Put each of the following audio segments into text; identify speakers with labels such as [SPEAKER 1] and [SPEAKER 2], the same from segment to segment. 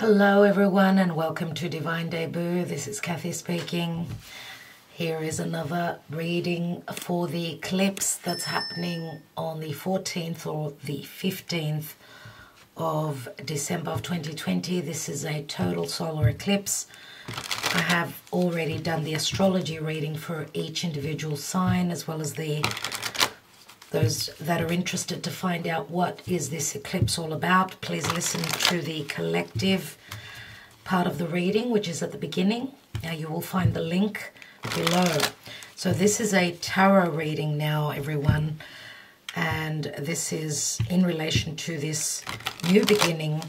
[SPEAKER 1] Hello everyone and welcome to Divine Debut. This is Kathy speaking. Here is another reading for the eclipse that's happening on the 14th or the 15th of December of 2020. This is a total solar eclipse. I have already done the astrology reading for each individual sign, as well as those that are interested to find out what is this eclipse all about. Please listen to the collective part of the reading, which is at the beginning. Now you will find the link below. So this is a tarot reading now, everyone, and this is in relation to this new beginning.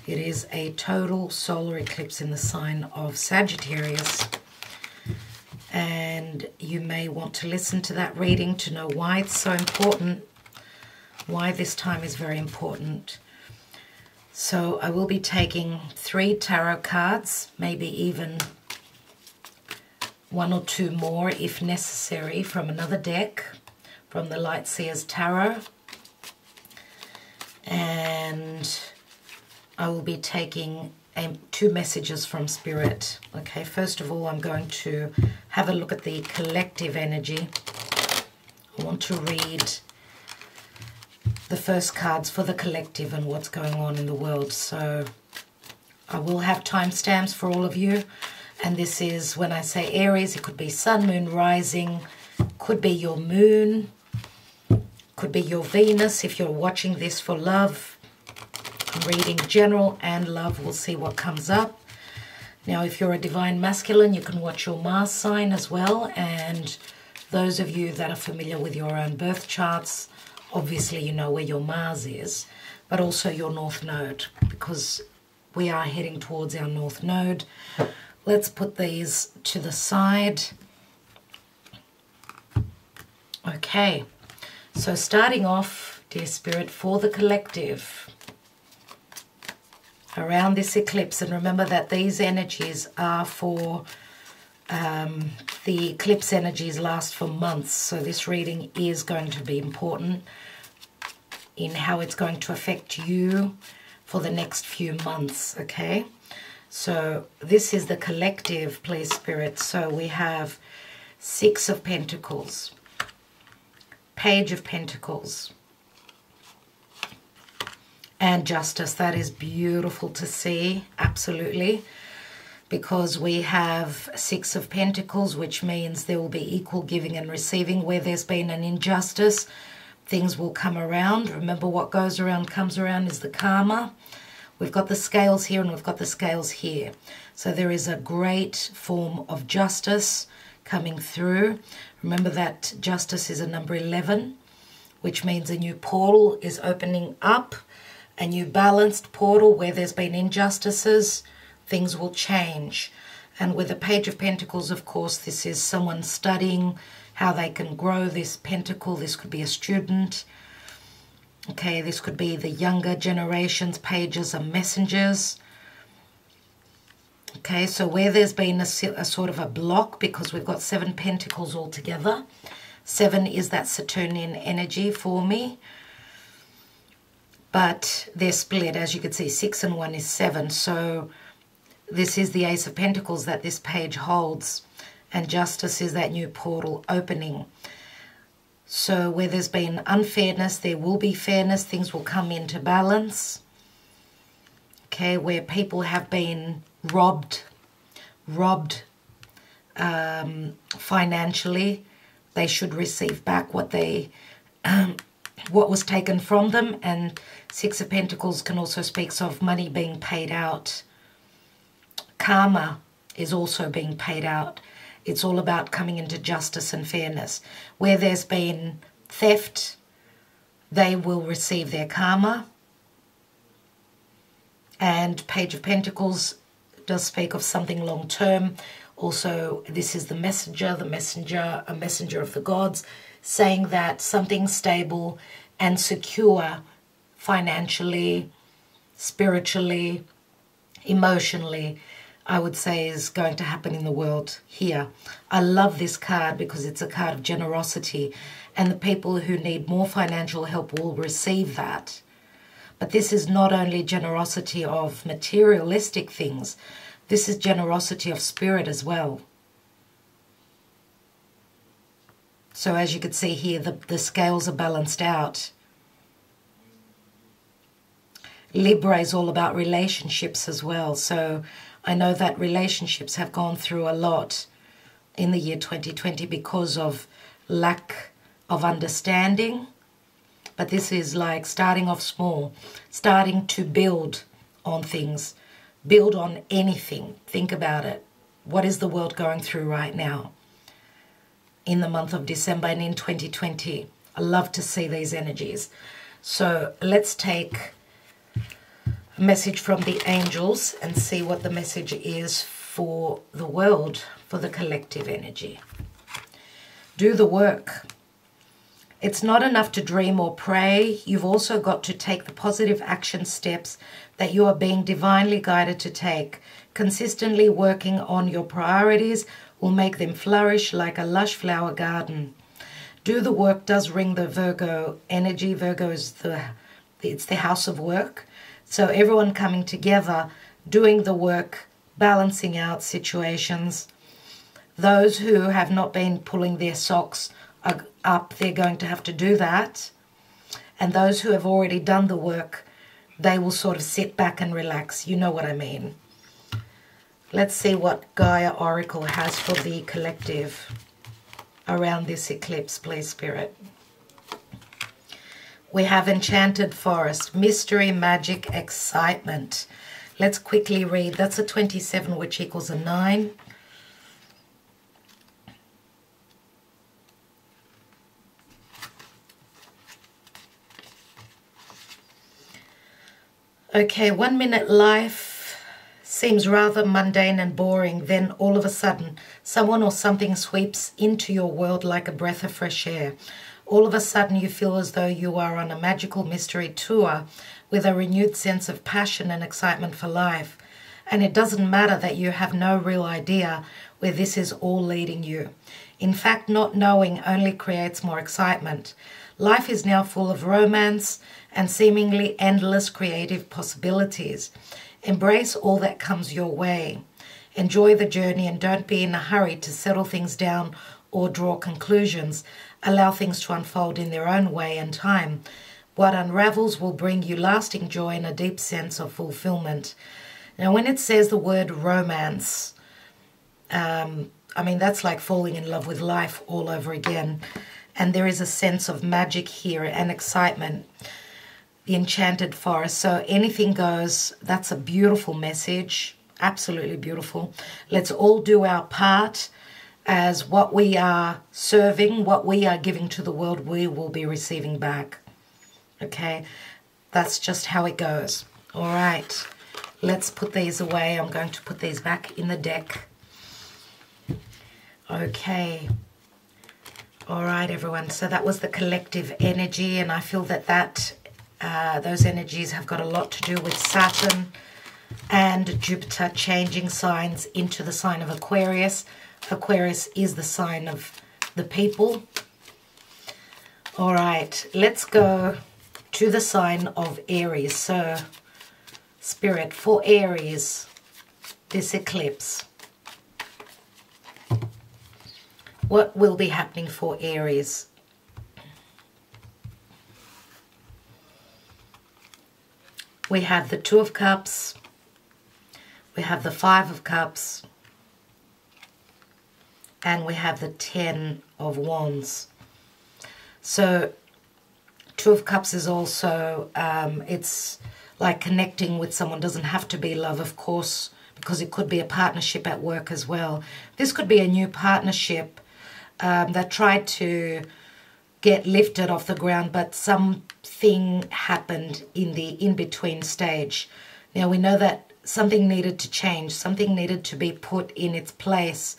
[SPEAKER 1] It is a total solar eclipse in the sign of Sagittarius. And you may want to listen to that reading to know why it's so important, why this time is very important. So I will be taking 3 tarot cards, maybe even 1 or 2 more if necessary, from another deck, from the Light Seers Tarot. And I will be taking 2 messages from Spirit. Okay, first of all, I'm going to have a look at the collective energy. I want to read the first cards for the collective and what's going on in the world. So I will have timestamps for all of you. And this is, when I say Aries, it could be Sun, Moon, Rising, could be your Moon, could be your Venus if you're watching this for love. I'm reading general and love. We'll see what comes up. Now, if you're a divine masculine, you can watch your Mars sign as well. And those of you that are familiar with your own birth charts, obviously you know where your Mars is, but also your North Node, because we are heading towards our North Node. Let's put these to the side. Okay, so starting off, dear Spirit, for the collective, around this eclipse, and remember that these energies are for, the eclipse energies last for months, so this reading is going to be important in how it's going to affect you for the next few months, okay? So this is the collective, please, Spirit. So we have 6 of Pentacles, Page of Pentacles, and Justice. That is beautiful to see, absolutely, because we have 6 of Pentacles, which means there will be equal giving and receiving. Where there's been an injustice, things will come around. Remember, what goes around comes around is the karma. We've got the scales here and we've got the scales here. So there is a great form of justice coming through. Remember that justice is a number 11, which means a new portal is opening up. A new balanced portal. Where there's been injustices, things will change. And with the Page of Pentacles, of course, this is someone studying how they can grow this pentacle. This could be a student. Okay, this could be the younger generations. Pages are messengers. Okay, so where there's been a sort of a block, because we've got 7 pentacles altogether. 7 is that Saturnian energy for me. But they're split, as you can see, 6 and 1 is 7. So this is the Ace of Pentacles that this page holds. And Justice is that new portal opening. So where there's been unfairness, there will be fairness. Things will come into balance. Okay, where people have been robbed financially, they should receive back what they... what was taken from them. And 6 of Pentacles can also speak of money being paid out. Karma is also being paid out. It's all about coming into justice and fairness. Where there's been theft, they will receive their karma. And Page of Pentacles does speak of something long term. Also, this is the messenger, a messenger of the gods, saying that something stable and secure financially, spiritually, emotionally, I would say, is going to happen in the world here. I love this card because it's a card of generosity, and the people who need more financial help will receive that. But this is not only generosity of materialistic things, this is generosity of spirit as well. So as you can see here, the scales are balanced out. Libra is all about relationships as well. So I know that relationships have gone through a lot in the year 2020 because of lack of understanding. But this is like starting off small, starting to build on things, build on anything. Think about it. What is the world going through right now in the month of December and in 2020? I love to see these energies. So let's take a message from the angels and see what the message is for the world, for the collective energy. Do the work. It's not enough to dream or pray. You've also got to take the positive action steps that you are being divinely guided to take. Consistently working on your priorities will make them flourish like a lush flower garden. Do the work does ring the Virgo energy. Virgo is it's the house of work. So everyone coming together, doing the work, balancing out situations. Those who have not been pulling their socks up, they're going to have to do that. And those who have already done the work, they will sort of sit back and relax. You know what I mean. Let's see what Gaia Oracle has for the collective around this eclipse, please, Spirit. We have Enchanted Forest, mystery, magic, excitement. Let's quickly read. That's a 27, which equals a 9. Okay, 1 minute life seems rather mundane and boring. Then all of a sudden, someone or something sweeps into your world like a breath of fresh air. All of a sudden, you feel as though you are on a magical mystery tour with a renewed sense of passion and excitement for life. And it doesn't matter that you have no real idea where this is all leading you. In fact, not knowing only creates more excitement. Life is now full of romance and seemingly endless creative possibilities. Embrace all that comes your way. Enjoy the journey and don't be in a hurry to settle things down or draw conclusions. Allow things to unfold in their own way and time. What unravels will bring you lasting joy and a deep sense of fulfillment. Now, when it says the word romance, I mean, that's like falling in love with life all over again. And there is a sense of magic here and excitement. The Enchanted Forest. So anything goes. That's a beautiful message. Absolutely beautiful. Let's all do our part. As what we are serving, what we are giving to the world, we will be receiving back. Okay? That's just how it goes. All right. Let's put these away. I'm going to put these back in the deck. Okay. All right, everyone. So that was the collective energy, and I feel that those energies have got a lot to do with Saturn and Jupiter changing signs into the sign of Aquarius. Aquarius is the sign of the people. All right, let's go to the sign of Aries. So, Spirit, for Aries, this eclipse, what will be happening for Aries? We have the Two of Cups. We have the Five of Cups. And we have the 10 of Wands. So, Two of Cups is also, it's like connecting with someone. Doesn't have to be love, of course, because it could be a partnership at work as well. This could be a new partnership that tried to get lifted off the ground, but something happened in the in-between stage. Now, we know that something needed to change. Something needed to be put in its place.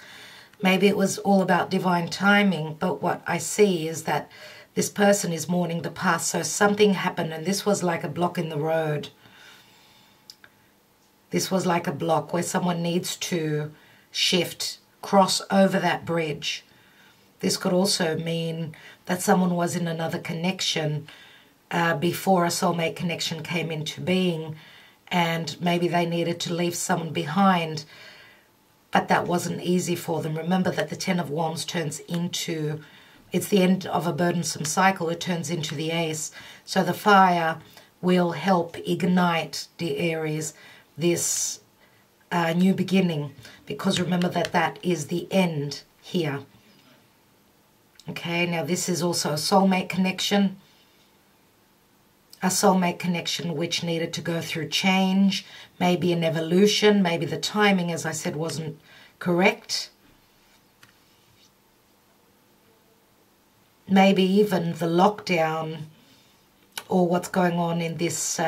[SPEAKER 1] Maybe it was all about divine timing, but what I see is that this person is mourning the past. So something happened, and this was like a block in the road. This was like a block where someone needs to shift, cross over that bridge. This could also mean that someone was in another connection before a soulmate connection came into being, and maybe they needed to leave someone behind, but that wasn't easy for them. Remember that the Ten of Wands turns into, it's the end of a burdensome cycle. It turns into the Ace. So the fire will help ignite, the Aries, this new beginning, because remember that that is the end here. Okay, now this is also a soulmate connection. A soulmate connection which needed to go through change, maybe an evolution, maybe the timing, as I said, wasn't correct. Maybe even the lockdown or what's going on in this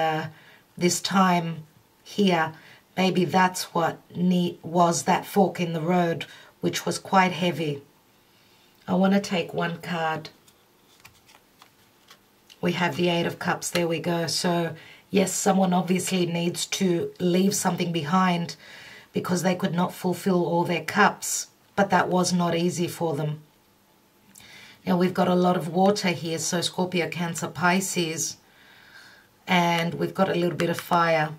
[SPEAKER 1] this time here, maybe that's what was that fork in the road, which was quite heavy. I want to take one card. We have the Eight of Cups. There we go. So, yes, someone obviously needs to leave something behind because they could not fulfill all their cups, but that was not easy for them. Now, we've got a lot of water here, so Scorpio, Cancer, Pisces, and we've got a little bit of fire.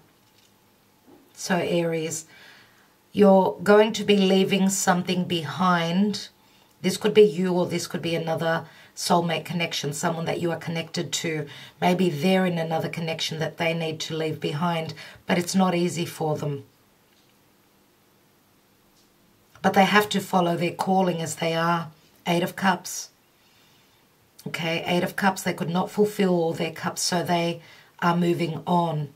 [SPEAKER 1] So, Aries, you're going to be leaving something behind. This could be you, or this could be another soulmate connection, someone that you are connected to. Maybe they're in another connection that they need to leave behind, but it's not easy for them. But they have to follow their calling as they are. Eight of Cups. Okay, Eight of Cups, they could not fulfill all their cups, so they are moving on.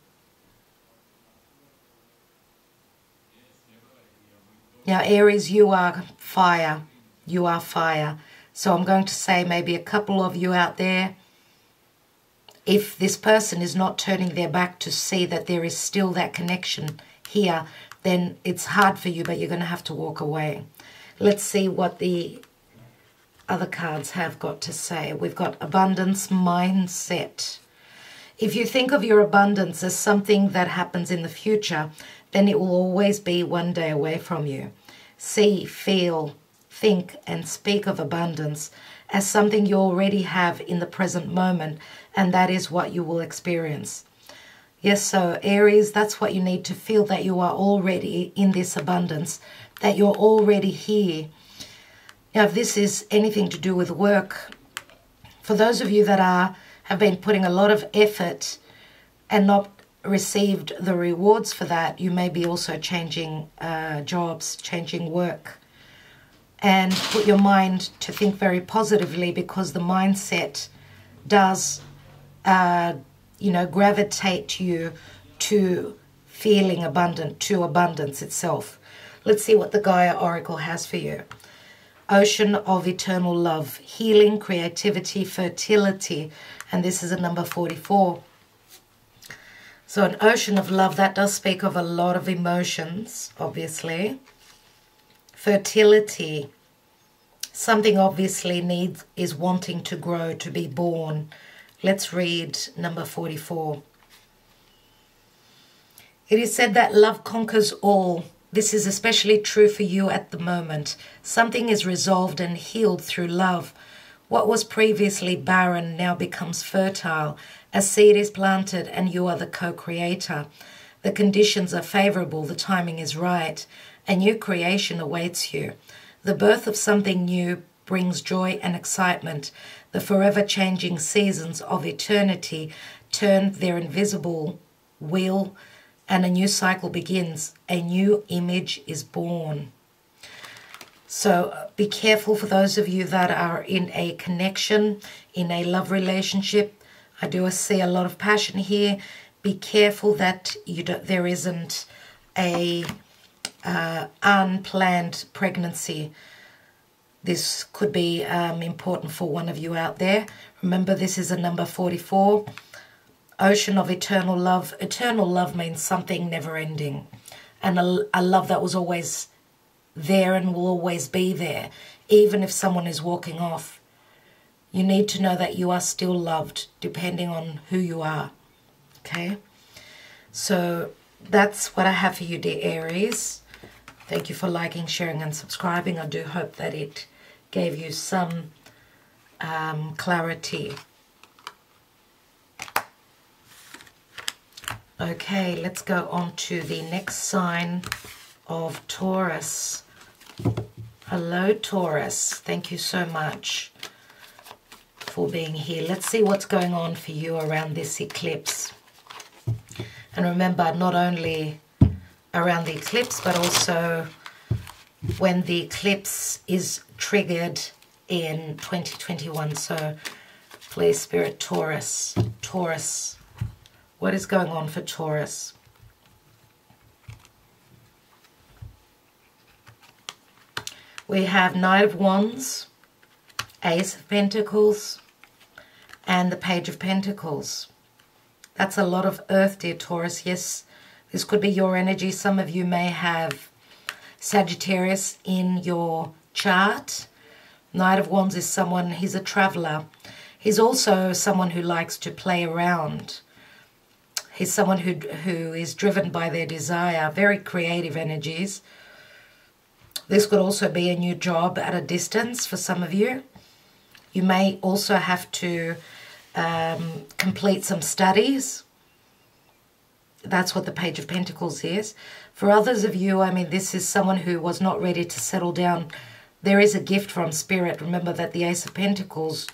[SPEAKER 1] Now, Aries, you are fire. You are fire. So I'm going to say maybe a couple of you out there, if this person is not turning their back to see that there is still that connection here, then it's hard for you, but you're going to have to walk away. Let's see what the other cards have got to say. We've got abundance mindset. If you think of your abundance as something that happens in the future, then it will always be one day away from you. See, feel, think and speak of abundance as something you already have in the present moment, and that is what you will experience. Yes, so Aries, that's what you need to feel, that you are already in this abundance, that you're already here. Now, if this is anything to do with work, for those of you that have been putting a lot of effort and not received the rewards for that, you may be also changing jobs, changing work. And put your mind to think very positively, because the mindset does, gravitate you to feeling abundant, to abundance itself. Let's see what the Gaia Oracle has for you. Ocean of eternal love, healing, creativity, fertility. And this is a number 44. So an ocean of love, that does speak of a lot of emotions, obviously. Fertility, something obviously is wanting to grow, to be born. Let's read number 44. It is said that love conquers all. This is especially true for you at the moment. Something is resolved and healed through love. What was previously barren now becomes fertile. A seed is planted and you are the co-creator. The conditions are favorable, the timing is right. A new creation awaits you. The birth of something new brings joy and excitement. The forever changing seasons of eternity turn their invisible wheel, and a new cycle begins. A new image is born. So be careful for those of you that are in a connection, in a love relationship. I do see a lot of passion here. Be careful that there isn't a unplanned pregnancy. This could be important for one of you out there. Remember, this is a number 44. Ocean of eternal love. Eternal love means something never-ending, and a love that was always there and will always be there, even if someone is walking off. You need to know that you are still loved, depending on who you are. Okay? So that's what I have for you, dear Aries. Thank you for liking, sharing, and subscribing. I do hope that it gave you some clarity. Okay, let's go on to the next sign of Taurus. Hello, Taurus. Thank you so much for being here. Let's see what's going on for you around this eclipse. And remember, not only around the eclipse, but also when the eclipse is triggered in 2021. So please, Spirit, Taurus. What is going on for Taurus? We have Knight of Wands, Ace of Pentacles, and the Page of Pentacles. That's a lot of earth, dear Taurus. Yes, this could be your energy. Some of you may have Sagittarius in your chart. Knight of Wands is someone, he's a traveler. He's also someone who likes to play around. He's someone who is driven by their desire, very creative energies. This could also be a new job at a distance for some of you. You may also have to complete some studies. That's what the Page of Pentacles is. For others of you, I mean, this is someone who was not ready to settle down. There is a gift from Spirit. Remember that the Ace of Pentacles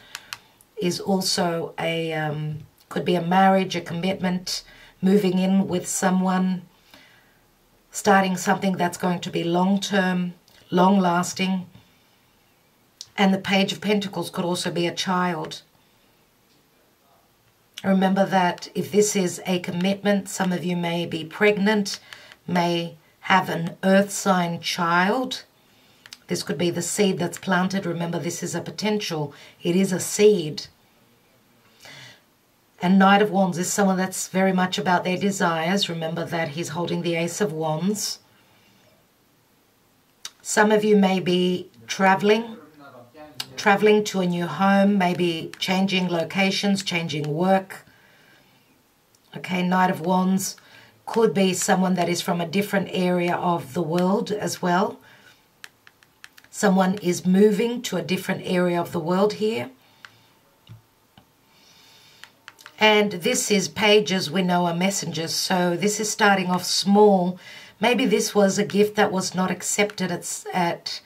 [SPEAKER 1] is also a, could be a marriage, a commitment, moving in with someone, starting something that's going to be long-term, long-lasting. And the Page of Pentacles could also be a child. Remember that if this is a commitment, some of you may be pregnant, may have an earth sign child. This could be the seed that's planted. Remember, this is a potential. It is a seed. And Knight of Wands is someone that's very much about their desires. Remember that he's holding the Ace of Wands. Some of you may be traveling to a new home, maybe changing locations, changing work. Okay, Knight of Wands could be someone that is from a different area of the world as well. Someone is moving to a different area of the world here. And this is pages we know are messengers. So this is starting off small. Maybe this was a gift that was not accepted at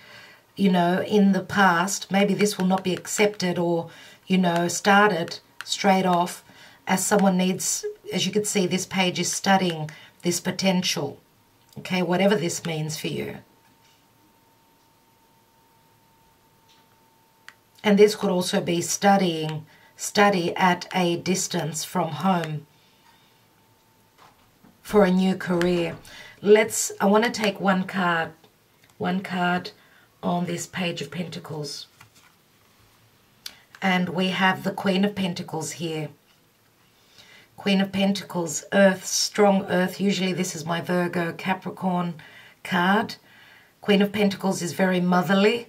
[SPEAKER 1] you know, in the past. Maybe this will not be accepted or, you know, started straight off as someone needs, as you can see, this page is studying this potential. Okay, whatever this means for you. And this could also be study at a distance from home for a new career. I want to take one card on this Page of Pentacles. And we have the Queen of Pentacles here. Queen of Pentacles, earth, strong earth. Usually this is my Virgo, Capricorn card. Queen of Pentacles is very motherly.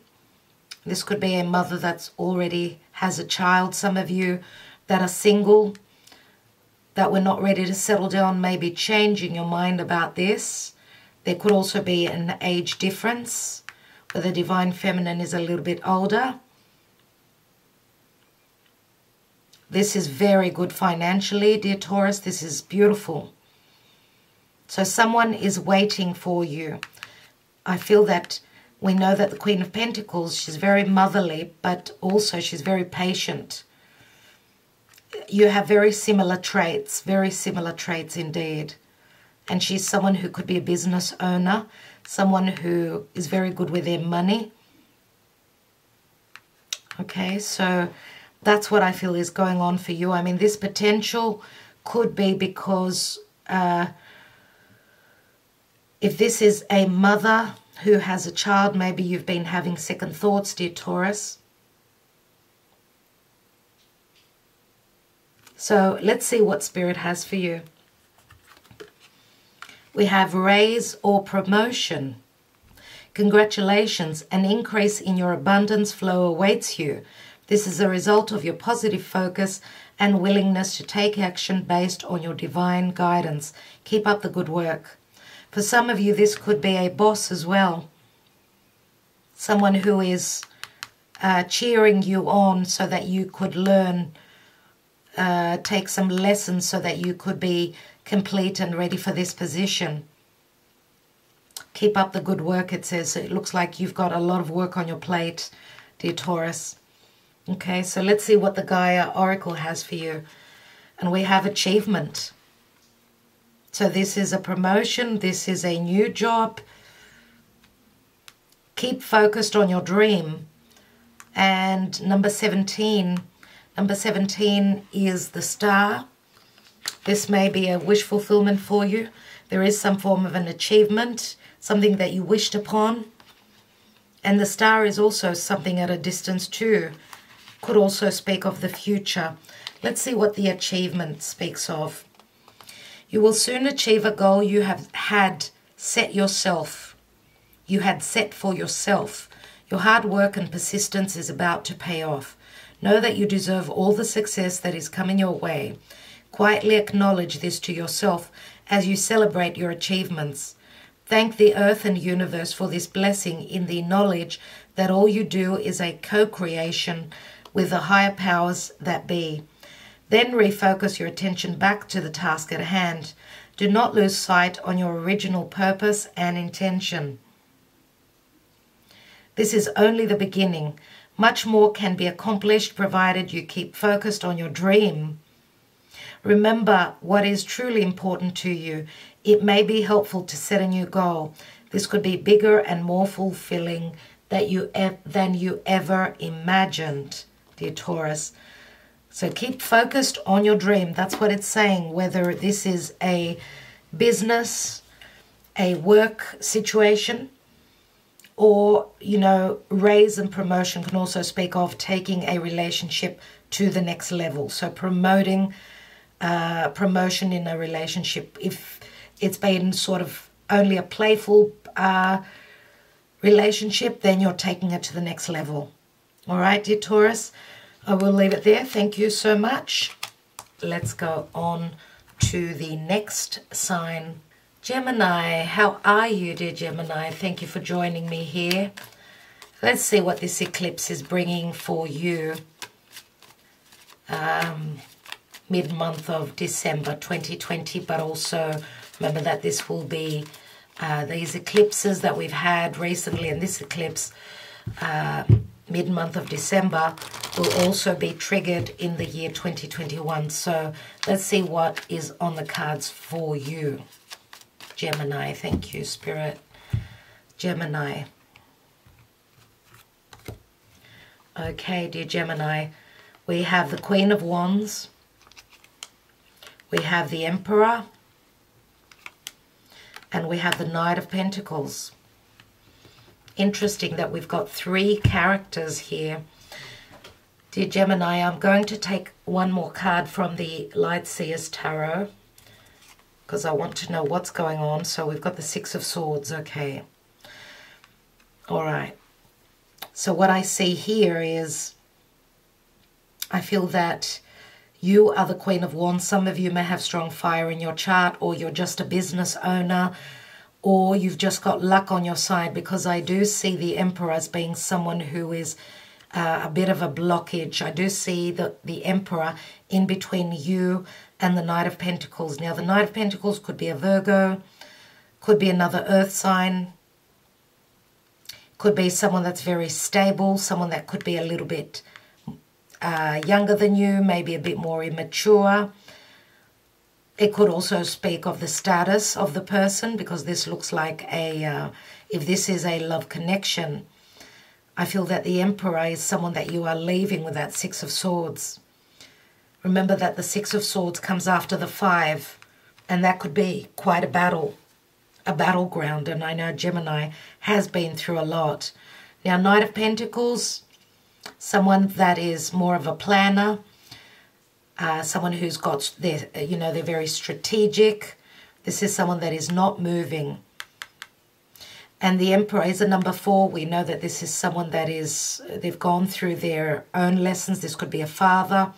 [SPEAKER 1] This could be a mother that's already has a child. Some of you that are single, that were not ready to settle down, may be changing your mind about this. There could also be an age difference, where the Divine Feminine is a little bit older. This is very good financially, dear Taurus. This is beautiful. So someone is waiting for you. I feel that we know that the Queen of Pentacles, she's very motherly, but also she's very patient. You have very similar traits indeed. And she's someone who could be a business owner, someone who is very good with their money. Okay, so that's what I feel is going on for you. I mean, this potential could be because if this is a mother who has a child, maybe you've been having second thoughts, dear Taurus. So let's see what Spirit has for you. We have raise or promotion. Congratulations, an increase in your abundance flow awaits you. This is a result of your positive focus and willingness to take action based on your divine guidance. Keep up the good work. For some of you, this could be a boss as well. Someone who is cheering you on so that you could learn take some lessons so that you could be complete and ready for this position. Keep up the good work, it says. It looks like you've got a lot of work on your plate, dear Taurus. Okay, so let's see what the Gaia Oracle has for you. And we have achievement. So this is a promotion. This is a new job. Keep focused on your dream. And number 17. Number 17 is the Star. This may be a wish fulfillment for you. There is some form of an achievement, something that you wished upon. And the Star is also something at a distance too. Could also speak of the future. Let's see what the achievement speaks of. You will soon achieve a goal you have had set yourself. You had set for yourself. Your hard work and persistence is about to pay off. Know that you deserve all the success that is coming your way. Quietly acknowledge this to yourself as you celebrate your achievements. Thank the earth and universe for this blessing in the knowledge that all you do is a co-creation with the higher powers that be. Then refocus your attention back to the task at hand. Do not lose sight on your original purpose and intention. This is only the beginning. Much more can be accomplished provided you keep focused on your dream. Remember what is truly important to you. It may be helpful to set a new goal. This could be bigger and more fulfilling than you ever imagined, dear Taurus. So keep focused on your dream. That's what it's saying, whether this is a business, a work situation, or, you know, raise and promotion can also speak of taking a relationship to the next level. So promoting promotion in a relationship. If it's been sort of only a playful relationship, then you're taking it to the next level. All right, dear Taurus, I will leave it there. Thank you so much. Let's go on to the next sign. Gemini, how are you, dear Gemini? Thank you for joining me here. Let's see what this eclipse is bringing for you. Mid-month of December 2020, but also remember that this will be these eclipses that we've had recently, and this eclipse mid-month of December will also be triggered in the year 2021. So let's see what is on the cards for you, Gemini. Thank you, Spirit. Gemini. Okay, dear Gemini, we have the Queen of Wands. We have the Emperor. And we have the Knight of Pentacles. Interesting that we've got three characters here. Dear Gemini, I'm going to take one more card from the Light Seers Tarot because I want to know what's going on. So we've got the Six of Swords. Okay. All right. So what I see here is I feel that you are the Queen of Wands. Some of you may have strong fire in your chart, or you're just a business owner, or you've just got luck on your side, because I do see the Emperor as being someone who is a bit of a blockage. I do see the Emperor in between you and the Knight of Pentacles. Now, the Knight of Pentacles could be a Virgo, could be another earth sign, could be someone that's very stable, someone that could be a little bit younger than you, maybe a bit more immature. It could also speak of the status of the person, because this looks like a, if this is a love connection, I feel that the Emperor is someone that you are leaving with that Six of Swords. Remember that the Six of Swords comes after the Five, and that could be quite a battleground, and I know Gemini has been through a lot. Now, Knight of Pentacles, someone that is more of a planner, someone who's got their, you know, they're very strategic. This is someone that is not moving. And the Emperor is a number 4. We know that this is someone that is, they've gone through their own lessons. This could be a father.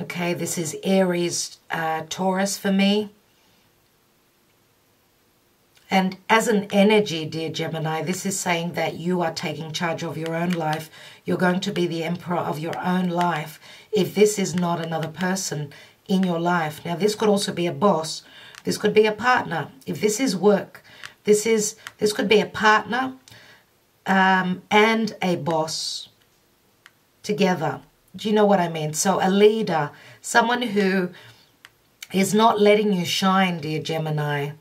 [SPEAKER 1] Okay, this is Aries, Taurus for me. And as an energy, dear Gemini, this is saying that you are taking charge of your own life. You're going to be the emperor of your own life if this is not another person in your life. Now, this could also be a boss. This could be a partner. If this is work, this could be a partner and a boss together. Do you know what I mean? So a leader, someone who is not letting you shine, dear Gemini.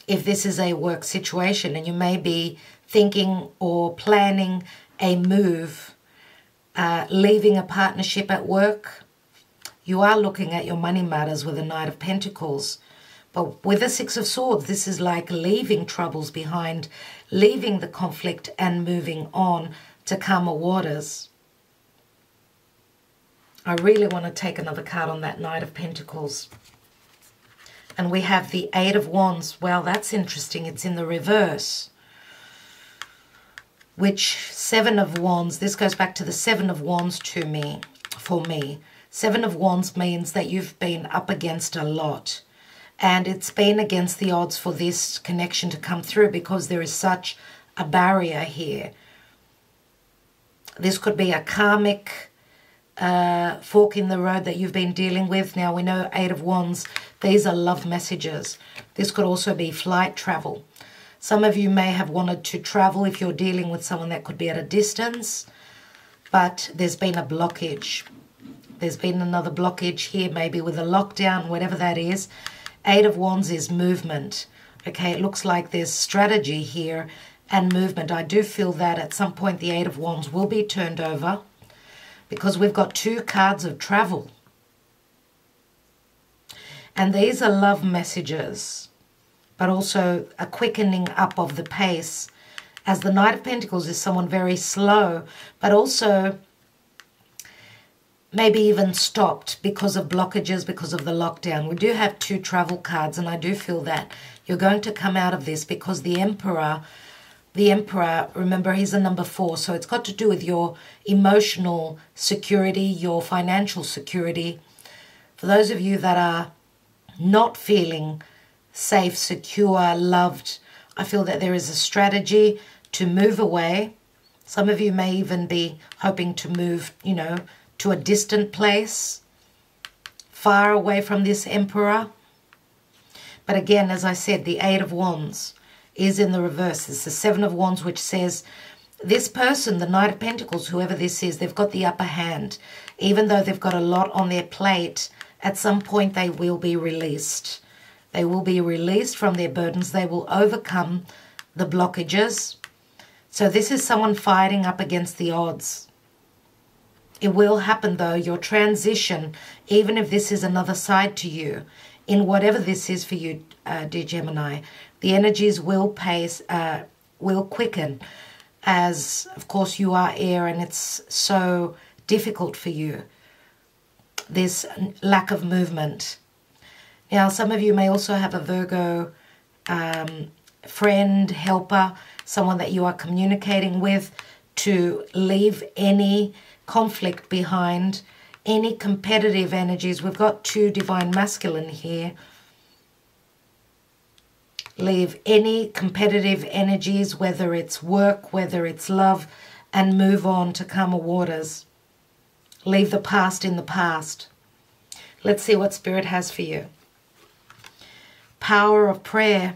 [SPEAKER 1] If this is a work situation and you may be thinking or planning a move, leaving a partnership at work, you are looking at your money matters with the Knight of Pentacles. But with the Six of Swords, this is like leaving troubles behind, leaving the conflict and moving on to calmer waters. I really want to take another card on that Knight of Pentacles. And we have the Eight of Wands. Well, that's interesting. It's in the reverse. Which, Seven of Wands, this goes back to the Seven of Wands for me. Seven of Wands means that you've been up against a lot. And it's been against the odds for this connection to come through because there is such a barrier here. This could be a karmic fork in the road that you've been dealing with. Now, we know Eight of Wands, these are love messages. This could also be flight travel. Some of you may have wanted to travel if you're dealing with someone that could be at a distance, but there's been a blockage. There's been another blockage here, maybe with a lockdown, whatever that is. Eight of Wands is movement. Okay, it looks like there's strategy here and movement. I do feel that at some point the Eight of Wands will be turned over because we've got two cards of travel. And these are love messages, but also a quickening up of the pace, as the Knight of Pentacles is someone very slow, but also maybe even stopped because of blockages, because of the lockdown. We do have two travel cards, and I do feel that you're going to come out of this because the Emperor, remember, he's a number 4, so it's got to do with your emotional security, your financial security. For those of you that are not feeling safe, secure, loved, I feel that there is a strategy to move away. Some of you may even be hoping to move, to a distant place, far away from this Emperor. But again, as I said, the Eight of Wands is in the reverse. It's the Seven of Wands, which says this person, the Knight of Pentacles, whoever this is, they've got the upper hand. Even though they've got a lot on their plate, at some point they will be released. They will be released from their burdens. They will overcome the blockages. So this is someone fighting up against the odds. It will happen, though, your transition, even if this is another side to you, in whatever this is for you, dear Gemini, the energies will quicken, as, of course, you are air and it's so difficult for you, this lack of movement. Now, some of you may also have a Virgo friend, helper, someone that you are communicating with, to leave any conflict behind, any competitive energies. We've got two divine masculine here. Leave any competitive energies, whether it's work, whether it's love, and move on to calmer waters. Leave the past in the past. Let's see what Spirit has for you. Power of prayer.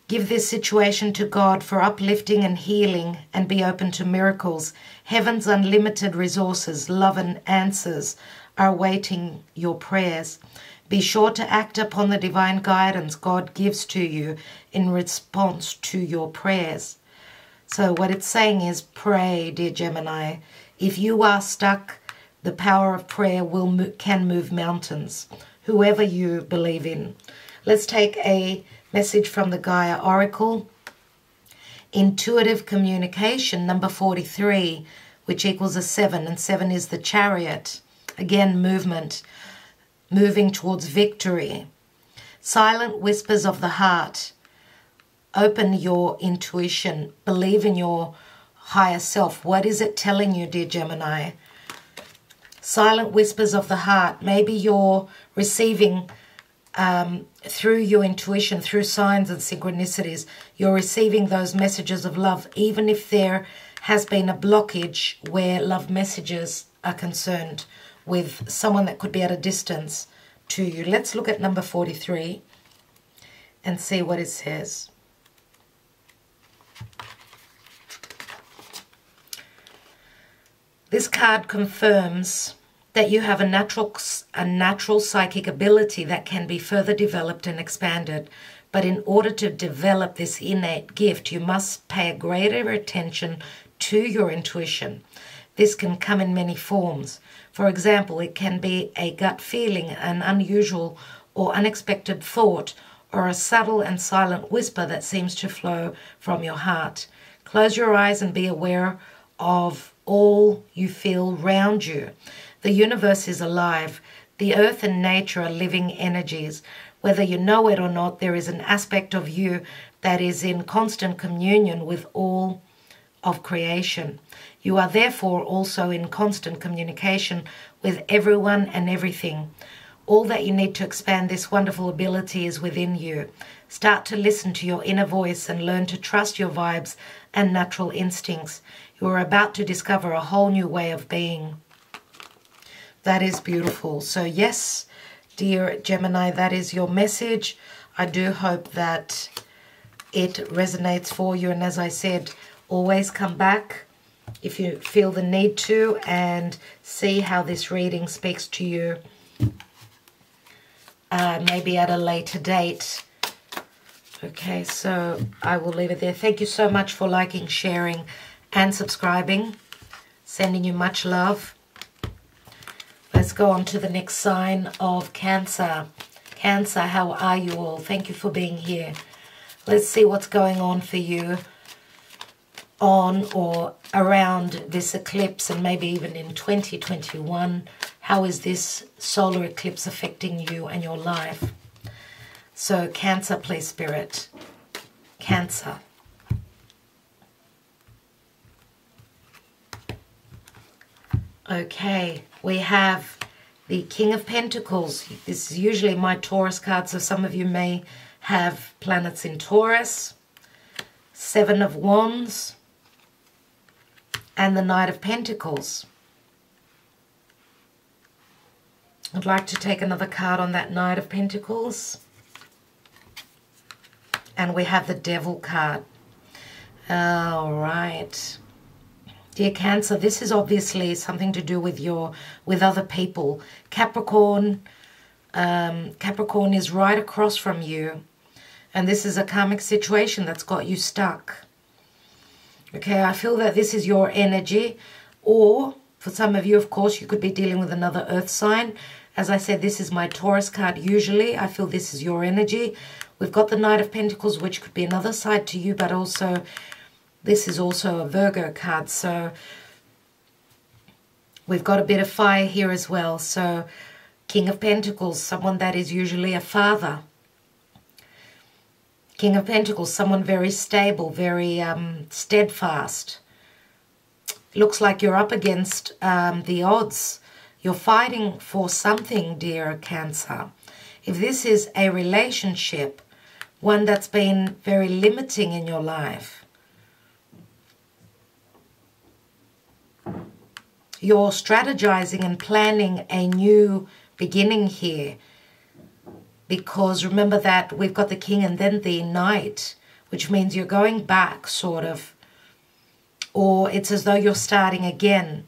[SPEAKER 1] Give this situation to God for uplifting and healing, and be open to miracles. Heaven's unlimited resources, love and answers are awaiting your prayers. Be sure to act upon the divine guidance God gives to you in response to your prayers. So what it's saying is pray, dear Gemini. If you are stuck, the power of prayer can move mountains, whoever you believe in. Let's take a message from the Gaia Oracle. Intuitive communication, number 43, which equals a 7, and 7 is the Chariot. Again, movement, moving towards victory. Silent whispers of the heart. Open your intuition. Believe in your higher self. What is it telling you, dear Gemini? Silent whispers of the heart. Maybe you're receiving through your intuition, through signs and synchronicities, you're receiving those messages of love, even if there has been a blockage where love messages are concerned with someone that could be at a distance to you. Let's look at number 43 and see what it says. This card confirms that you have a natural psychic ability that can be further developed and expanded. But in order to develop this innate gift, you must pay a greater attention to your intuition. This can come in many forms. For example, it can be a gut feeling, an unusual or unexpected thought, or a subtle and silent whisper that seems to flow from your heart. Close your eyes and be aware of all you feel around you. The universe is alive. The earth and nature are living energies. Whether you know it or not, there is an aspect of you that is in constant communion with all of creation. You are therefore also in constant communication with everyone and everything. All that you need to expand this wonderful ability is within you. Start to listen to your inner voice and learn to trust your vibes and natural instincts. You are about to discover a whole new way of being. That is beautiful. So yes, dear Gemini, that is your message. I do hope that it resonates for you. And as I said, always come back if you feel the need to and see how this reading speaks to you. Maybe at a later date. Okay, so I will leave it there. Thank you so much for liking, sharing, and subscribing. Sending you much love. Let's go on to the next sign of Cancer. Cancer, how are you all? Thank you for being here. Let's see what's going on for you on or around this eclipse, and maybe even in 2021. How is this solar eclipse affecting you and your life? So Cancer, please, Spirit. Cancer. Okay, we have the King of Pentacles. This is usually my Taurus card, so some of you may have planets in Taurus. Seven of Wands. And the Knight of Pentacles. I'd like to take another card on that Knight of Pentacles. And we have the Devil card. All right. Dear Cancer, this is obviously something to do with other people. Capricorn is right across from you. And this is a karmic situation that's got you stuck. Okay, I feel that this is your energy, or for some of you, of course, you could be dealing with another earth sign. As I said, this is my Taurus card usually. I feel this is your energy. We've got the Knight of Pentacles, which could be another side to you, but also this is also a Virgo card. So we've got a bit of fire here as well. So King of Pentacles, someone that is usually a father. King of Pentacles, someone very stable, very steadfast. Looks like you're up against the odds. You're fighting for something, dear Cancer. If this is a relationship, one that's been very limiting in your life, you're strategizing and planning a new beginning here. Because remember that we've got the King and then the Knight, which means you're going back, sort of. Or it's as though you're starting again.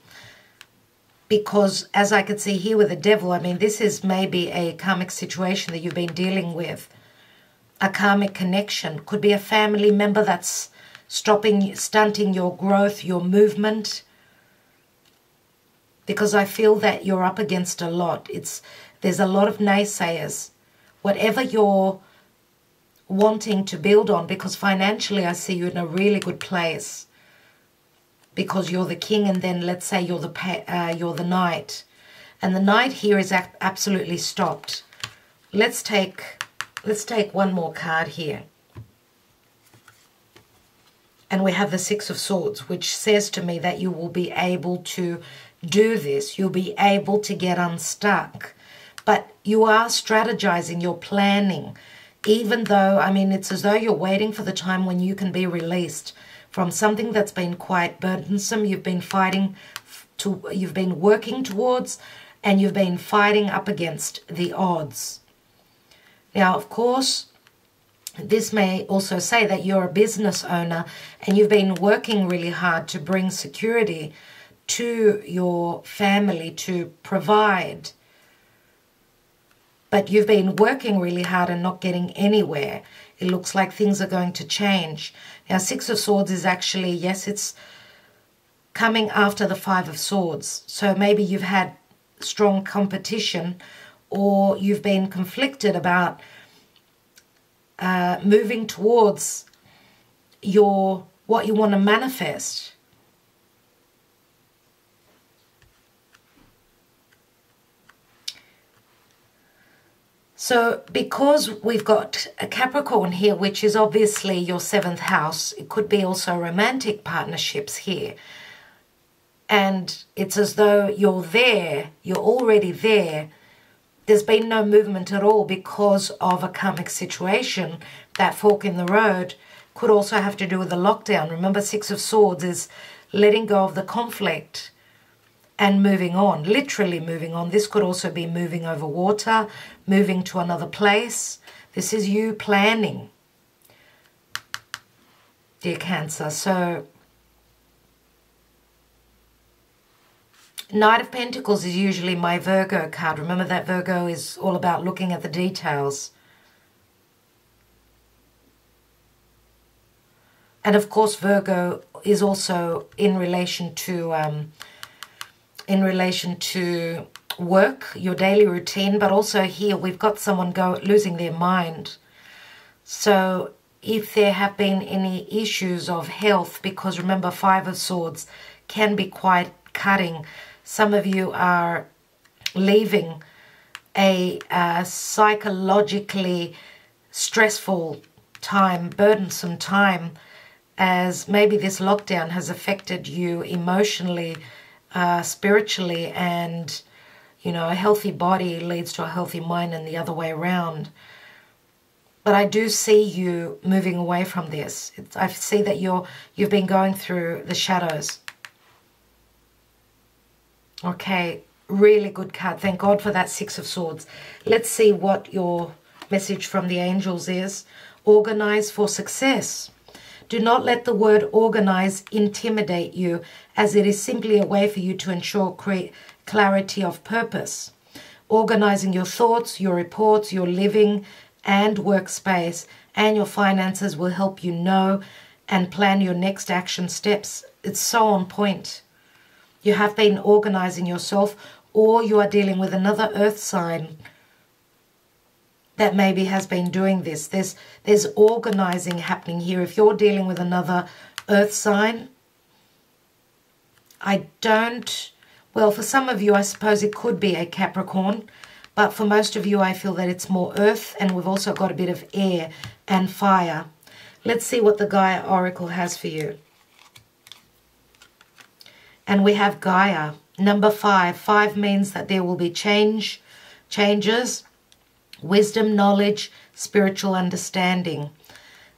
[SPEAKER 1] Because as I could see here with the Devil, I mean, this is maybe a karmic situation that you've been dealing with. A karmic connection. Could be a family member that's stunting your growth, your movement. Because I feel that you're up against a lot. There's a lot of naysayers. Whatever you're wanting to build on, because financially I see you in a really good place. Because you're the King and then let's say you're the Knight. And the Knight here is absolutely stopped. Let's take one more card here. And we have the Six of Swords, which says to me that you will be able to do this. You'll be able to get unstuck. But you are strategizing, you're planning, even though, I mean, it's as though you're waiting for the time when you can be released from something that's been quite burdensome. You've been fighting you've been working towards, and you've been fighting up against the odds. Now, of course, this may also say that you're a business owner and you've been working really hard to bring security to your family, to provide. But you've been working really hard and not getting anywhere. It looks like things are going to change. Now, Six of Swords is actually, yes, it's coming after the Five of Swords. So maybe you've had strong competition, or you've been conflicted about moving towards what you want to manifest. So because we've got a Capricorn here, which is obviously your 7th house, it could be also romantic partnerships here. And it's as though you're there, you're already there. There's been no movement at all because of a karmic situation. That fork in the road could also have to do with the lockdown. Remember, Six of Swords is letting go of the conflict and moving on, literally moving on. This could also be moving over water, moving to another place. This is you planning, dear Cancer. So Knight of Pentacles is usually my Virgo card. Remember that Virgo is all about looking at the details. And of course, Virgo is also in relation to work, your daily routine. But also here we've got someone losing their mind. So if there have been any issues of health, because remember, Five of Swords can be quite cutting. Some of you are leaving a psychologically stressful time, burdensome time, as maybe this lockdown has affected you emotionally, spiritually, and, you know, a healthy body leads to a healthy mind and the other way around. But I do see you moving away from this. I see that you've been going through the shadows. Okay, really good card. Thank God for that Six of Swords. Let's see what your message from the angels is. Organize for success. Do not let the word organize intimidate you, as it is simply a way for you to ensure clarity of purpose. Organizing your thoughts, your reports, your living and workspace, and your finances will help you know and plan your next action steps. It's so on point. You have been organizing yourself, or you are dealing with another earth sign that maybe has been doing this. There's organizing happening here. If you're dealing with another earth sign, well, for some of you, I suppose it could be a Capricorn, but for most of you, I feel that it's more earth, and we've also got a bit of air and fire. Let's see what the Gaia Oracle has for you. And we have Gaia, number 5. 5 means that there will be changes, wisdom, knowledge, spiritual understanding.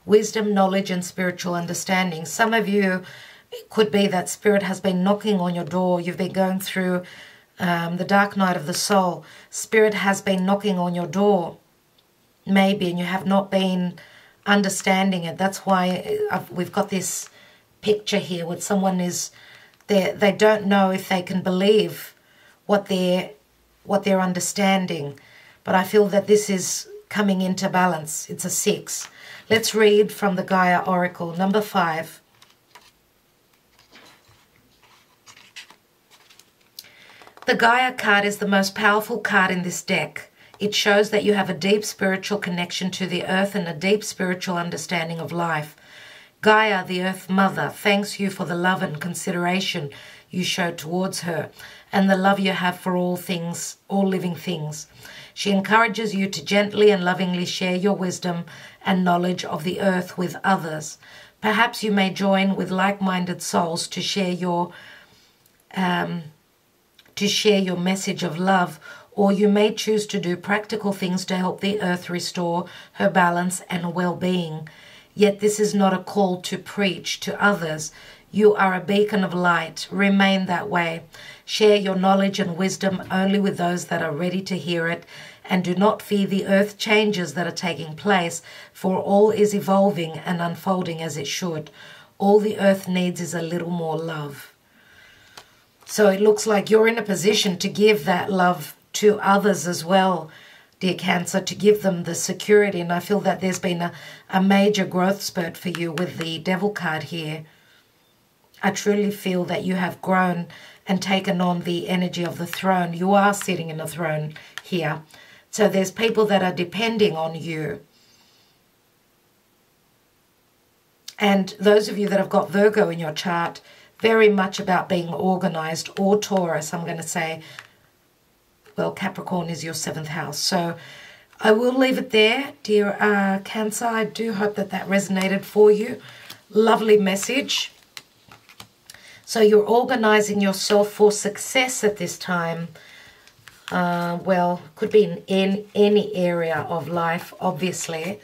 [SPEAKER 1] Wisdom, knowledge, and spiritual understanding. Some of you, it could be that Spirit has been knocking on your door. You've been going through the dark night of the soul. Spirit has been knocking on your door, maybe, and you have not been understanding it. That's why we've got this picture here where someone is... They don't know if they can believe what they're understanding. But I feel that this is coming into balance. It's a 6. Let's read from the Gaia Oracle, number 5. The Gaia card is the most powerful card in this deck. It shows that you have a deep spiritual connection to the earth and a deep spiritual understanding of life. Gaia, the Earth Mother, thanks you for the love and consideration you show towards her and the love you have for all things, all living things. She encourages you to gently and lovingly share your wisdom and knowledge of the earth with others. Perhaps you may join with like-minded souls to share to share your message of love, or you may choose to do practical things to help the earth restore her balance and well-being. Yet this is not a call to preach to others. You are a beacon of light. Remain that way. Share your knowledge and wisdom only with those that are ready to hear it, and do not fear the earth changes that are taking place, for all is evolving and unfolding as it should. All the earth needs is a little more love. So it looks like you're in a position to give that love to others as well, dear Cancer, to give them the security. And I feel that there's been a major growth spurt for you with the Devil card here. I truly feel that you have grown and taken on the energy of the throne. You are sitting in a throne here. So there's people that are depending on you. And those of you that have got Virgo in your chart, very much about being organized, or Taurus, I'm going to say, well, Capricorn is your 7th house. So I will leave it there, dear Cancer. I do hope that that resonated for you. Lovely message. So you're organizing yourself for success at this time. Well, could be in any area of life, obviously.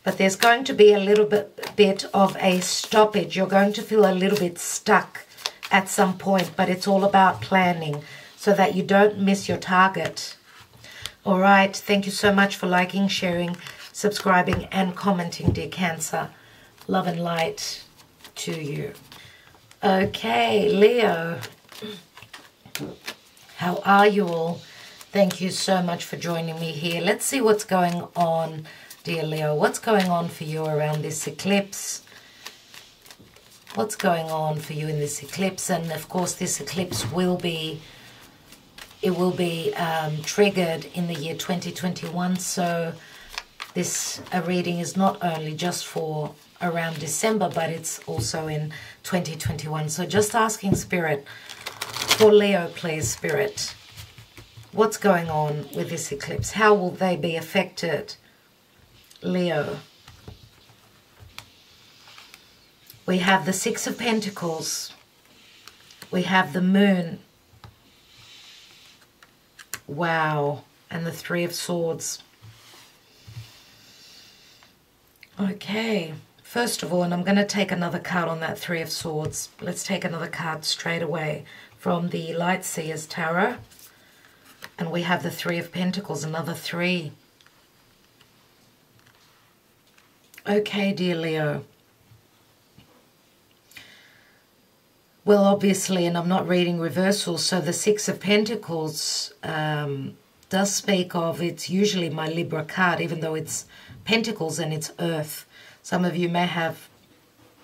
[SPEAKER 1] But there's going to be a little bit of a stoppage. You're going to feel a little bit stuck at some point, but it's all about planning so that you don't miss your target. All right, thank you so much for liking, sharing, subscribing, and commenting, dear Cancer. Love and light to you. Okay, Leo. How are you all? Thank you so much for joining me here. Let's see what's going on, dear Leo. What's going on for you around this eclipse? What's going on for you in this eclipse? And of course, this eclipse will be, triggered in the year 2021. So this reading is not only just for around December, but it's also in 2021. So just asking Spirit, for Leo, please, Spirit, what's going on with this eclipse? How will they be affected? Leo. We have the 6 of Pentacles. We have the Moon. Wow. And the 3 of Swords. Okay. First of all, and I'm going to take another card on that 3 of Swords. Let's take another card straight away from the Light Seers Tarot. And we have the 3 of Pentacles, another 3. Okay, dear Leo. Well, obviously, and I'm not reading reversals, so the 6 of Pentacles does speak of, it's usually my Libra card, even though it's Pentacles and it's Earth. Some of you may have,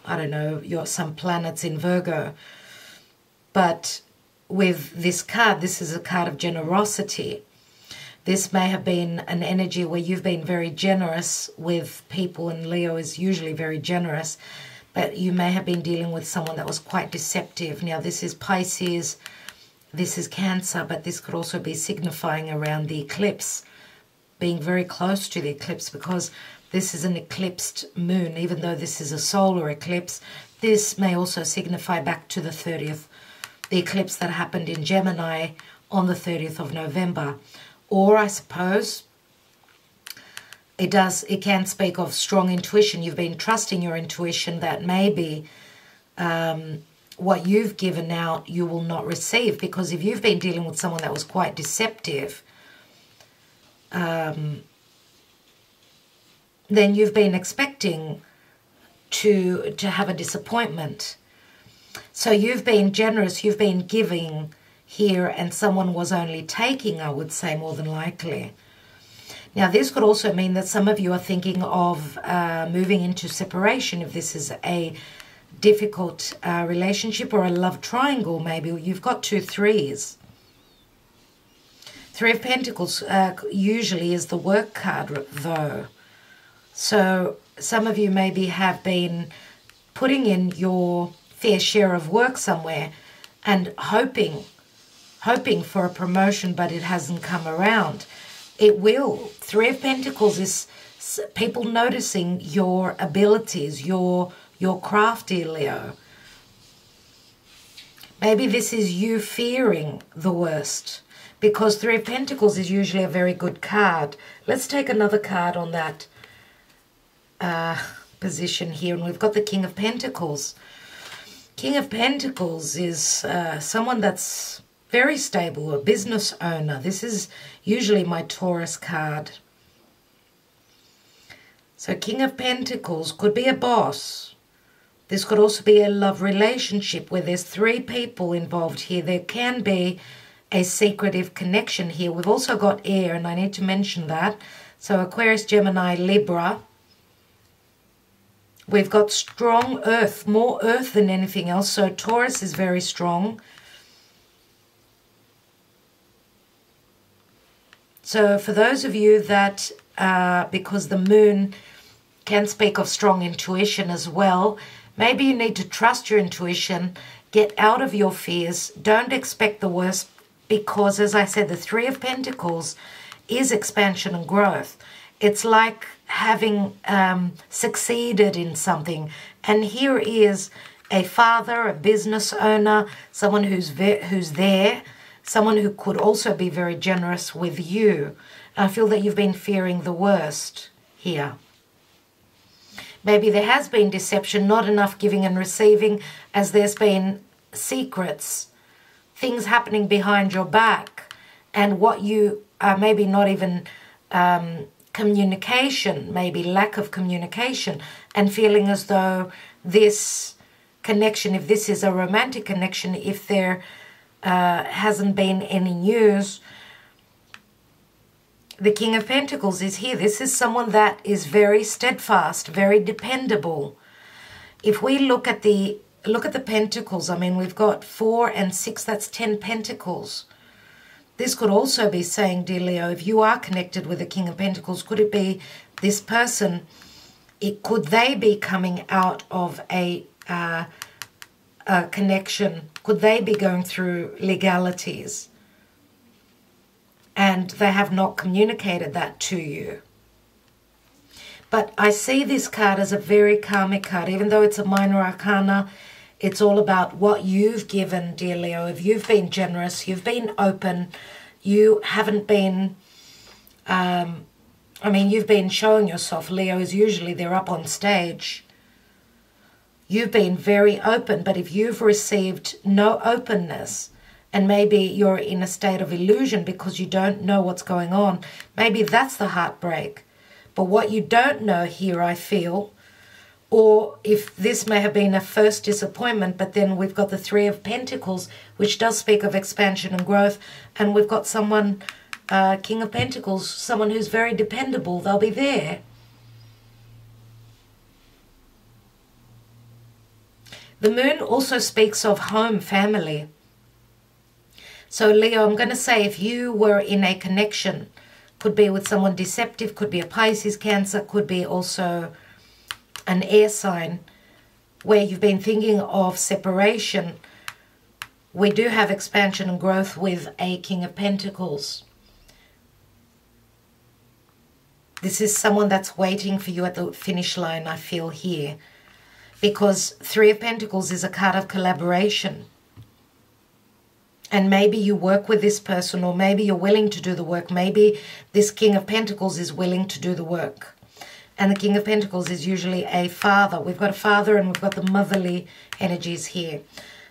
[SPEAKER 1] I don't know, some planets in Virgo. But with this card, this is a card of generosity. This may have been an energy where you've been very generous with people, and Leo is usually very generous, but you may have been dealing with someone that was quite deceptive. Now, this is Pisces, this is Cancer, but this could also be signifying around the eclipse, being very close to the eclipse, because this is an eclipsed moon. Even though this is a solar eclipse, this may also signify back to the 30th, the eclipse that happened in Gemini on the 30th of November. Or I suppose it can speak of strong intuition. You've been trusting your intuition that maybe what you've given out you will not receive, because if you've been dealing with someone that was quite deceptive, then you've been expecting to have a disappointment. So you've been generous, you've been giving here, and someone was only taking, I would say, more than likely. Now, this could also mean that some of you are thinking of moving into separation if this is a difficult relationship or a love triangle. Maybe you've got 2 3s. 3 of Pentacles usually is the work card, though. So some of you maybe have been putting in your fair share of work somewhere and hoping for a promotion, but it hasn't come around. It will. 3 of Pentacles is people noticing your abilities, your craft, dear Leo. Maybe this is you fearing the worst, because Three of Pentacles is usually a very good card. Let's take another card on that position here, and we've got the King of Pentacles. King of Pentacles is someone that's very stable, a business owner. This is usually my Taurus card. So King of Pentacles could be a boss. This could also be a love relationship where there's three people involved here. There can be a secretive connection here. We've also got air, and I need to mention that. So Aquarius, Gemini, Libra. We've got strong earth, more earth than anything else. So Taurus is very strong. So for those of you that, because the moon can speak of strong intuition as well, maybe you need to trust your intuition, get out of your fears, don't expect the worst, because as I said, the Three of Pentacles is expansion and growth. It's like having succeeded in something. And here is a father, a business owner, someone who's there, someone who could also be very generous with you. I feel that you've been fearing the worst here. Maybe there has been deception, not enough giving and receiving, as there's been secrets, things happening behind your back, and what you maybe not even communication, maybe lack of communication, and feeling as though this connection, if this is a romantic connection, if there hasn't been any news. The King of Pentacles is here. This is someone that is very steadfast, very dependable. If we look at the pentacles, I mean, we've got 4 and 6, that's 10 pentacles. This could also be saying, dear Leo, if you are connected with the King of Pentacles, could it be this person, could they be coming out of a connection? Could they be going through legalities? And they have not communicated that to you. But I see this card as a very karmic card. Even though it's a minor arcana, it's all about what you've given, dear Leo. If you've been generous, you've been open, you haven't been, you've been showing yourself. Leo is usually, they're up on stage. You've been very open, but if you've received no openness, and maybe you're in a state of illusion because you don't know what's going on, maybe that's the heartbreak. But what you don't know here, I feel, or if this may have been a first disappointment, but then we've got the Three of Pentacles, which does speak of expansion and growth, and we've got someone, King of Pentacles, someone who's very dependable. They'll be there. The moon also speaks of home, family. So Leo, I'm going to say if you were in a connection, could be with someone deceptive, could be a Pisces, Cancer, could be also an air sign, where you've been thinking of separation, we do have expansion and growth with a King of Pentacles. This is someone that's waiting for you at the finish line, I feel here. Because Three of Pentacles is a card of collaboration. And maybe you work with this person, or maybe you're willing to do the work. Maybe this King of Pentacles is willing to do the work. And the King of Pentacles is usually a father. We've got a father and we've got the motherly energies here.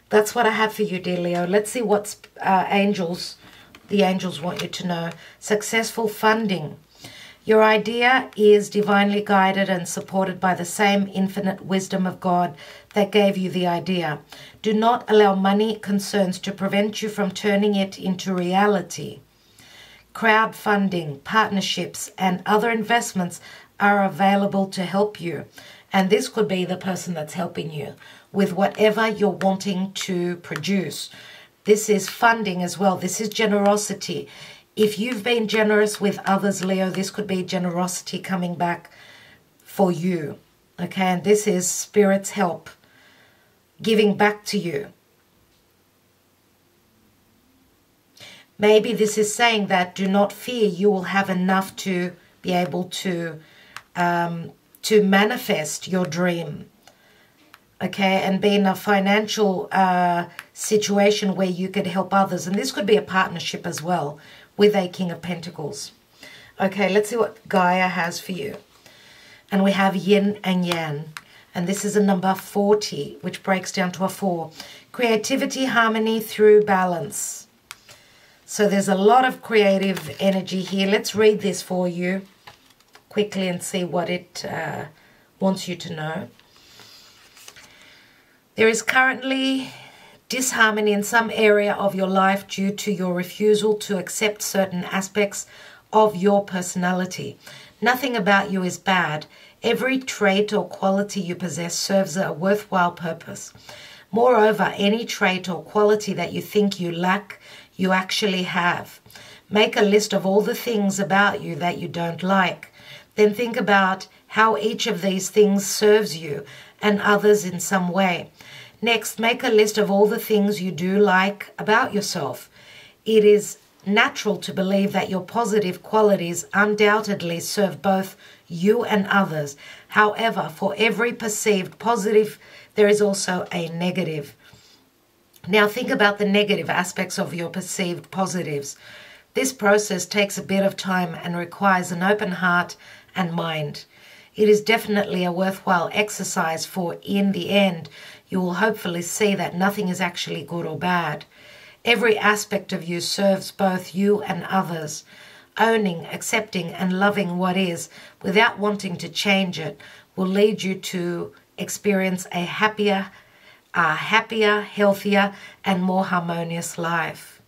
[SPEAKER 1] That's what I have for you, dear Leo. Let's see what the angels want you to know. Successful funding. Your idea is divinely guided and supported by the same infinite wisdom of God that gave you the idea. Do not allow money concerns to prevent you from turning it into reality. Crowdfunding, partnerships, and other investments are available to help you. And this could be the person that's helping you with whatever you're wanting to produce. This is funding as well. This is generosity. If you've been generous with others, Leo, this could be generosity coming back for you. Okay, and this is Spirit's help giving back to you. Maybe this is saying that do not fear, you will have enough to be able to manifest your dream. okay, and be in a financial situation where you could help others. And this could be a partnership as well with a King of Pentacles. Okay, let's see what Gaia has for you. And we have Yin and Yang. And this is a number 40, which breaks down to a 4. Creativity, harmony through balance. So there's a lot of creative energy here. Let's read this for you quickly and see what it wants you to know. There is currently disharmony in some area of your life due to your refusal to accept certain aspects of your personality. Nothing about you is bad. Every trait or quality you possess serves a worthwhile purpose. Moreover, any trait or quality that you think you lack, you actually have. Make a list of all the things about you that you don't like. Then think about how each of these things serves you and others in some way. Next, make a list of all the things you do like about yourself. It is natural to believe that your positive qualities undoubtedly serve both you and others. However, for every perceived positive, there is also a negative. Now think about the negative aspects of your perceived positives. This process takes a bit of time and requires an open heart and mind. It is definitely a worthwhile exercise, for in the end, you will hopefully see that nothing is actually good or bad. Every aspect of you serves both you and others. Owning, accepting, and loving what is without wanting to change it will lead you to experience a happier, healthier, and more harmonious life.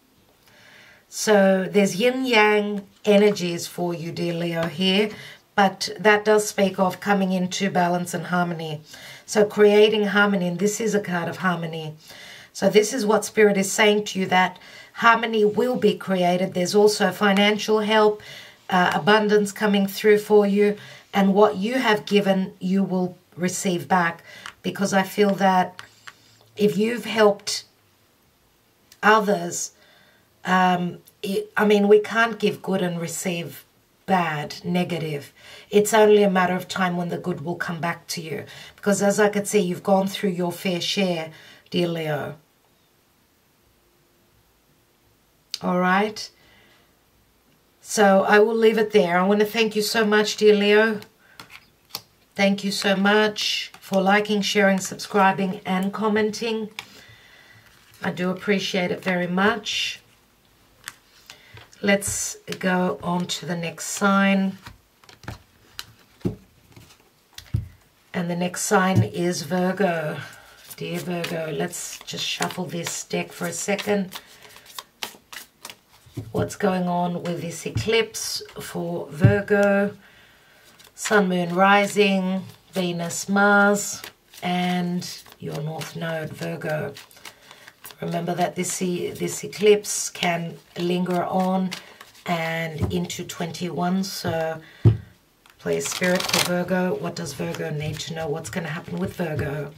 [SPEAKER 1] So there's yin-yang energies for you, dear Leo, here, but that does speak of coming into balance and harmony. So creating harmony, and this is a card of harmony. So this is what Spirit is saying to you, that harmony will be created. There's also financial help, abundance coming through for you, and what you have given, you will receive back. Because I feel that if you've helped others, we can't give good and receive bad, negative. It's only a matter of time when the good will come back to you. Because as I could see, you've gone through your fair share, dear Leo. All right. So I will leave it there. I want to thank you so much, dear Leo. Thank you so much for liking, sharing, subscribing, and commenting. I do appreciate it very much. Let's go on to the next sign. And the next sign is Virgo. Dear Virgo, let's just shuffle this deck for a second. What's going on with this eclipse for Virgo? Sun, Moon, Rising, Venus, Mars, and your North Node, Virgo. Remember that this eclipse can linger on and into 21, so please, Spirit, for Virgo, what does Virgo need to know? What's going to happen with Virgo?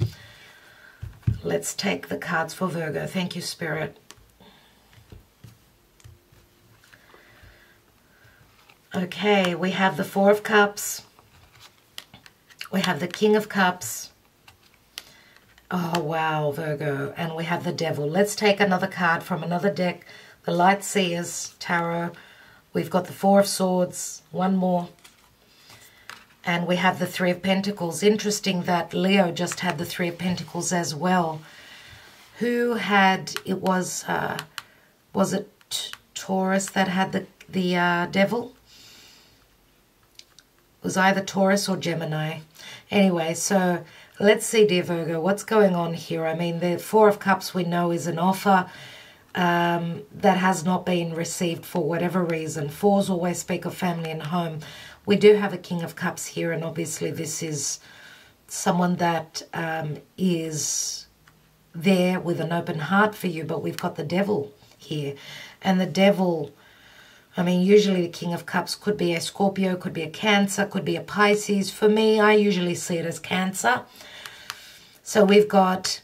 [SPEAKER 1] Let's take the cards for Virgo. Thank you, Spirit. Okay, we have the Four of Cups. We have the King of Cups. Oh, wow, Virgo. And we have the Devil. Let's take another card from another deck. The Light Seers Tarot. We've got the Four of Swords. One more. And we have the Three of Pentacles. Interesting that Leo just had the Three of Pentacles as well. Who had, it was it Taurus that had the Devil? It was either Taurus or Gemini. Anyway, so let's see, dear Virgo, what's going on here? I mean, the Four of Cups we know is an offer that has not been received for whatever reason. Fours always speak of family and home. We do have a King of Cups here, and obviously this is someone that is there with an open heart for you, but we've got the Devil here. And the Devil, I mean, usually the King of Cups could be a Scorpio, could be a Cancer, could be a Pisces. For me, I usually see it as Cancer. So we've got,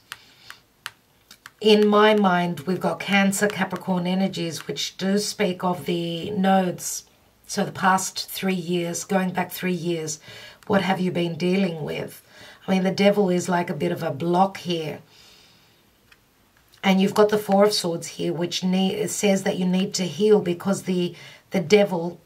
[SPEAKER 1] in my mind, we've got Cancer, Capricorn energies, which do speak of the nodes. So the past 3 years, going back 3 years, what have you been dealing with? I mean, the devil is like a bit of a block here. And you've got the Four of Swords here, which says that you need to heal, because the devil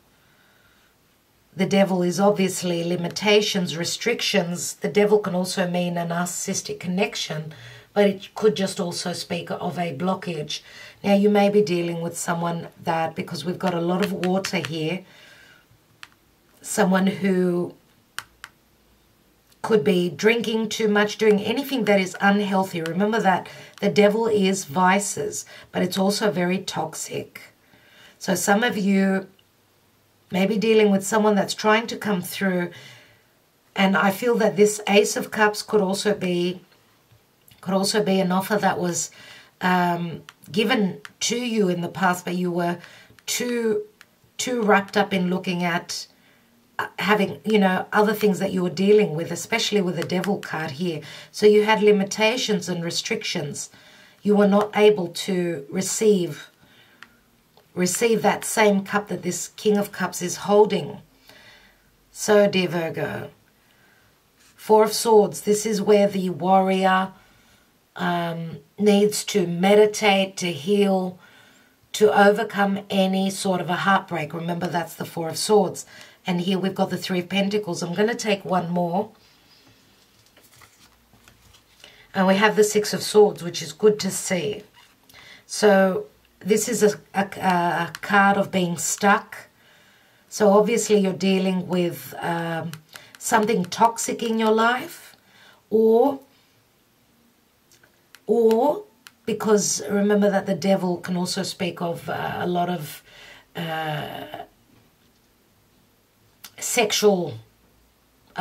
[SPEAKER 1] is obviously limitations, restrictions. The devil can also mean a narcissistic connection, but it could just also speak of a blockage. Now, you may be dealing with someone that, because we've got a lot of water here, someone who could be drinking too much, doing anything that is unhealthy. Remember that the devil is vices, but it's also very toxic. So some of you may be dealing with someone that's trying to come through, and I feel that this Ace of Cups could also be an offer that was given to you in the past, but you were too wrapped up in looking at having, you know, other things that you were dealing with, especially with the Devil card here. So you had limitations and restrictions. You were not able to receive that same cup that this King of Cups is holding. So, dear Virgo, Four of Swords, this is where the warrior needs to meditate, to heal, to overcome any sort of a heartbreak. Remember, that's the Four of Swords. And here we've got the Three of Pentacles. I'm going to take one more. And we have the Six of Swords, which is good to see. So this is a card of being stuck. So obviously you're dealing with something toxic in your life, or because remember that the devil can also speak of a lot of a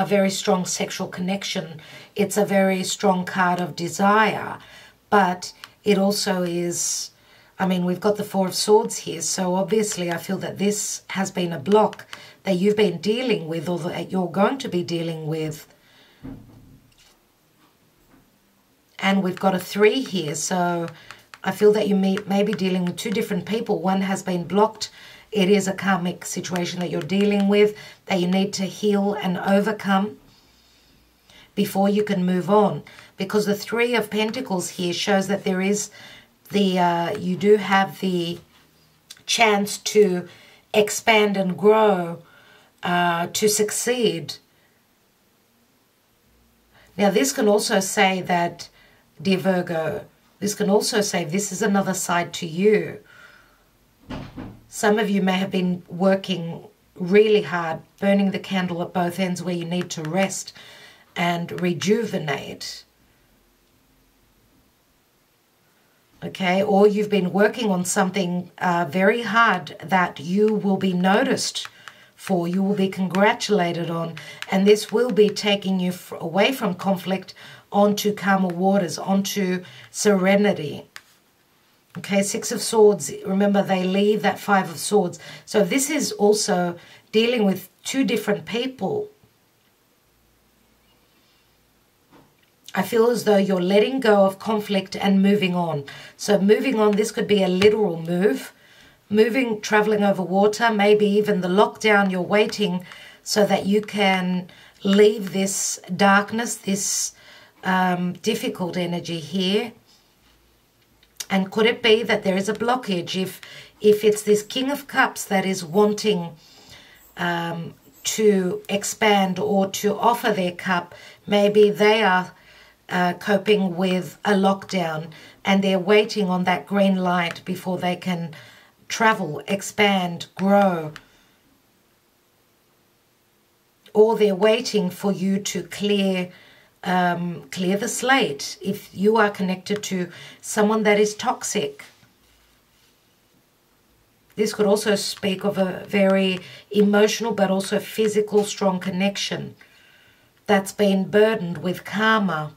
[SPEAKER 1] very strong sexual connection. It's a very strong card of desire, but it also is, I mean, we've got the Four of Swords here, so obviously I feel that this has been a block that you've been dealing with, or that you're going to be dealing with. And we've got a 3 here, so I feel that you may be dealing with two different people. One has been blocked. It is a karmic situation that you're dealing with, that you need to heal and overcome before you can move on. Because the Three of Pentacles here shows that there is you do have the chance to expand and grow, to succeed. Now, this can also say that, dear Virgo, this can also say this is another side to you. Some of you may have been working really hard, burning the candle at both ends, where you need to rest and rejuvenate. Okay, or you've been working on something very hard that you will be noticed for, you will be congratulated on, and this will be taking you away from conflict onto calmer waters, onto serenity. Okay, Six of Swords, remember they leave that Five of Swords. So this is also dealing with two different people. I feel as though you're letting go of conflict and moving on. So moving on, this could be a literal move. Moving, traveling over water, maybe even the lockdown, you're waiting so that you can leave this darkness, this difficult energy here. And could it be that there is a blockage if it's this King of Cups that is wanting to expand or to offer their cup? Maybe they are coping with a lockdown and they're waiting on that green light before they can travel, expand, grow. Or they're waiting for you to clear the slate if you are connected to someone that is toxic. This could also speak of a very emotional but also physical strong connection that's been burdened with karma,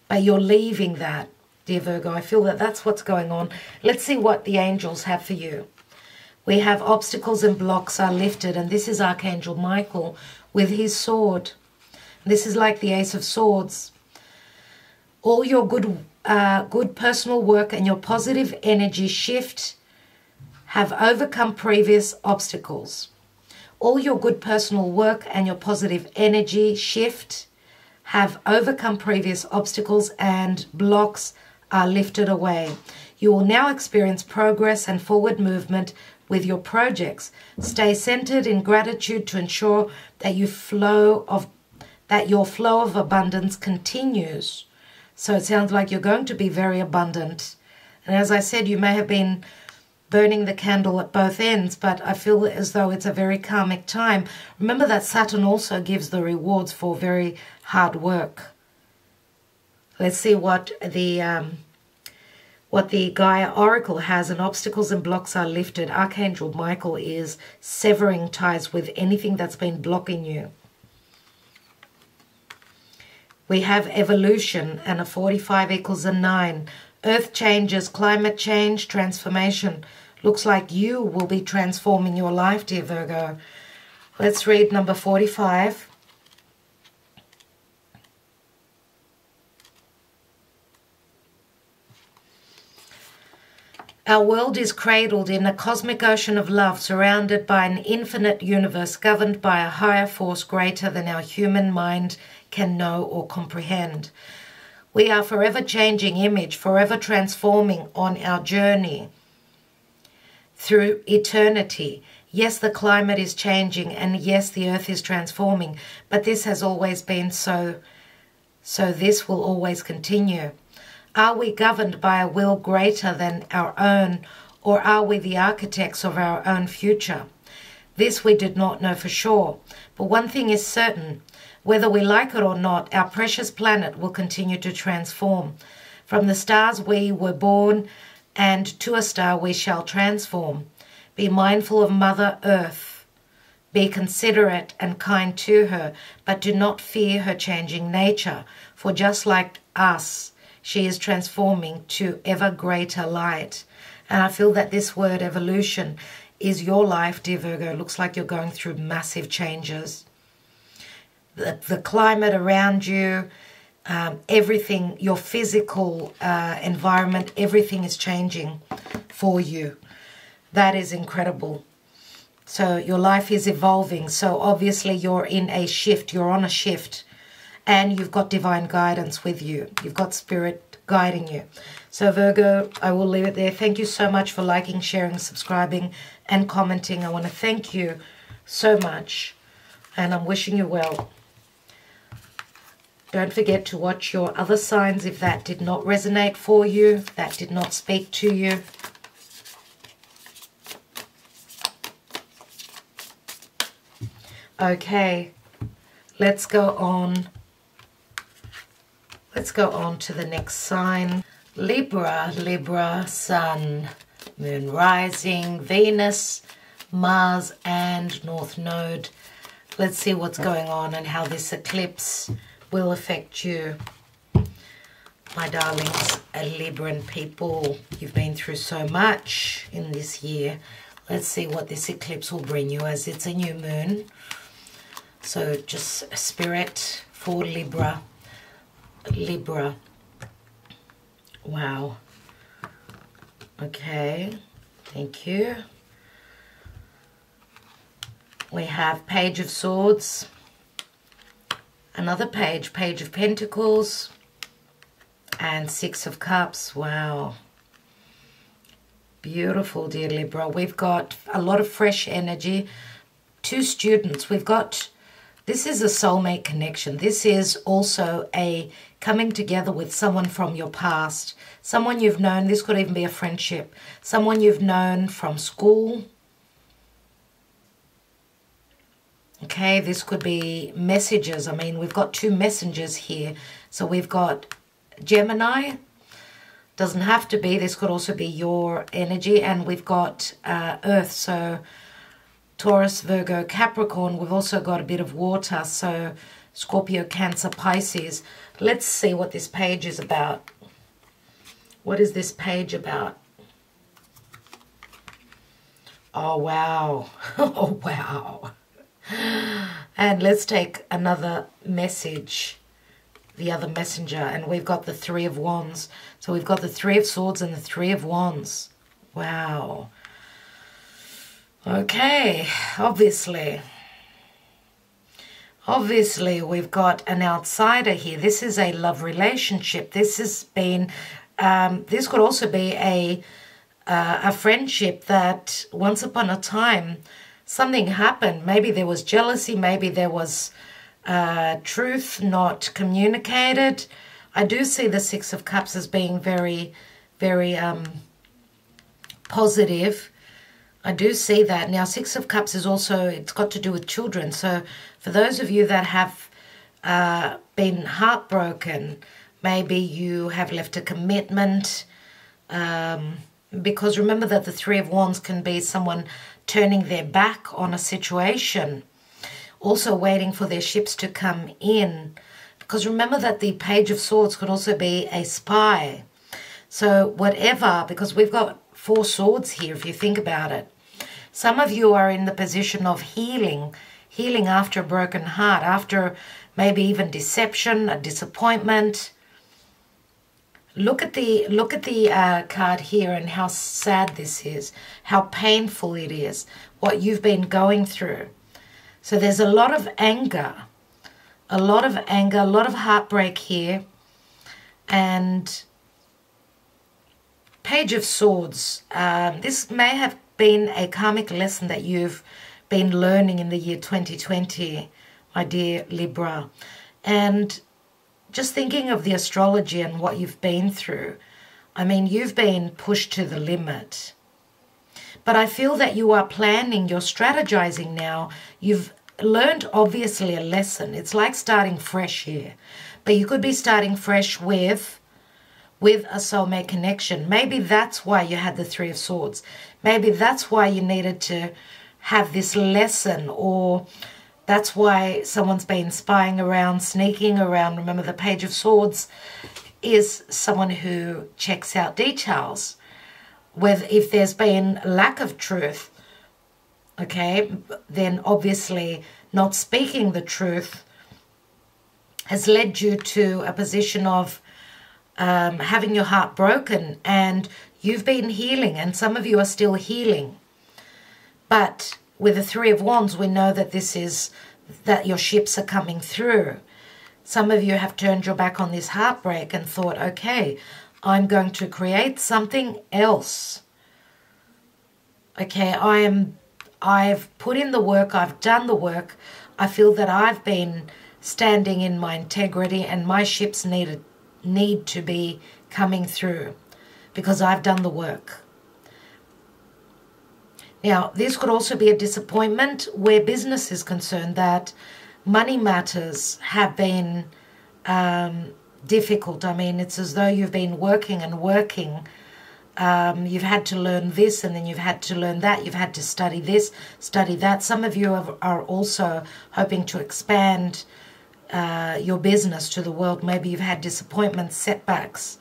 [SPEAKER 1] but you're leaving that, dear Virgo. I feel that that's what's going on. Let's see what the angels have for you. We have obstacles and blocks are lifted, and this is Archangel Michael with his sword. This is like the Ace of Swords. All your good personal work and your positive energy shift have overcome previous obstacles. All your good personal work and your positive energy shift have overcome previous obstacles and blocks are lifted away. You will now experience progress and forward movement with your projects. Stay centered in gratitude to ensure that your flow of abundance continues. So it sounds like you're going to be very abundant. And as I said, you may have been burning the candle at both ends, but I feel as though it's a very karmic time. Remember that Saturn also gives the rewards for very hard work. Let's see what the Gaia Oracle has. And obstacles and blocks are lifted. Archangel Michael is severing ties with anything that's been blocking you. We have evolution, and a 45 equals a 9. Earth changes, climate change, transformation. Looks like you will be transforming your life, dear Virgo. Let's read number 45. Our world is cradled in a cosmic ocean of love, surrounded by an infinite universe, governed by a higher force greater than our human mind can know or comprehend. We are forever changing image, forever transforming on our journey through eternity. Yes, the climate is changing, and yes, the earth is transforming, but this has always been so this will always continue. Are we governed by a will greater than our own, or are we the architects of our own future? This we did not know for sure, but one thing is certain. Whether we like it or not, our precious planet will continue to transform. From the stars we were born, and to a star we shall transform. Be mindful of Mother Earth. Be considerate and kind to her, but do not fear her changing nature, for just like us, she is transforming to ever greater light. And I feel that this word evolution is your life, dear Virgo. It looks like you're going through massive changes. The climate around you, everything, your physical environment, everything is changing for you. That is incredible. So your life is evolving. So obviously you're in a shift. You're on a shift. And you've got divine guidance with you. You've got spirit guiding you. So Virgo, I will leave it there. Thank you so much for liking, sharing, subscribing, and commenting. I want to thank you so much. And I'm wishing you well. Don't forget to watch your other signs if that did not resonate for you, that did not speak to you. Okay, let's go on. Let's go on to the next sign. Libra, Libra, Sun, Moon rising, Venus, Mars, and North Node. Let's see what's going on and how this eclipse will affect you. My darlings, Libran people, you've been through so much in this year. Let's see what this eclipse will bring you, as it's a new moon. So just spirit for Libra. Libra. Wow. Okay. Thank you. We have Page of Swords. Another page, Page of Pentacles, and Six of Cups. Wow. Beautiful, dear Libra. We've got a lot of fresh energy. Two students. We've got, this is a soulmate connection. This is also a coming together with someone from your past. Someone you've known. This could even be a friendship. Someone you've known from school. Okay, this could be messages. I mean, we've got two messengers here. So we've got Gemini. Doesn't have to be. This could also be your energy. And we've got Earth. So Taurus, Virgo, Capricorn. We've also got a bit of water. So Scorpio, Cancer, Pisces. Let's see what this page is about. What is this page about? Oh, wow. Oh, wow. And let's take another message, the other messenger, and we've got the Three of Wands. So we've got the Three of Swords and the Three of Wands. Wow. Okay, obviously. Obviously, we've got an outsider here. This is a love relationship. This has been, this could also be a friendship that once upon a time something happened. Maybe there was jealousy, maybe there was truth not communicated. I do see the Six of Cups as being very, very positive. I do see that. Now, Six of Cups is also, it's got to do with children. So for those of you that have been heartbroken, maybe you have left a commitment, because remember that the Three of Wands can be someone turning their back on a situation, also waiting for their ships to come in. Because remember that the Page of Swords could also be a spy. So whatever, because we've got Four Swords here, if you think about it. Some of you are in the position of healing after a broken heart, after maybe even deception, a disappointment. Look at the card here and how sad this is, how painful it is, what you've been going through. So there's a lot of anger, a lot of heartbreak here. And Page of Swords, this may have been a karmic lesson that you've been learning in the year 2020, my dear Libra. And just thinking of the astrology and what you've been through, I mean, you've been pushed to the limit. But I feel that you are planning, you're strategizing now. You've learned, obviously, a lesson. It's like starting fresh here. But you could be starting fresh with a soulmate connection. Maybe that's why you had the Three of Swords. Maybe that's why you needed to have this lesson, or that's why someone's been spying around, sneaking around. Remember, the Page of Swords is someone who checks out details. If there's been lack of truth, okay, then obviously not speaking the truth has led you to a position of having your heart broken, and you've been healing, and some of you are still healing. But with the Three of Wands, we know that this is that your ships are coming through. Some of you have turned your back on this heartbreak and thought, okay, I'm going to create something else. Okay, I've put in the work, I've done the work. I feel that I've been standing in my integrity, and my ships need to be coming through because I've done the work. Now, this could also be a disappointment where business is concerned, that money matters have been difficult. I mean, it's as though you've been working and working. You've had to learn this, and then you've had to learn that. You've had to study this, study that. Some of you are also hoping to expand your business to the world. Maybe you've had disappointments, setbacks.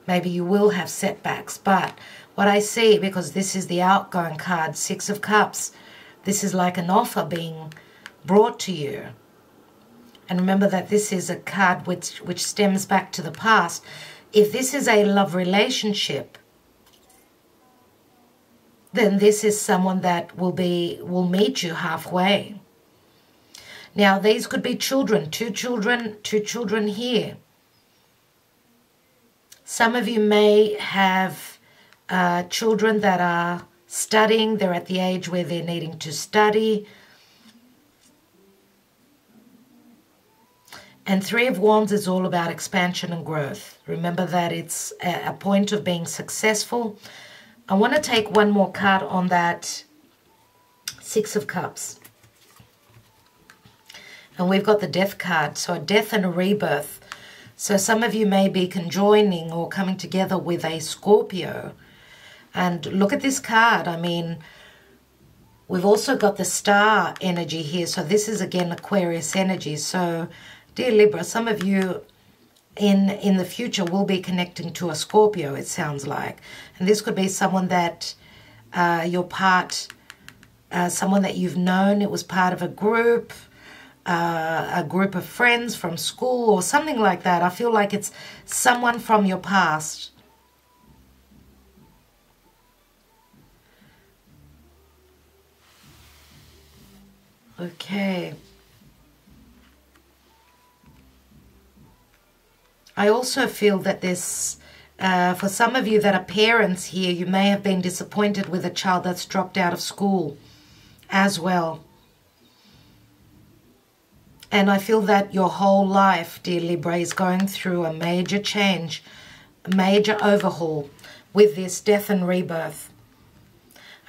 [SPEAKER 1] Maybe you will have setbacks. But what I see, because this is the outgoing card, Six of Cups, this is like an offer being brought to you. And remember that this is a card which stems back to the past. If this is a love relationship, then this is someone that will meet you halfway. Now, these could be children, two children here. Some of you may have children that are studying. They're at the age where they're needing to study. And Three of Wands is all about expansion and growth. Remember that it's a point of being successful. I want to take one more card on that Six of Cups. And we've got the Death card, so a death and a rebirth. So some of you may be conjoining or coming together with a Scorpio. And look at this card. I mean, we've also got the star energy here. So this is, again, Aquarius energy. So, dear Libra, some of you in the future will be connecting to a Scorpio, it sounds like. And this could be someone that you're part, someone that you've known. It was part of a group of friends from school or something like that. I feel like it's someone from your past. Okay. I also feel that this, for some of you that are parents here, you may have been disappointed with a child that's dropped out of school as well. And I feel that your whole life, dear Libra, is going through a major change, a major overhaul with this death and rebirth.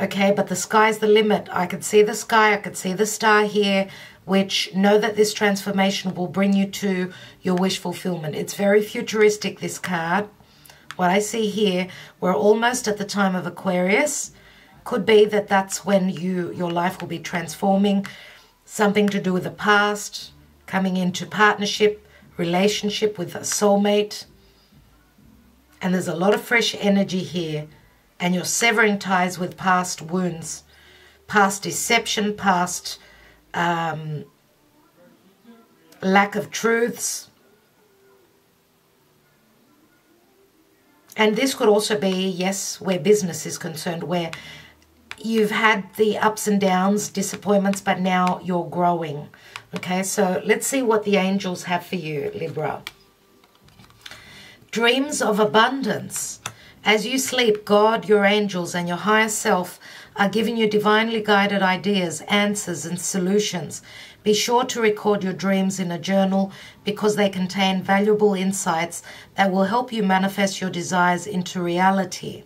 [SPEAKER 1] Okay, but the sky's the limit. I could see the sky, I could see the star here, which know that this transformation will bring you to your wish fulfillment. It's very futuristic, this card. What I see here, we're almost at the time of Aquarius. Could be that that's when your life will be transforming. Something to do with the past, coming into partnership, relationship with a soulmate. And there's a lot of fresh energy here. And you're severing ties with past wounds, past deception, past lack of truths. And this could also be, yes, where business is concerned, where you've had the ups and downs, disappointments, but now you're growing. Okay, so let's see what the angels have for you, Libra. Dreams of abundance. As you sleep, God, your angels, and your higher self are giving you divinely guided ideas, answers, and solutions. Be sure to record your dreams in a journal because they contain valuable insights that will help you manifest your desires into reality.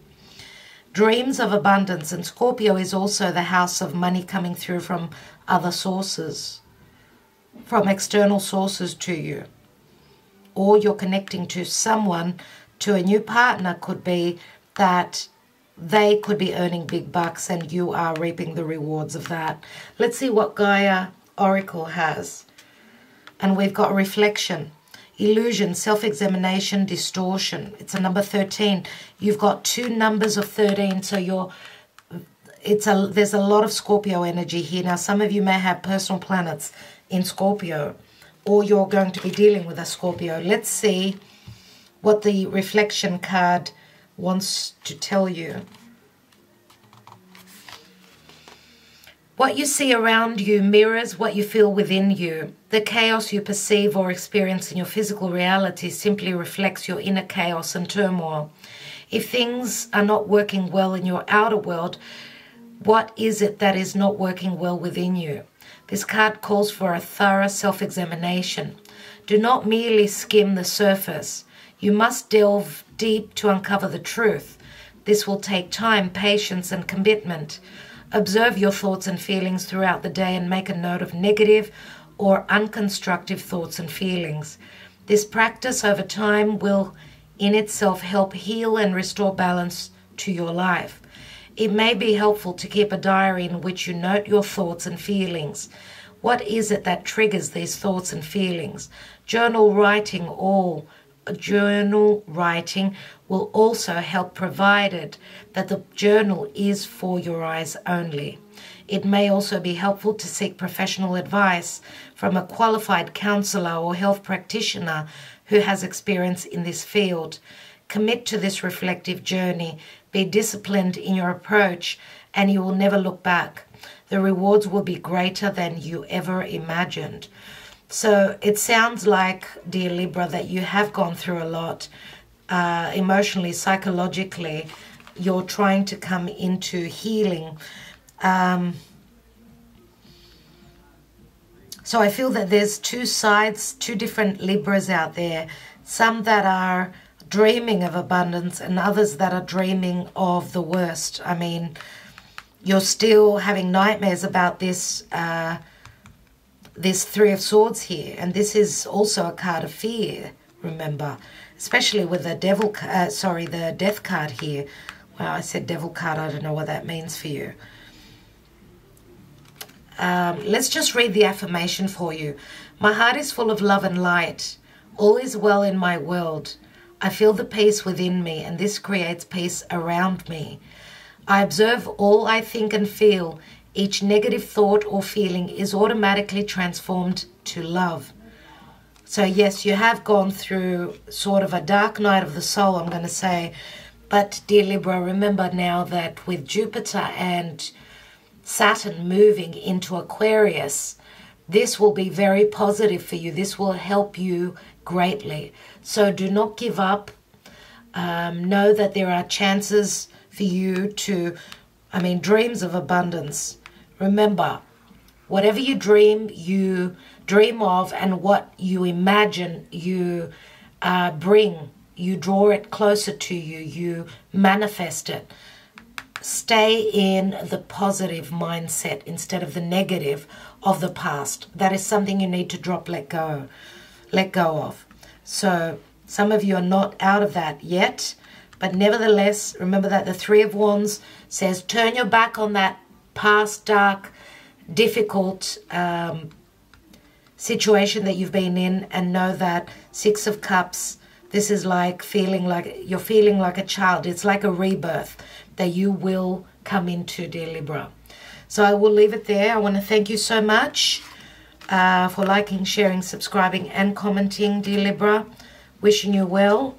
[SPEAKER 1] Dreams of abundance, and Scorpio is also the house of money coming through from other sources, from external sources to you. Or you're connecting to someone, to a new partner, could be that they could be earning big bucks and you are reaping the rewards of that. Let's see what Gaia Oracle has. And we've got reflection, illusion, self-examination, distortion. It's a number 13. You've got two numbers of 13, so there's a lot of Scorpio energy here. Now, some of you may have personal planets in Scorpio, or you're going to be dealing with a Scorpio. Let's see what the reflection card wants to tell you. What you see around you mirrors what you feel within you. The chaos you perceive or experience in your physical reality simply reflects your inner chaos and turmoil. If things are not working well in your outer world, what is it that is not working well within you? This card calls for a thorough self-examination. Do not merely skim the surface. You must delve deep to uncover the truth. This will take time, patience, and commitment. Observe your thoughts and feelings throughout the day and make a note of negative or unconstructive thoughts and feelings. This practice over time will in itself help heal and restore balance to your life. It may be helpful to keep a diary in which you note your thoughts and feelings. What is it that triggers these thoughts and feelings? Journal writing will also help, provided that the journal is for your eyes only. It may also be helpful to seek professional advice from a qualified counselor or health practitioner who has experience in this field. Commit to this reflective journey. Be disciplined in your approach, and you will never look back. The rewards will be greater than you ever imagined. So it sounds like, dear Libra, that you have gone through a lot emotionally, psychologically. You're trying to come into healing. So I feel that there's two sides, two different Libras out there. Some that are dreaming of abundance and others that are dreaming of the worst. I mean, you're still having nightmares about this this Three of Swords here, and this is also a card of fear, remember, especially with the the Death card here. Well, I said Devil card, I don't know what that means for you. Let's just read the affirmation for you. My heart is full of love and light. All is well in my world. I feel the peace within me, and this creates peace around me. I observe all I think and feel. Each negative thought or feeling is automatically transformed to love. So yes, you have gone through sort of a dark night of the soul, I'm going to say. But dear Libra, remember now that with Jupiter and Saturn moving into Aquarius, this will be very positive for you. This will help you greatly. So do not give up. Know that there are chances for you to, dreams of abundance. Remember, whatever you dream of, and what you imagine, you bring, you draw it closer to you, you manifest it. Stay in the positive mindset instead of the negative of the past. That is something you need to drop, let go of. So some of you are not out of that yet, but nevertheless, remember that the Three of Wands says turn your back on that past dark, difficult situation that you've been in, and know that Six of Cups, this is like you're feeling like a child. It's like a rebirth that you will come into, dear Libra. So I will leave it there. I want to thank you so much for liking, sharing, subscribing, and commenting, dear Libra. Wishing you well.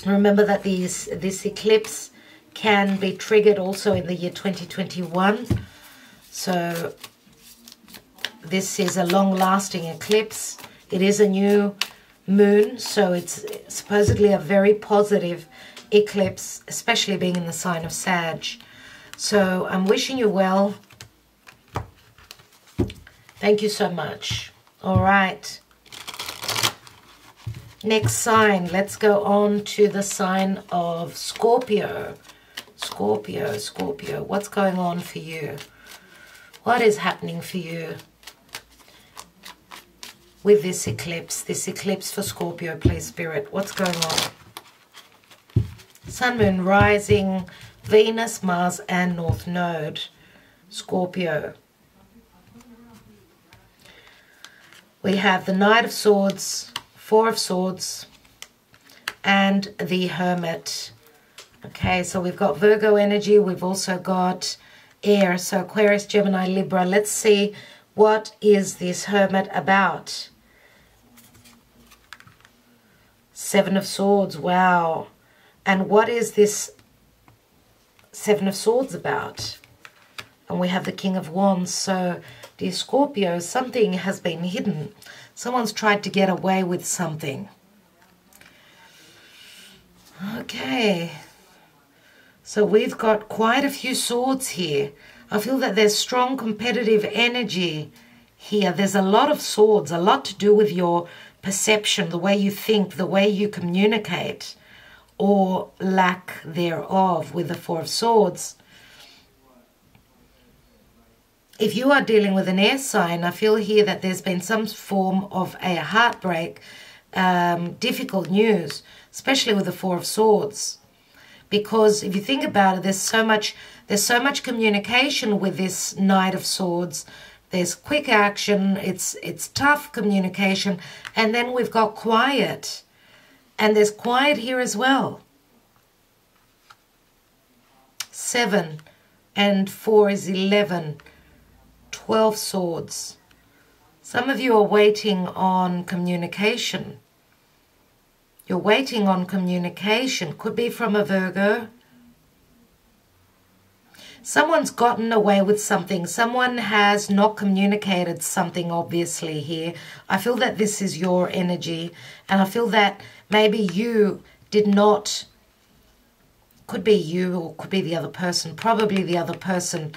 [SPEAKER 1] Remember that this eclipse can be triggered also in the year 2021. So this is a long-lasting eclipse. It is a new moon, so it's supposedly a very positive eclipse, especially being in the sign of Sag. So I'm wishing you well. Thank you so much. All right. Next sign. Let's go on to the sign of Scorpio. Scorpio. What's going on for you? What is happening for you with this eclipse? This eclipse for Scorpio, please, Spirit. What's going on? Sun, Moon, Rising, Venus, Mars, and North Node. Scorpio. We have the Knight of Swords, Four of Swords, and the Hermit. Okay, so we've got Virgo energy. We've also got air. So Aquarius, Gemini, Libra. Let's see, what is this Hermit about? Seven of Swords. Wow. And what is this Seven of Swords about? And we have the King of Wands. So, dear Scorpio, something has been hidden. Someone's tried to get away with something. Okay. So we've got quite a few swords here. I feel that there's strong competitive energy here. There's a lot of swords, a lot to do with your perception, the way you think, the way you communicate, or lack thereof with the Four of Swords. If you are dealing with an air sign, I feel here that there's been some form of a heartbreak, difficult news, especially with the Four of Swords. Because if you think about it, there's so much communication with this Knight of Swords. There's quick action, it's tough communication, and then we've got quiet. And there's quiet here as well. 7 and 4 is 11. 12 swords. Some of you are waiting on communication. You're waiting on communication. Could be from a Virgo. Someone's gotten away with something. Someone has not communicated something, obviously, here. I feel that this is your energy. And I feel that maybe you did not... Could be you or could be the other person. Probably the other person.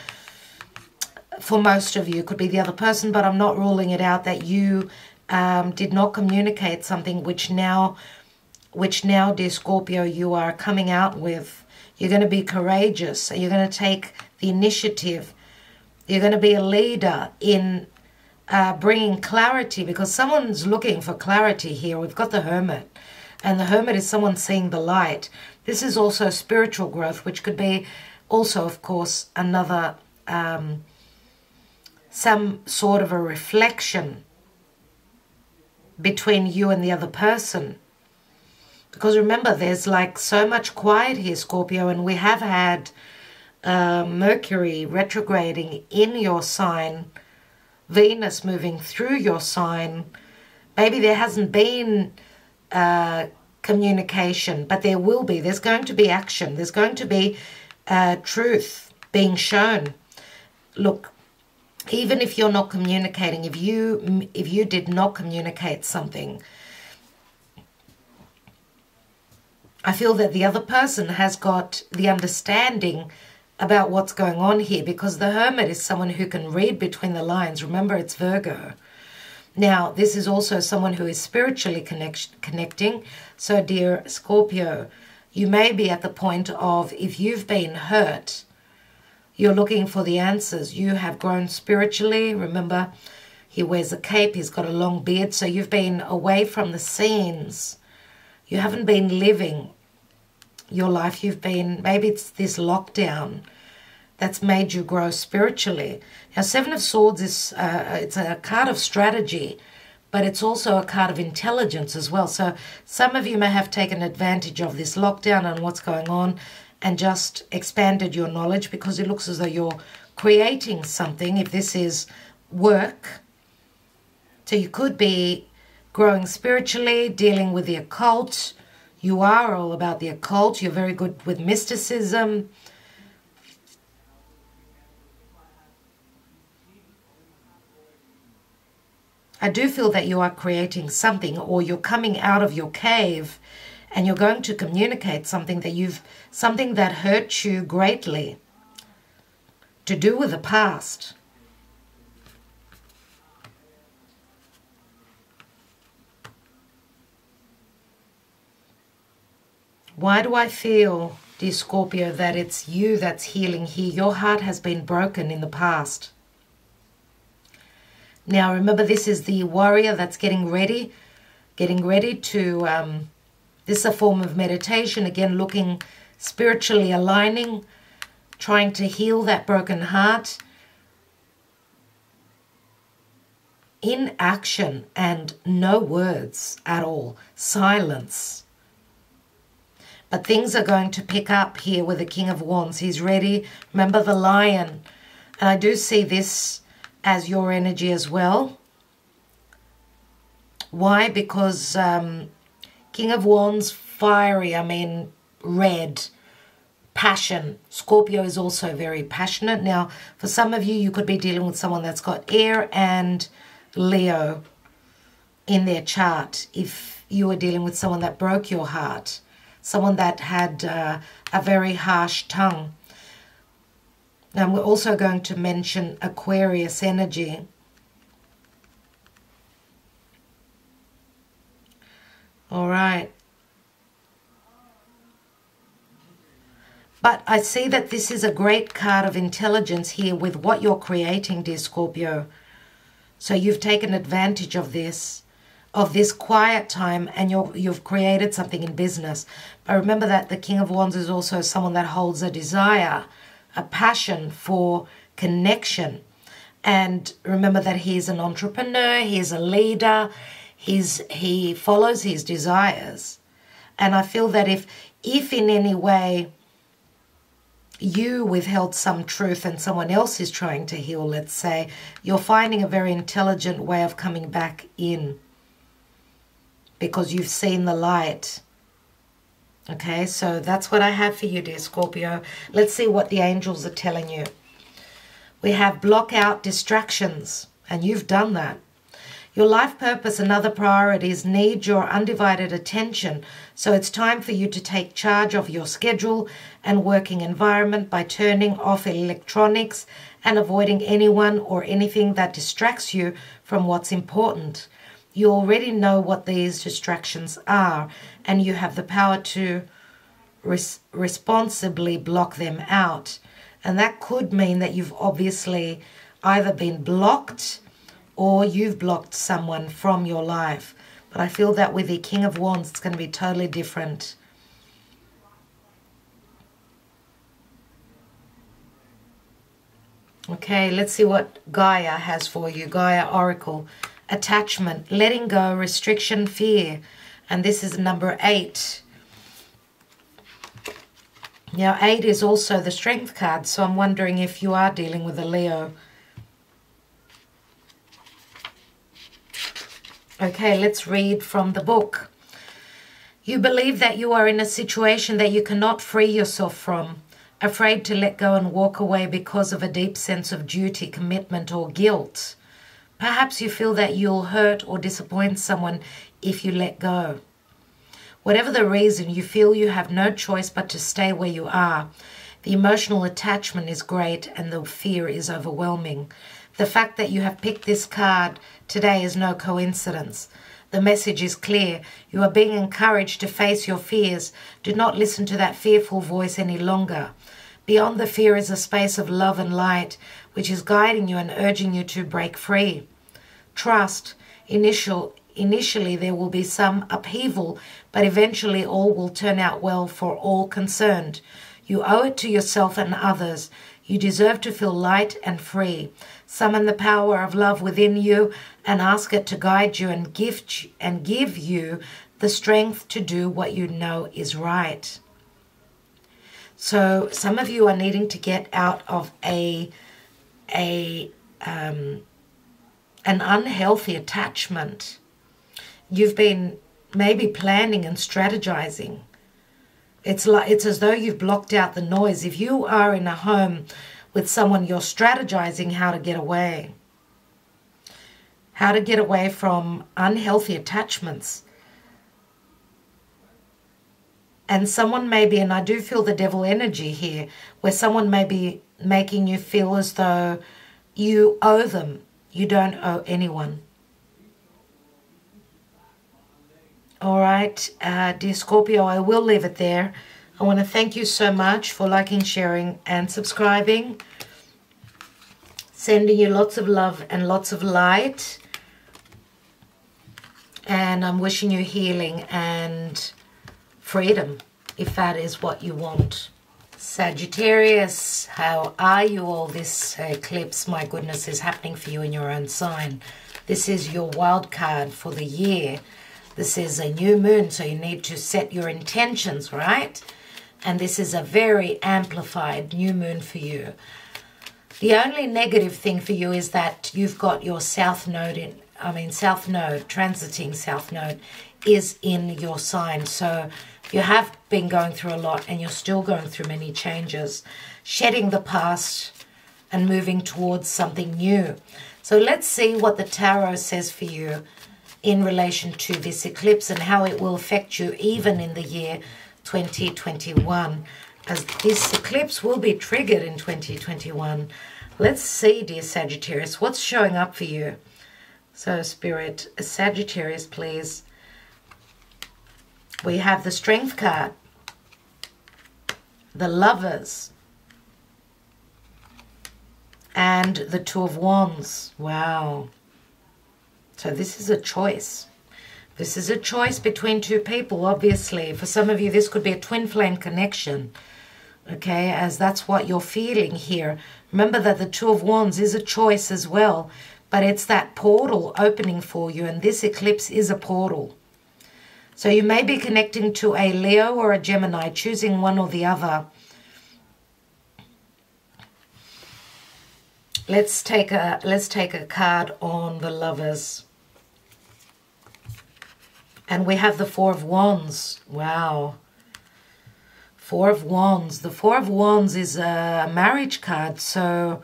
[SPEAKER 1] For most of you, could be the other person. But I'm not ruling it out that you did not communicate something which now, dear Scorpio, you are coming out with. You're going to be courageous. You're going to take the initiative. You're going to be a leader in bringing clarity, because someone's looking for clarity here. We've got the Hermit, and the Hermit is someone seeing the light. This is also spiritual growth, which could be also, of course, another, some sort of a reflection between you and the other person. Because remember, there's like so much quiet here, Scorpio, and we have had Mercury retrograding in your sign, Venus moving through your sign. Maybe there hasn't been communication, but there will be. There's going to be action. There's going to be truth being shown. Look, even if you're not communicating, if you did not communicate something, I feel that the other person has got the understanding about what's going on here, because the Hermit is someone who can read between the lines. Remember, it's Virgo. Now, this is also someone who is spiritually connecting. So, dear Scorpio, you may be at the point of, if you've been hurt, you're looking for the answers. You have grown spiritually. Remember, he wears a cape. He's got a long beard. So you've been away from the scenes. You haven't been living your life. You've been, maybe it's this lockdown that's made you grow spiritually. Now, Seven of Swords is it's a card of strategy, but it's also a card of intelligence as well. So some of you may have taken advantage of this lockdown and what's going on and just expanded your knowledge, because it looks as though you're creating something, if this is work. So you could be growing spiritually, dealing with the occult. You are all about the occult. You're very good with mysticism. I do feel that you are creating something, or you're coming out of your cave and you're going to communicate something that hurt you greatly, to do with the past. Why do I feel, dear Scorpio, that it's you that's healing here? Your heart has been broken in the past. Now, remember, this is the warrior that's getting ready to, this is a form of meditation, again, looking spiritually aligning, trying to heal that broken heart in action and no words at all, silence. But things are going to pick up here with the King of Wands. He's ready. Remember the lion. And I do see this as your energy as well. Why? Because King of Wands, fiery, red, passion. Scorpio is also very passionate. Now, for some of you, you could be dealing with someone that's got air and Leo in their chart. If you were dealing with someone that broke your heart, someone that had a very harsh tongue. And we're also going to mention Aquarius energy. All right. But I see that this is a great card of intelligence here with what you're creating, dear Scorpio. So you've taken advantage of this quiet time, and you've created something in business. But remember that the King of Wands is also someone that holds a desire, a passion for connection. And remember that he's an entrepreneur, he's a leader, he follows his desires. And I feel that if in any way you withheld some truth and someone else is trying to heal, let's say, you're finding a very intelligent way of coming back in, because you've seen the light. Okay, so that's what I have for you, dear Scorpio. Let's see what the angels are telling you. We have block out distractions, and you've done that. Your life purpose and other priorities need your undivided attention, so it's time for you to take charge of your schedule and working environment by turning off electronics and avoiding anyone or anything that distracts you from what's important. You already know what these distractions are, and you have the power to responsibly block them out. And that could mean that you've obviously either been blocked or you've blocked someone from your life. But I feel that with the King of Wands, it's going to be totally different. Okay, let's see what Gaia has for you. Gaia Oracle. Attachment, letting go, restriction, fear. And this is number 8. Now, 8 is also the Strength card, so I'm wondering if you are dealing with a Leo. Okay, let's read from the book. You believe that you are in a situation that you cannot free yourself from. afraid to let go and walk away because of a deep sense of duty, commitment, or guilt. Perhaps you feel that you'll hurt or disappoint someone if you let go. Whatever the reason, you feel you have no choice but to stay where you are. The emotional attachment is great and the fear is overwhelming. The fact that you have picked this card today is no coincidence. The message is clear. You are being encouraged to face your fears. Do not listen to that fearful voice any longer. Beyond the fear is a space of love and light, which is guiding you and urging you to break free. Trust. Initially there will be some upheaval, but eventually all will turn out well for all concerned. You owe it to yourself and others. You deserve to feel light and free. Summon the power of love within you and ask it to guide you and give you the strength to do what you know is right. So some of you are needing to get out of an unhealthy attachment. You've been maybe planning and strategizing. It's as though you've blocked out the noise. If you are in a home with someone, you're strategizing how to get away. How to get away from unhealthy attachments. And someone may be, and I do feel the devil energy here, where someone may be making you feel as though you owe them. You don't owe anyone. All right, dear Scorpio, I will leave it there. I want to thank you so much for liking, sharing, and subscribing. Sending you lots of love and lots of light. And I'm wishing you healing and freedom, if that is what you want. Sagittarius, how are you all? This eclipse, my goodness, is happening for you in your own sign. This is your wild card for the year. This is a new moon, so you need to set your intentions, right? And this is a very amplified new moon for you. The only negative thing for you is that you've got your South Node, transiting South Node is in your sign. So you have been going through a lot and you're still going through many changes, shedding the past and moving towards something new. So let's see what the tarot says for you in relation to this eclipse and how it will affect you even in the year 2021, as this eclipse will be triggered in 2021. Let's see, dear Sagittarius, what's showing up for you. So Spirit, Sagittarius, please. We have the Strength card, the Lovers, and the Two of Wands. Wow. So this is a choice. This is a choice between two people, obviously. For some of you, this could be a twin flame connection, okay, as that's what you're feeling here. Remember that the Two of Wands is a choice as well, but it's that portal opening for you, and this eclipse is a portal. So you may be connecting to a Leo or a Gemini, choosing one or the other. Let's take a card on the Lovers. And we have the Four of Wands. Wow. Four of Wands. The Four of Wands is a marriage card. So,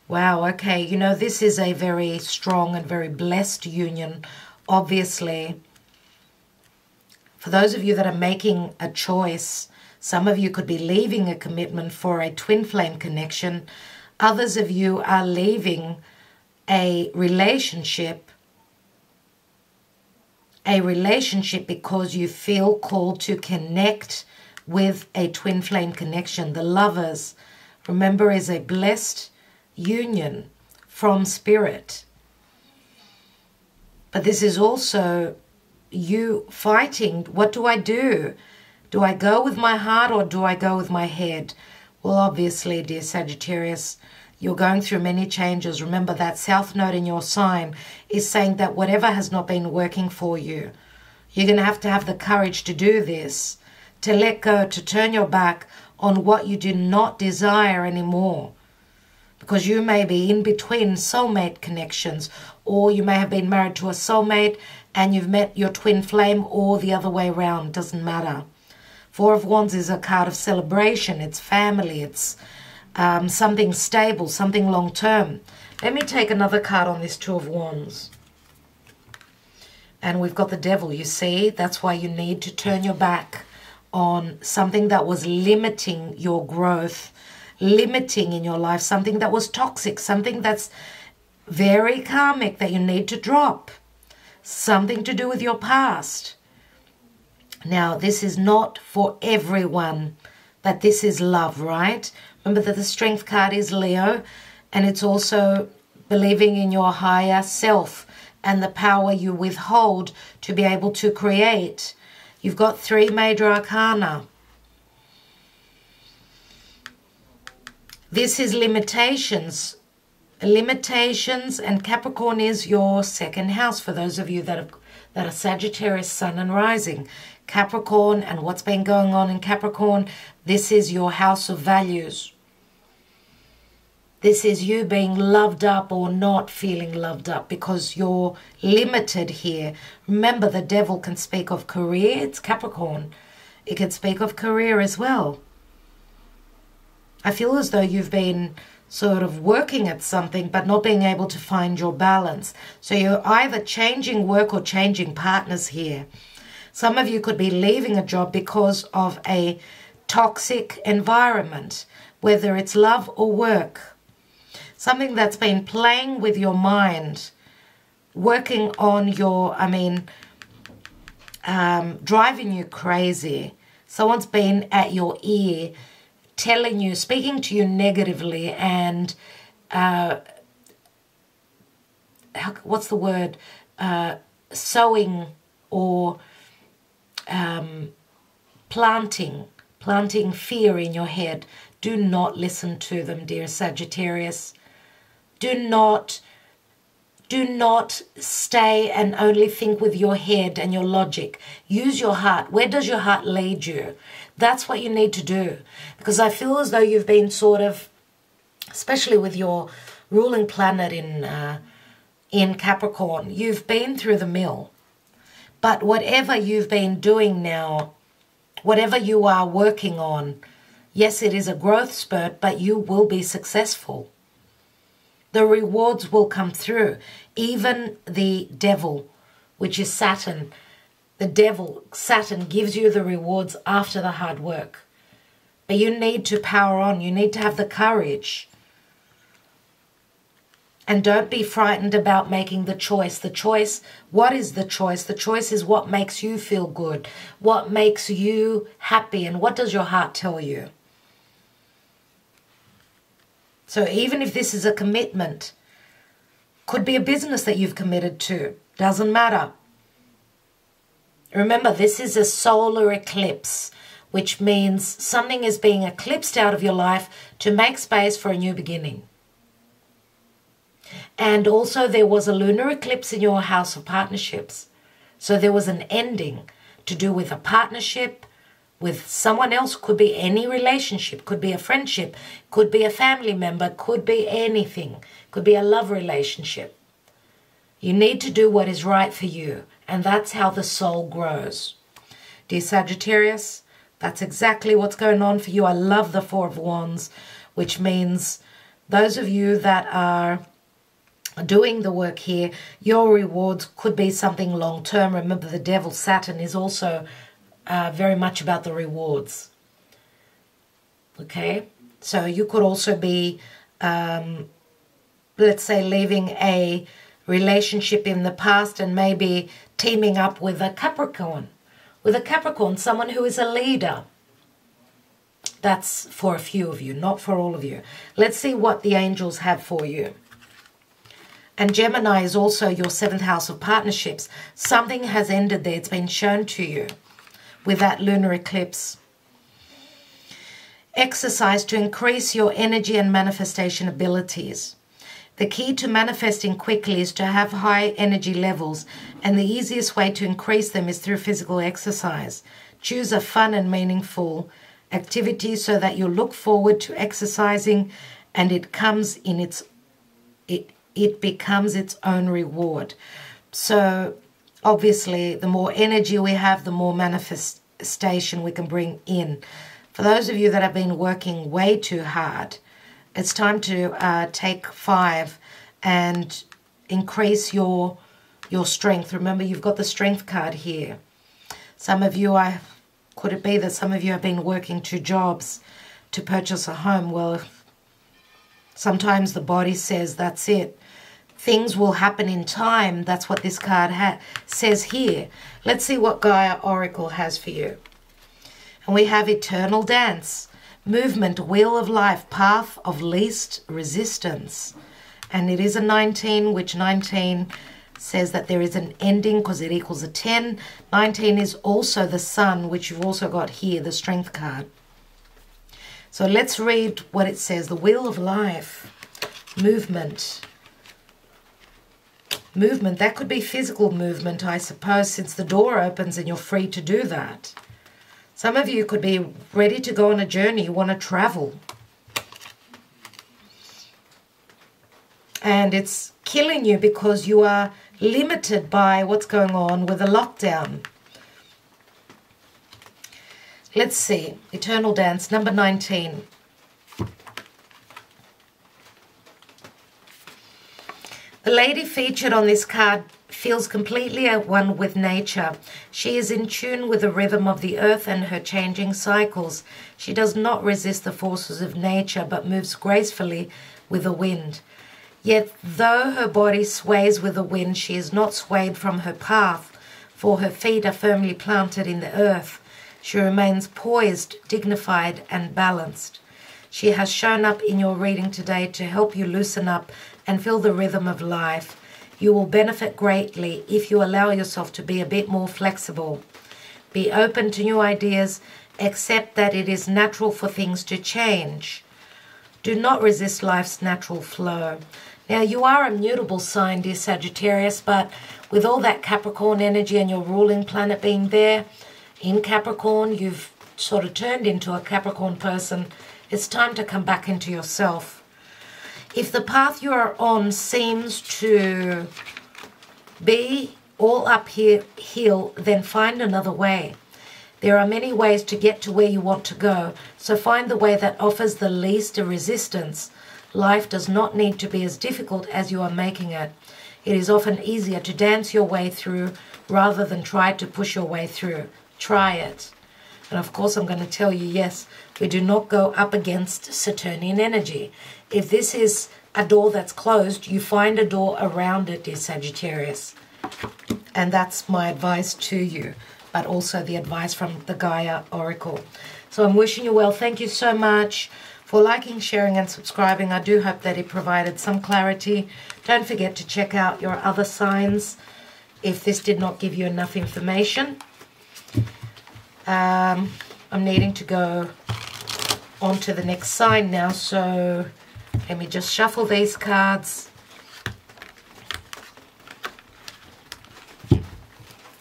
[SPEAKER 1] wow, okay. You know, this is a very strong and very blessed union, obviously. For those of you that are making a choice, some of you could be leaving a commitment for a twin flame connection. Others of you are leaving a relationship because you feel called to connect with a twin flame connection. The Lovers, remember, is a blessed union from Spirit. But this is also you fighting. What do I do? Do I go with my heart or do I go with my head? Well, obviously, dear Sagittarius, you're going through many changes. Remember that South Node in your sign is saying that whatever has not been working for you, you're going to have the courage to do this, to let go, to turn your back on what you do not desire anymore. Because you may be in between soulmate connections, or you may have been married to a soulmate and you've met your twin flame, or the other way around, doesn't matter. Four of Wands is a card of celebration. It's family. It's something stable, something long-term. Let me take another card on this Two of Wands. And we've got the Devil, you see. That's why you need to turn your back on something that was limiting your growth, limiting in your life, something that was toxic, something that's very karmic that you need to drop, something to do with your past. Now, this is not for everyone, but this is love, right? Remember that the Strength card is Leo, and it's also believing in your higher self and the power you withhold to be able to create. You've got 3 major arcana. This is limitations. Limitations, and Capricorn is your second house for those of you that are Sagittarius, Sun and Rising. Capricorn and what's been going on in Capricorn, this is your house of values. This is you being loved up or not feeling loved up because you're limited here. Remember, the Devil can speak of career. It's Capricorn. It can speak of career as well. I feel as though you've been sort of working at something but not being able to find your balance. So you're either changing work or changing partners here. Some of you could be leaving a job because of a toxic environment, whether it's love or work. Something that's been playing with your mind, working on your, driving you crazy. Someone's been at your ear, telling you, speaking to you negatively, and what's the word? Sowing or planting fear in your head. Do not listen to them, dear Sagittarius. Do not stay and only think with your head and your logic. Use your heart. Where does your heart lead you? That's what you need to do. Because I feel as though you've been sort of, especially with your ruling planet in Capricorn, you've been through the mill. But whatever you've been doing now, whatever you are working on, yes, it is a growth spurt, but you will be successful. The rewards will come through. Even the Devil, which is Saturn, the Devil, Saturn, gives you the rewards after the hard work. But you need to power on. You need to have the courage. And don't be frightened about making the choice. The choice, what is the choice? The choice is what makes you feel good, what makes you happy, and what does your heart tell you? So even if this is a commitment, could be a business that you've committed to, doesn't matter. Remember, this is a solar eclipse, which means something is being eclipsed out of your life to make space for a new beginning. And also there was a lunar eclipse in your house of partnerships. So there was an ending to do with a partnership with someone else. Could be any relationship, could be a friendship, could be a family member, could be anything, could be a love relationship. You need to do what is right for you, and that's how the soul grows. Dear Sagittarius, that's exactly what's going on for you. I love the Four of Wands, which means those of you that are doing the work here, your rewards could be something long-term. Remember, the Devil, Saturn, is also very much about the rewards. Okay? So you could also be, let's say, leaving a relationship in the past and maybe teaming up with a Capricorn. With a Capricorn, someone who is a leader. That's for a few of you, not for all of you. Let's see what the angels have for you. And Gemini is also your 7th house of partnerships. Something has ended there. It's been shown to you with that lunar eclipse. Exercise to increase your energy and manifestation abilities. The key to manifesting quickly is to have high energy levels, and the easiest way to increase them is through physical exercise. Choose a fun and meaningful activity so that you look forward to exercising, and it becomes its own reward. So obviously the more energy we have, the more manifestation we can bring in. For those of you that have been working way too hard, it's time to take 5 and increase your strength. Remember, you've got the strength card here. Some of you, could it be that some of you have been working 2 jobs to purchase a home? Well, sometimes the body says that's it. Things will happen in time. That's what this card says here. Let's see what Gaia Oracle has for you. And we have eternal dance, movement, wheel of life, path of least resistance. And it is a 19, which 19 says that there is an ending because it equals a 10. 19 is also the sun, which you've also got here, the strength card. So let's read what it says. The wheel of life, movement. Movement, that could be physical movement, I suppose, since the door opens and you're free to do that. Some of you could be ready to go on a journey. You want to travel. And it's killing you because you are limited by what's going on with the lockdown. Let's see. Eternal Dance, number 19. The lady featured on this card feels completely at one with nature. She is in tune with the rhythm of the earth and her changing cycles. She does not resist the forces of nature, but moves gracefully with the wind. Yet, though her body sways with the wind, she is not swayed from her path, for her feet are firmly planted in the earth. She remains poised, dignified, and balanced. She has shown up in your reading today to help you loosen up and feel the rhythm of life. You will benefit greatly if you allow yourself to be a bit more flexible. Be open to new ideas, accept that it is natural for things to change. Do not resist life's natural flow. Now, you are a mutable sign, dear Sagittarius, but with all that Capricorn energy and your ruling planet being there in Capricorn, you've sort of turned into a Capricorn person. It's time to come back into yourself. If the path you are on seems to be all uphill, then find another way. There are many ways to get to where you want to go, so find the way that offers the least resistance. Life does not need to be as difficult as you are making it. It is often easier to dance your way through rather than try to push your way through. Try it. And of course, I'm going to tell you, yes, we do not go up against Saturnian energy. If this is a door that's closed, you find a door around it, dear Sagittarius. And that's my advice to you, but also the advice from the Gaia Oracle. So I'm wishing you well. Thank you so much for liking, sharing, and subscribing. I do hope that it provided some clarity. Don't forget to check out your other signs if this did not give you enough information. I'm needing to go on to the next sign now, so let me just shuffle these cards.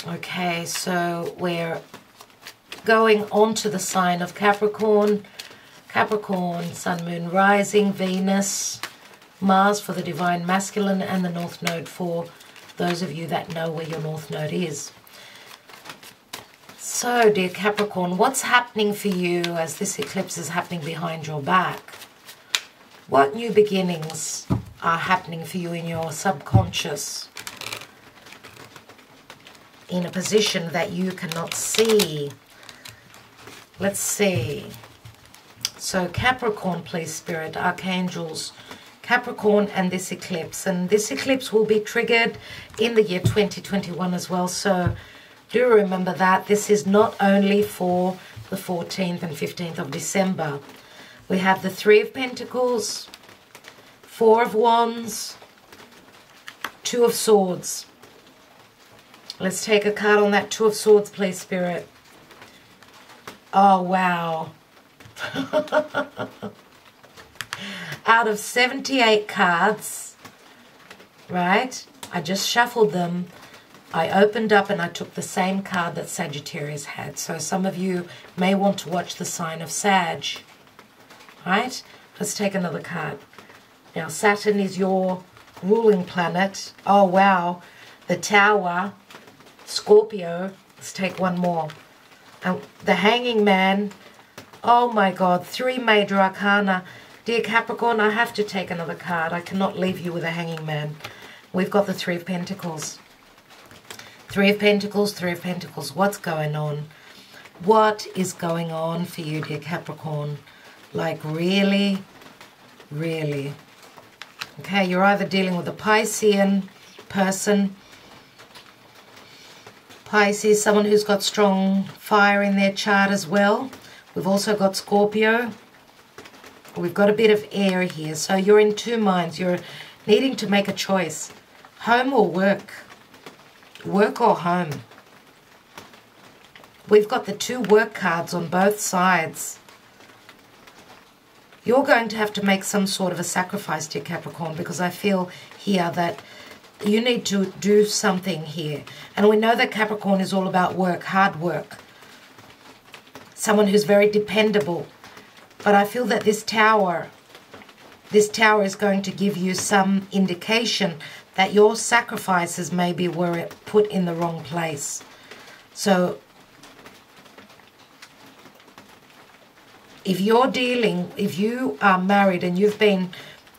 [SPEAKER 1] Okay, so we're going on to the sign of Capricorn. Capricorn, Sun, Moon, Rising, Venus, Mars for the Divine Masculine, and the North Node for those of you that know where your North Node is. So, dear Capricorn, what's happening for you as this eclipse is happening behind your back? What new beginnings are happening for you in your subconscious? In a position that you cannot see. Let's see. So Capricorn, please, Spirit, Archangels, Capricorn and this eclipse. And this eclipse will be triggered in the year 2021 as well. So do remember that this is not only for the 14th and 15th of December. We have the Three of Pentacles, Four of Wands, Two of Swords. Let's take a card on that Two of Swords, please, Spirit. Oh, wow. Out of 78 cards, right, I just shuffled them. I opened up and I took the same card that Sagittarius had. So some of you may want to watch the sign of Sag. Right? Let's take another card. Now, Saturn is your ruling planet. Oh, wow. The Tower, Scorpio. Let's take one more. The Hanging Man. Oh my God, 3 major arcana. Dear Capricorn, I have to take another card. I cannot leave you with a Hanging Man. We've got the 3 of Pentacles. 3 of Pentacles, 3 of Pentacles. What's going on? What is going on for you, dear Capricorn? Like, really? Really? Okay, you're either dealing with a Piscean person. Pisces, someone who's got strong fire in their chart as well. We've also got Scorpio. We've got a bit of air here. So you're in 2 minds. You're needing to make a choice. Home or work? Work or home? We've got the 2 work cards on both sides. You're going to have to make some sort of a sacrifice, dear Capricorn, because I feel here that you need to do something here. And we know that Capricorn is all about work, hard work. Someone who's very dependable. But I feel that this tower is going to give you some indication that your sacrifices maybe were put in the wrong place. So if you are married and you've been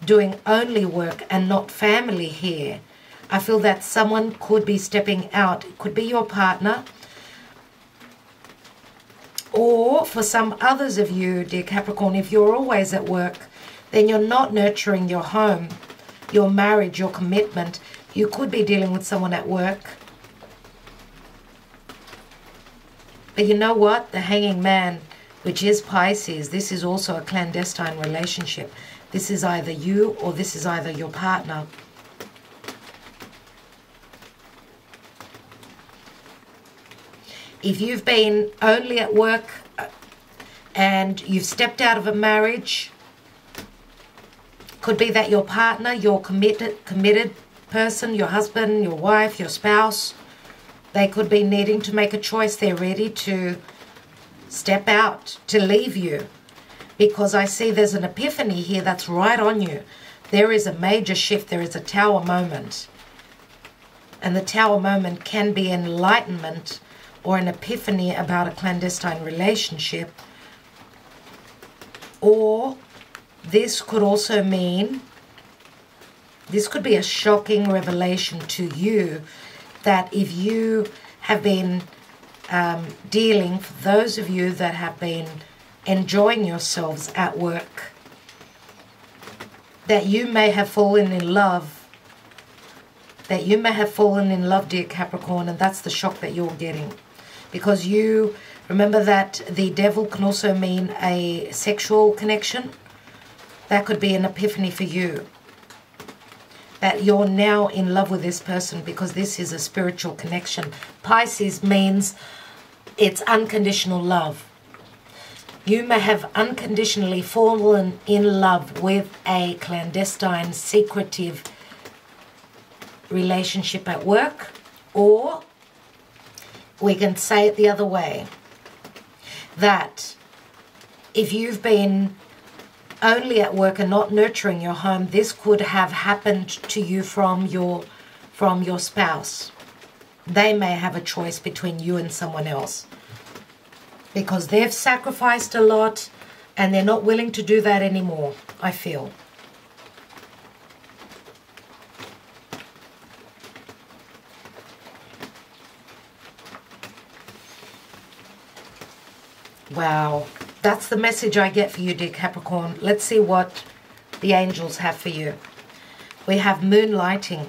[SPEAKER 1] doing only work and not family here, I feel that someone could be stepping out. It could be your partner. Or for some others of you, dear Capricorn, if you're always at work, then you're not nurturing your home, your marriage, your commitment. You could be dealing with someone at work. But you know what? The Hanging Man, which is Pisces, this is also a clandestine relationship. This is either you or this is either your partner. If you've been only at work and you've stepped out of a marriage, could be that your partner, your committed person, your husband, your wife, your spouse, they could be needing to make a choice. They're ready to step out, to leave you. Because I see there's an epiphany here that's right on you. There is a major shift. There is a tower moment. And the tower moment can be enlightenment or an epiphany about a clandestine relationship. Or this could also mean, this could be a shocking revelation to you that if you have been dealing, for those of you that have been enjoying yourselves at work, that you may have fallen in love. That you may have fallen in love, dear Capricorn, and that's the shock that you're getting. Because you remember that the devil can also mean a sexual connection. That could be an epiphany for you. That you're now in love with this person because this is a spiritual connection. Pisces means it's unconditional love. You may have unconditionally fallen in love with a clandestine, secretive relationship at work, or we can say it the other way, that if you've been only at work and not nurturing your home, this could have happened to you from your spouse. They may have a choice between you and someone else because they've sacrificed a lot and they're not willing to do that anymore, I feel. Wow, that's the message I get for you, dear Capricorn. Let's see what the angels have for you. We have moonlighting.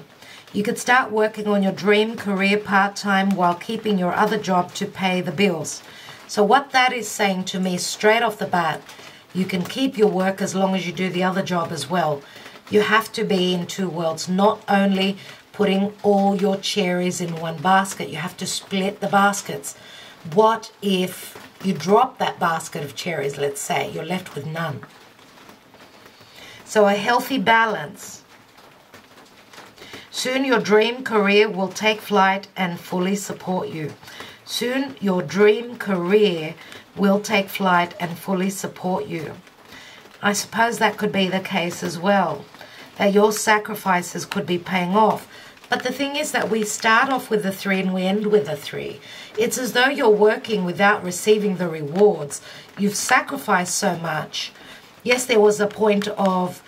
[SPEAKER 1] You could start working on your dream career part-time while keeping your other job to pay the bills. So what that is saying to me straight off the bat, you can keep your work as long as you do the other job as well. You have to be in 2 worlds, not only putting all your cherries in one basket. You have to split the baskets. What if you drop that basket of cherries, let's say, you're left with none? So a healthy balance. Soon your dream career will take flight and fully support you. Soon your dream career will take flight and fully support you. I suppose that could be the case as well, that your sacrifices could be paying off. But the thing is that we start off with a 3 and we end with a 3. It's as though you're working without receiving the rewards. You've sacrificed so much. Yes, there was a point of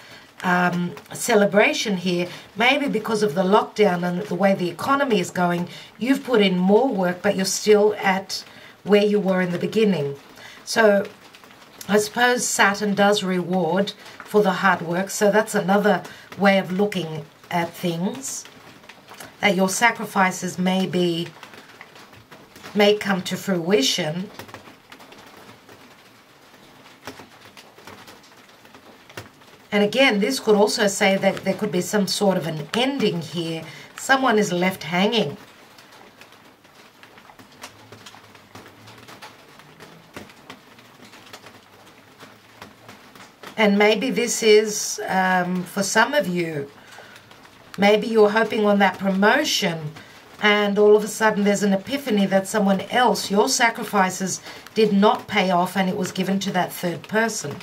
[SPEAKER 1] celebration here, maybe because of the lockdown and the way the economy is going. You've put in more work, but you're still at where you were in the beginning. So I suppose Saturn does reward for the hard work. So that's another way of looking at things, that your sacrifices may come to fruition. And again, this could also say that there could be some sort of an ending here. Someone is left hanging. And maybe this is, for some of you, maybe you're hoping on that promotion and all of a sudden there's an epiphany that someone else, your sacrifices did not pay off and it was given to that third person.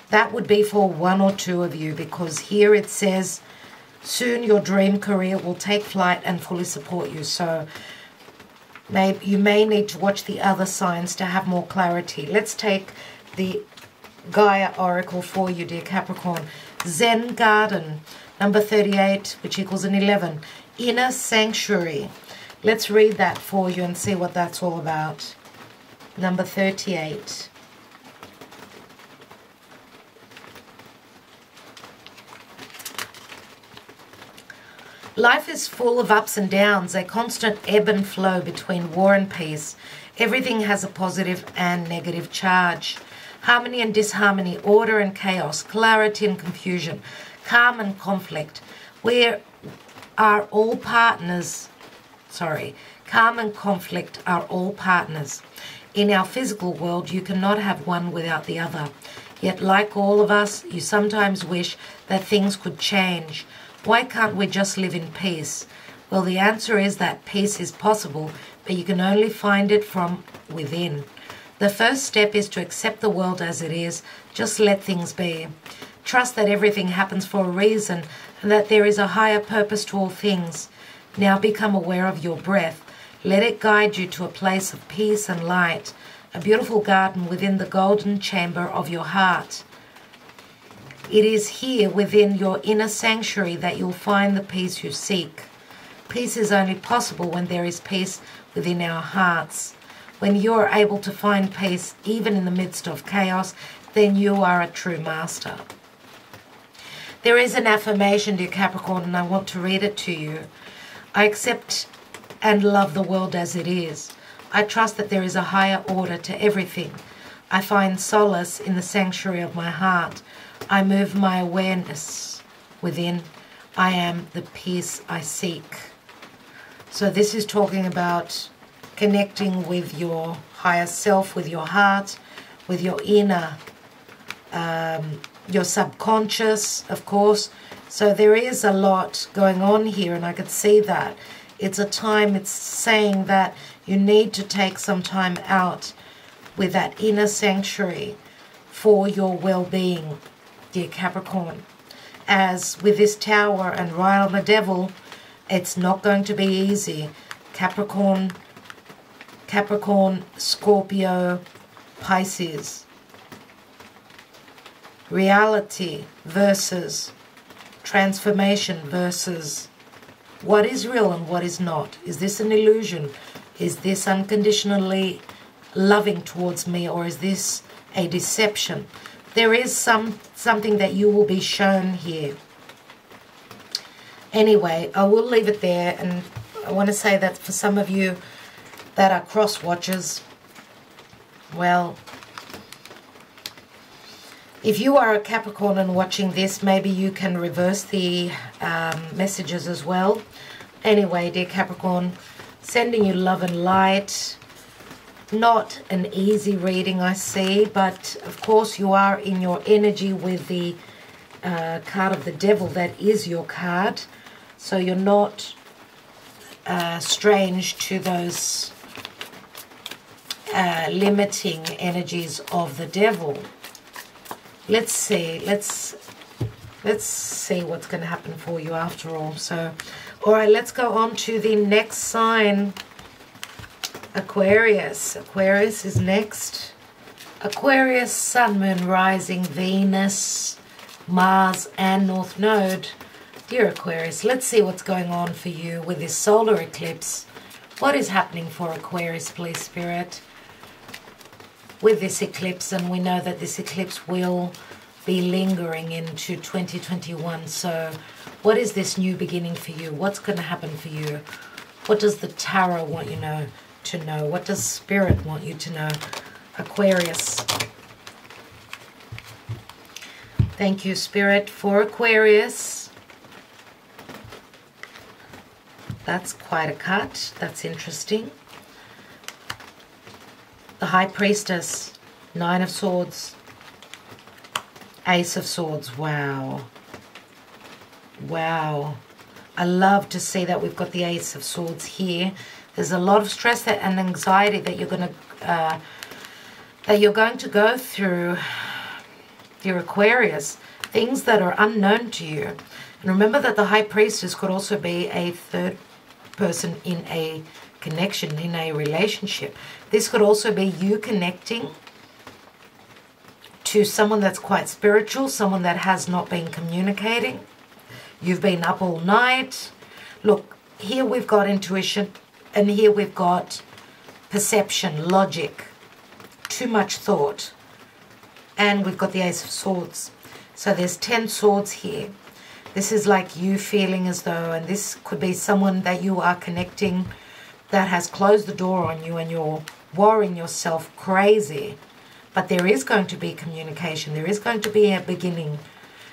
[SPEAKER 1] That would be for 1 or 2 of you, because here it says, soon your dream career will take flight and fully support you. So maybe you may need to watch the other signs to have more clarity. Let's take the Gaia Oracle for you, dear Capricorn. Zen Garden, number 38, which equals an 11. Inner Sanctuary. Let's read that for you and see what that's all about. Number 38. Life is full of ups and downs, a constant ebb and flow between war and peace. Everything has a positive and negative charge. Harmony and disharmony, order and chaos, clarity and confusion, calm and conflict. We are all partners. Calm and conflict are all partners. In our physical world, you cannot have one without the other. Yet, like all of us, you sometimes wish that things could change. Why can't we just live in peace? Well, the answer is that peace is possible, but you can only find it from within. The first step is to accept the world as it is. Just let things be. Trust that everything happens for a reason and that there is a higher purpose to all things. Now become aware of your breath. Let it guide you to a place of peace and light, a beautiful garden within the golden chamber of your heart. It is here within your inner sanctuary that you'll find the peace you seek. Peace is only possible when there is peace within our hearts. When you are able to find peace even in the midst of chaos, then you are a true master. There is an affirmation, dear Capricorn, and I want to read it to you. I accept and love the world as it is. I trust that there is a higher order to everything. I find solace in the sanctuary of my heart. I move my awareness within. I am the peace I seek. So this is talking about connecting with your higher self, with your heart, with your inner, your subconscious, of course. So there is a lot going on here, and I could see that. It's a time, it's saying that you need to take some time out with that inner sanctuary for your well-being, dear Capricorn. As with this Tower and right on the Devil, it's not going to be easy. Capricorn, Scorpio, Pisces. Reality versus transformation versus what is real and what is not. Is this an illusion? Is this unconditionally loving towards me, or is this a deception? There is something that you will be shown here. Anyway, I will leave it there, and I want to say that for some of you that are cross-watchers, well, if you are a Capricorn and watching this, maybe you can reverse the messages as well. Anyway, dear Capricorn, sending you love and light. Not an easy reading, I see, but of course you are in your energy with the card of the Devil. That is your card. So you're not strange to those limiting energies of the Devil. Let's see. Let's Let's see what's going to happen for you after all. So, all right, let's go on to the next sign. Aquarius. Aquarius is next. Aquarius, Sun, Moon, Rising, Venus, Mars, and North Node. Dear Aquarius, let's see what's going on for you with this solar eclipse. What is happening for Aquarius, please, Spirit, with this eclipse? And we know that this eclipse will be lingering into 2021. So what is this new beginning for you? What's going to happen for you? What does the tarot want you to know? What does Spirit want you to know? Aquarius. Thank you, Spirit, for Aquarius. That's quite a cut. That's interesting. The High Priestess, Nine of Swords, Ace of Swords. Wow. Wow. I love to see that we've got the Ace of Swords here. There's a lot of stress and anxiety that you're going to go through, dear Aquarius. Things that are unknown to you. And remember that the High Priestess could also be a third person in a connection, in a relationship. This could also be you connecting to someone that's quite spiritual, someone that has not been communicating. You've been up all night. Look, here we've got intuition, and here we've got perception, logic, too much thought. And we've got the Ace of Swords. So there's 10 swords here. This is like you feeling as though, and this could be someone that you are connecting that has closed the door on you and you're worrying yourself crazy. But there is going to be communication. There is going to be a beginning.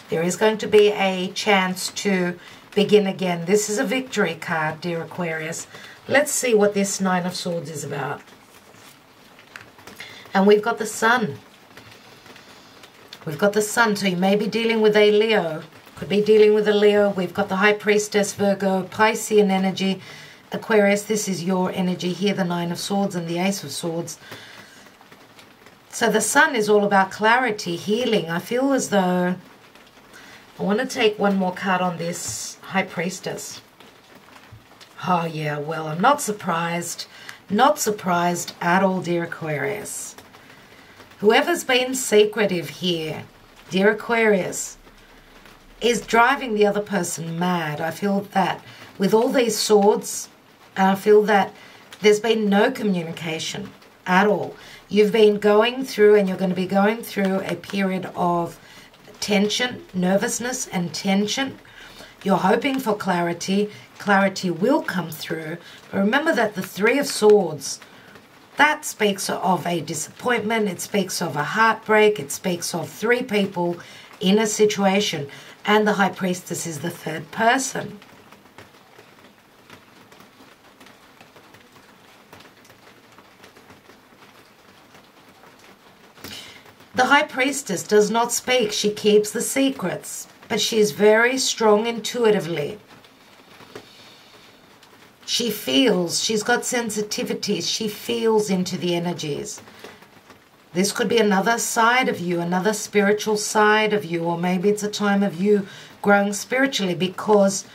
[SPEAKER 1] There is going to be a chance to begin again. This is a victory card, dear Aquarius. Let's see what this Nine of Swords is about. And we've got the Sun. We've got the Sun. So you may be dealing with a Leo. Could be dealing with a Leo. We've got the High Priestess, Virgo, Piscean energy. Aquarius, this is your energy here, the Nine of Swords and the Ace of Swords. So the Sun is all about clarity, healing. I feel as though I want to take one more card on this High Priestess. Oh, yeah, well, I'm not surprised. Not surprised at all, dear Aquarius. Whoever's been secretive here, dear Aquarius, is driving the other person mad. I feel that with all these swords, I feel that there's been no communication at all. You've been going through, and you're going to be going through, a period of tension, nervousness and tension. You're hoping for clarity. Clarity will come through. But remember that the Three of Swords, that speaks of a disappointment. It speaks of a heartbreak. It speaks of three people in a situation. And the High Priestess is the third person. The High Priestess does not speak. She keeps the secrets. But she is very strong intuitively. She feels. She's got sensitivities. She feels into the energies. This could be another side of you, another spiritual side of you, or maybe it's a time of you growing spiritually, because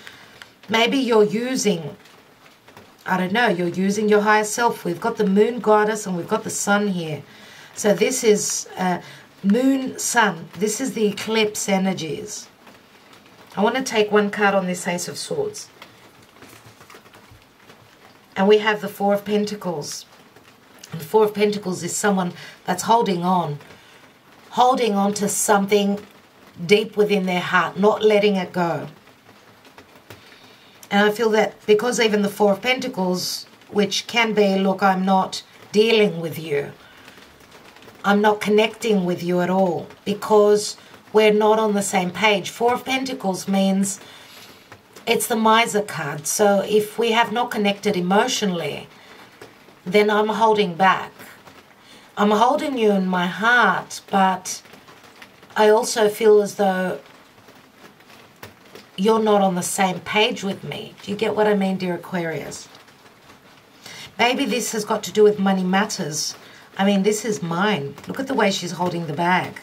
[SPEAKER 1] maybe you're using, I don't know, you're using your higher self. We've got the Moon Goddess and we've got the Sun here. So this is Moon, Sun. This is the eclipse energies. I want to take one card on this Ace of Swords. And we have the Four of Pentacles. And the Four of Pentacles is someone that's holding on to something deep within their heart, not letting it go. And I feel that because even the Four of Pentacles, which can be, look, I'm not dealing with you. I'm not connecting with you at all because we're not on the same page. Four of Pentacles means it's the miser card. So if we have not connected emotionally, then I'm holding back. I'm holding you in my heart, but I also feel as though you're not on the same page with me. Do you get what I mean, dear Aquarius? Maybe this has got to do with money matters. I mean, this is mine. Look at the way she's holding the bag.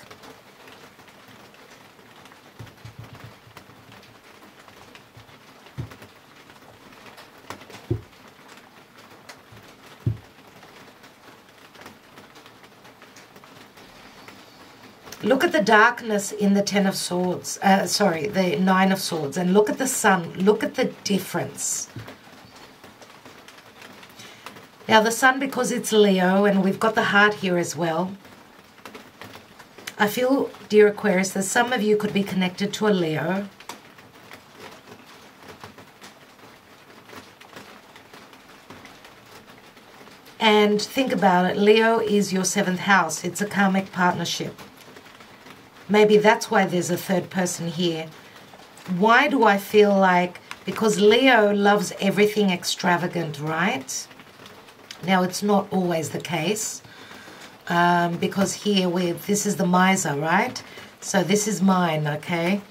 [SPEAKER 1] Look at the darkness in the Ten of Swords, the Nine of Swords, and look at the Sun. Look at the difference. Now the Sun, because it's Leo, and we've got the heart here as well, I feel, dear Aquarius, that some of you could be connected to a Leo. And think about it, Leo is your 7th house. It's a karmic partnership. Maybe that's why there's a third person here. Why do I feel like, because Leo loves everything extravagant, right? Now, it's not always the case, because here, this is the miser, right? So this is mine, okay?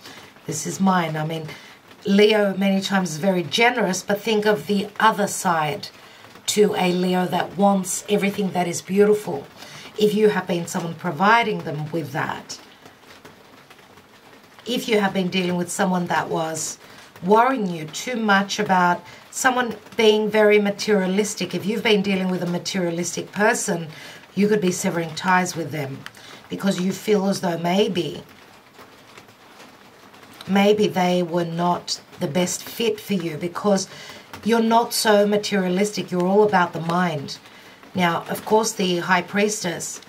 [SPEAKER 1] This is mine. I mean, Leo many times is very generous, but think of the other side to a Leo that wants everything that is beautiful. If you have been someone providing them with that, if you have been dealing with someone that was worrying you too much about someone being very materialistic, if you've been dealing with a materialistic person, you could be severing ties with them because you feel as though maybe they were not the best fit for you because you're not so materialistic. You're all about the mind. Now, of course, the High Priestess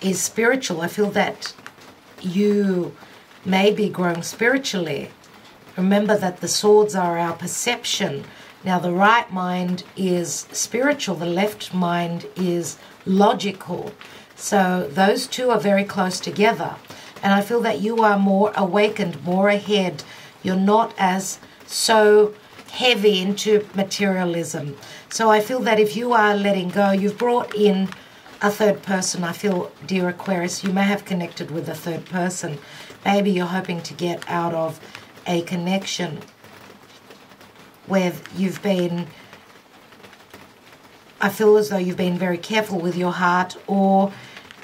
[SPEAKER 1] is spiritual. I feel that you may be growing spiritually. Remember that the swords are our perception. Now, the right mind is spiritual. The left mind is logical. So those two are very close together. And I feel that you are more awakened, more ahead. You're not as so heavy into materialism. So I feel that if you are letting go, you've brought in a third person. I feel, dear Aquarius, you may have connected with a third person. Maybe you're hoping to get out of a connection where you've been, I feel as though you've been very careful with your heart, or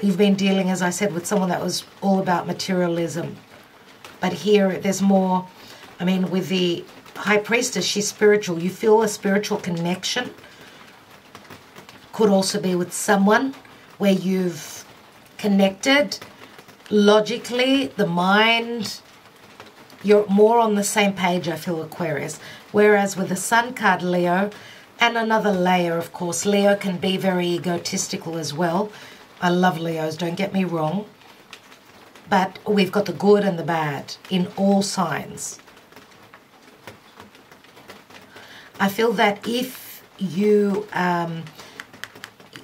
[SPEAKER 1] you've been dealing, as I said, with someone that was all about materialism. But here there's more, I mean, with the High Priestess, she's spiritual. You feel a spiritual connection. Could also be with someone where you've connected logically, the mind. You're more on the same page, I feel, Aquarius. Whereas with the Sun card, Leo, and another layer, of course, Leo can be very egotistical as well. I love Leos, don't get me wrong. But we've got the good and the bad in all signs. I feel that if you,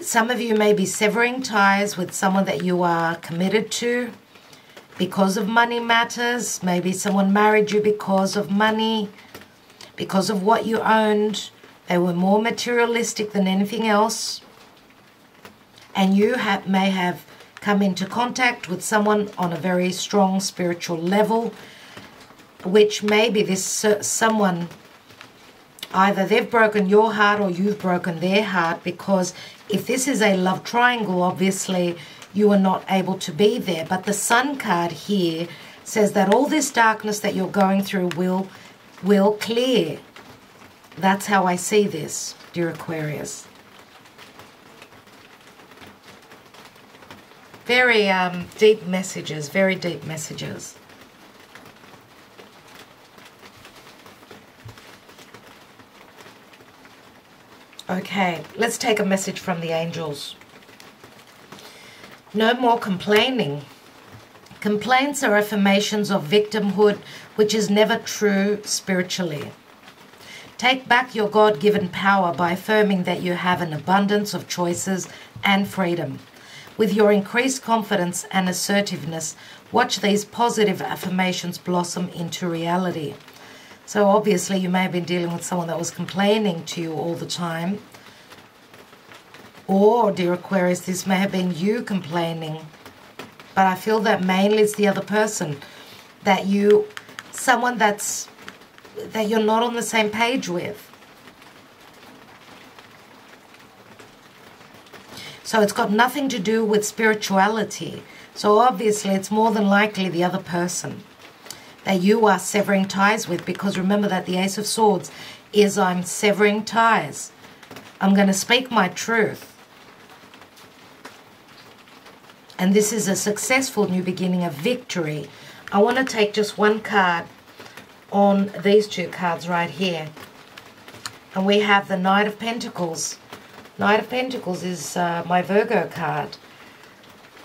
[SPEAKER 1] some of you may be severing ties with someone that you are committed to because of money matters. Maybe someone married you because of money, because of what you owned. They were more materialistic than anything else. And you may have come into contact with someone on a very strong spiritual level, which maybe this someone, either they've broken your heart or you've broken their heart, because if this is a love triangle, obviously you are not able to be there. But the Sun card here says that all this darkness that you're going through will clear. That's how I see this, dear Aquarius. Very deep messages, very deep messages. Okay, let's take a message from the angels. No more complaining. Complaints are affirmations of victimhood, which is never true spiritually. Take back your God-given power by affirming that you have an abundance of choices and freedom. With your increased confidence and assertiveness, watch these positive affirmations blossom into reality. So obviously you may have been dealing with someone that was complaining to you all the time. Or, dear Aquarius, this may have been you complaining. But I feel that mainly it's the other person. That someone that you're not on the same page with. So it's got nothing to do with spirituality. So obviously it's more than likely the other person that you are severing ties with, because remember that the Ace of Swords is I'm severing ties. I'm going to speak my truth. And this is a successful new beginning, a victory. I want to take just one card on these two cards right here. And we have the Knight of Pentacles. Knight of Pentacles is my Virgo card.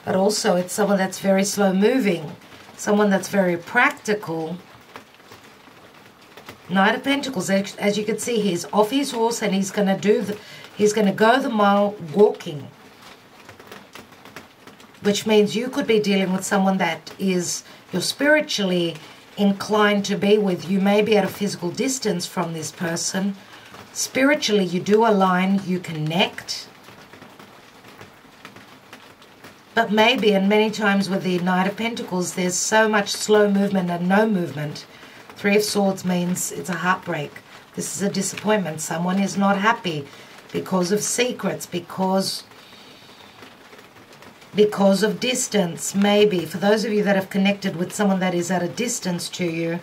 [SPEAKER 1] But also it's someone that's very slow moving. Someone that's very practical. Knight of Pentacles, as you can see, he's off his horse and he's going to go the mile walking. Which means you could be dealing with someone that you're spiritually inclined to be with. You may be at a physical distance from this person. Spiritually, you do align, you connect. But maybe, and many times with the Knight of Pentacles, there's so much slow movement and no movement. Three of Swords means it's a heartbreak. This is a disappointment. Someone is not happy because of secrets, because of distance, maybe. For those of you that have connected with someone that is at a distance to you,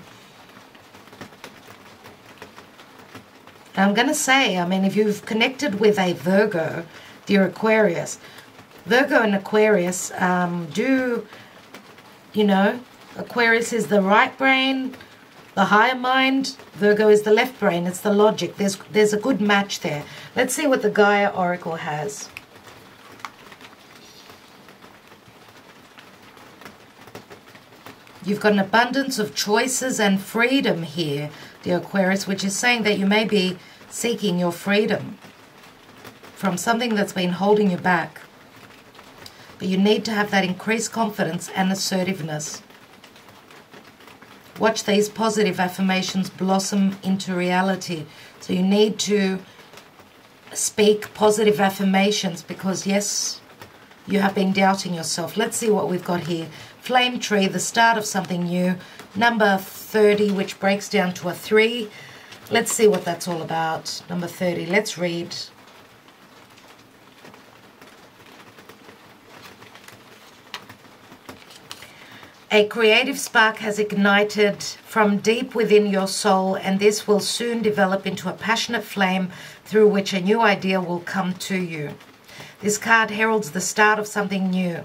[SPEAKER 1] I'm going to say, I mean, if you've connected with a Virgo, dear Aquarius, Virgo and Aquarius Aquarius is the right brain, the higher mind. Virgo is the left brain. It's the logic. There's a good match there. Let's see what the Gaia Oracle has. You've got an abundance of choices and freedom here, dear Aquarius, which is saying that you may be seeking your freedom from something that's been holding you back. But you need to have that increased confidence and assertiveness. Watch these positive affirmations blossom into reality. So you need to speak positive affirmations because, yes, you have been doubting yourself. Let's see what we've got here. Flame tree, the start of something new. Number 30, which breaks down to a 3. Let's see what that's all about. Number 30, let's read. A creative spark has ignited from deep within your soul, and this will soon develop into a passionate flame through which a new idea will come to you. This card heralds the start of something new.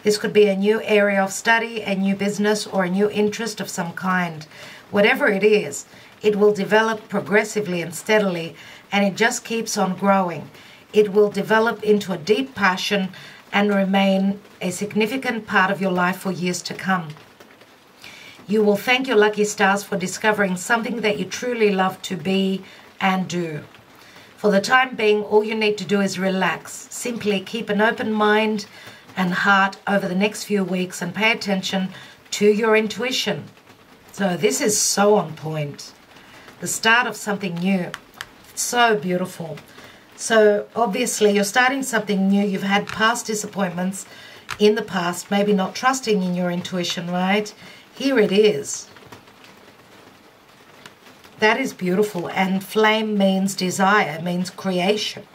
[SPEAKER 1] This could be a new area of study, a new business, or a new interest of some kind. Whatever it is, it will develop progressively and steadily, and it just keeps on growing. It will develop into a deep passion and remain a significant part of your life for years to come. You will thank your lucky stars for discovering something that you truly love to be and do. For the time being, all you need to do is relax. Simply keep an open mind and heart over the next few weeks and pay attention to your intuition. So this is so on point. The start of something new. It's so beautiful. So obviously you're starting something new. You've had past disappointments in the past, maybe not trusting in your intuition, right? Here it is. That is beautiful. And flame means desire, means creation.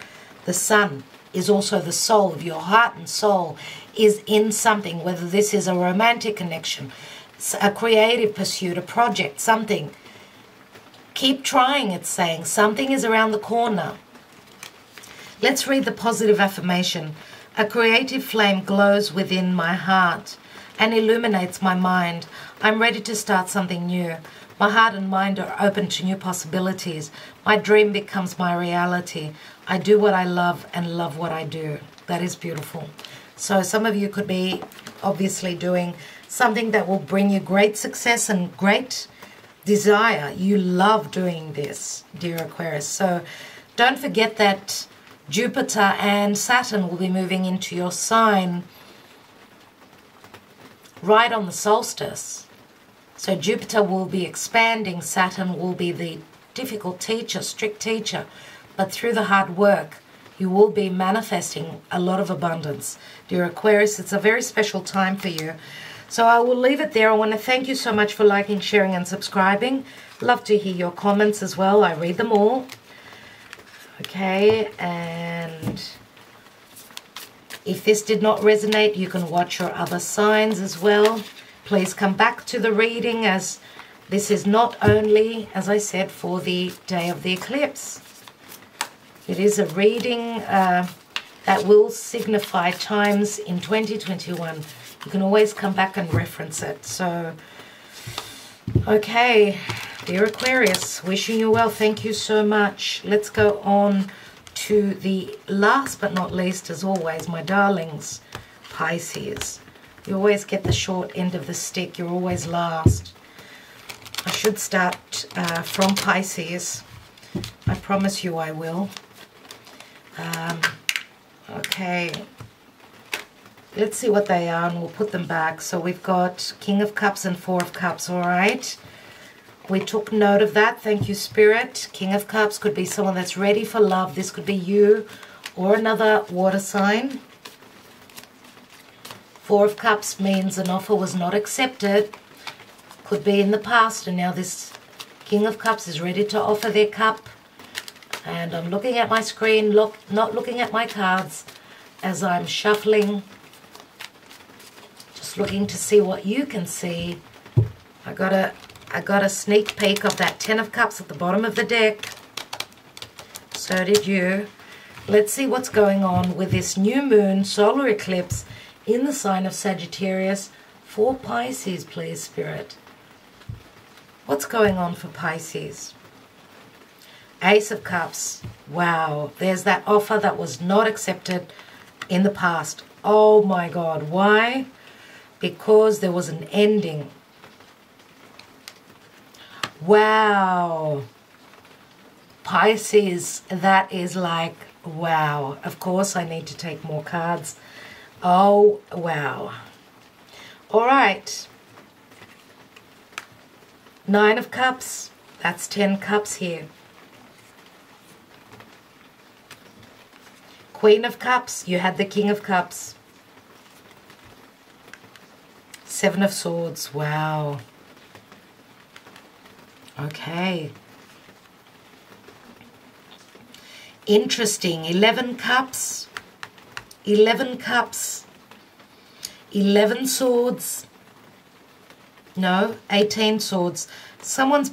[SPEAKER 1] The sun is also the soul of your heart, and soul is in something, whether this is a romantic connection, a creative pursuit, a project, something. Keep trying, it's saying. Something is around the corner. Let's read the positive affirmation. A creative flame glows within my heart and illuminates my mind. I'm ready to start something new. My heart and mind are open to new possibilities. My dream becomes my reality. I do what I love and love what I do. That is beautiful. So some of you could be obviously doing something that will bring you great success and great desire. You love doing this, dear Aquarius. So don't forget that Jupiter and Saturn will be moving into your sign right on the solstice. So Jupiter will be expanding, Saturn will be the difficult teacher, strict teacher, but through the hard work, you will be manifesting a lot of abundance. Dear Aquarius, it's a very special time for you. So I will leave it there. I want to thank you so much for liking, sharing, and subscribing. Love to hear your comments as well. I read them all. Okay, and if this did not resonate, you can watch your other signs as well. Please come back to the reading, as this is not only, as I said, for the day of the eclipse. It is a reading that will signify times in 2021. You can always come back and reference it. So, okay, dear Aquarius, wishing you well. Thank you so much. Let's go on to the last but not least, as always, my darlings, Pisces. You always get the short end of the stick. You're always last. I should start from Pisces. I promise you I will. Okay. Let's see what they are and we'll put them back. So we've got King of Cups and Four of Cups, all right? We took note of that. Thank you, Spirit. King of Cups could be someone that's ready for love. This could be you or another water sign. Four of Cups means an offer was not accepted. Could be in the past, and now this King of Cups is ready to offer their cup. And I'm looking at my screen, not looking at my cards as I'm shuffling. Just looking to see what you can see. I got a sneak peek of that Ten of Cups at the bottom of the deck. So did you. Let's see what's going on with this new moon solar eclipse in the sign of Sagittarius for Pisces, please, Spirit. What's going on for Pisces? Ace of Cups. Wow, there's that offer that was not accepted in the past. Oh my God, why? Because there was an ending. Wow. Pisces, that is like, wow. Of course I need to take more cards. Oh, wow. All right. Nine of Cups. That's 10 cups here. Queen of Cups. You had the King of Cups. Seven of Swords. Wow. Okay. Interesting. 11 cups. 11 cups. 11 swords. No, 18 swords. Someone's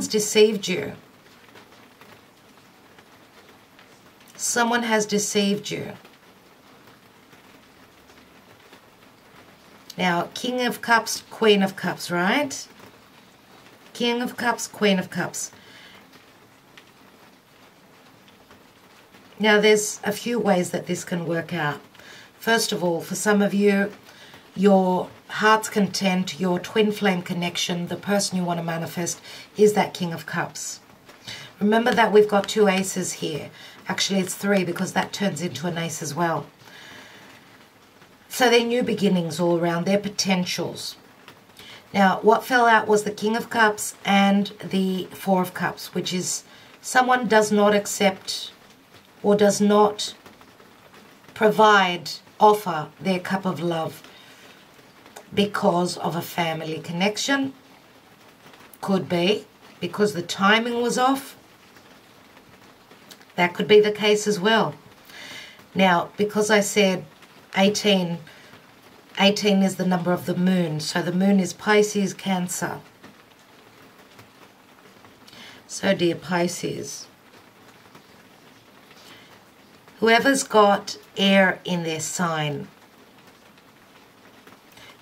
[SPEAKER 1] deceived you. Someone has deceived you. Now, King of Cups, Queen of Cups, right? King of Cups, Queen of Cups. Now, there's a few ways that this can work out. First of all, for some of you, your heart's content, your twin flame connection, the person you want to manifest is that King of Cups. Remember that we've got two aces here. Actually, it's three because that turns into an ace as well. So they're new beginnings all around, they're potentials. Now, what fell out was the King of Cups and the Four of Cups, which is someone does not accept or does not offer their cup of love because of a family connection. Could be because the timing was off. That could be the case as well. Now, because I said 18 is the number of the moon. So the moon is Pisces, Cancer. So dear Pisces, whoever's got air in their sign,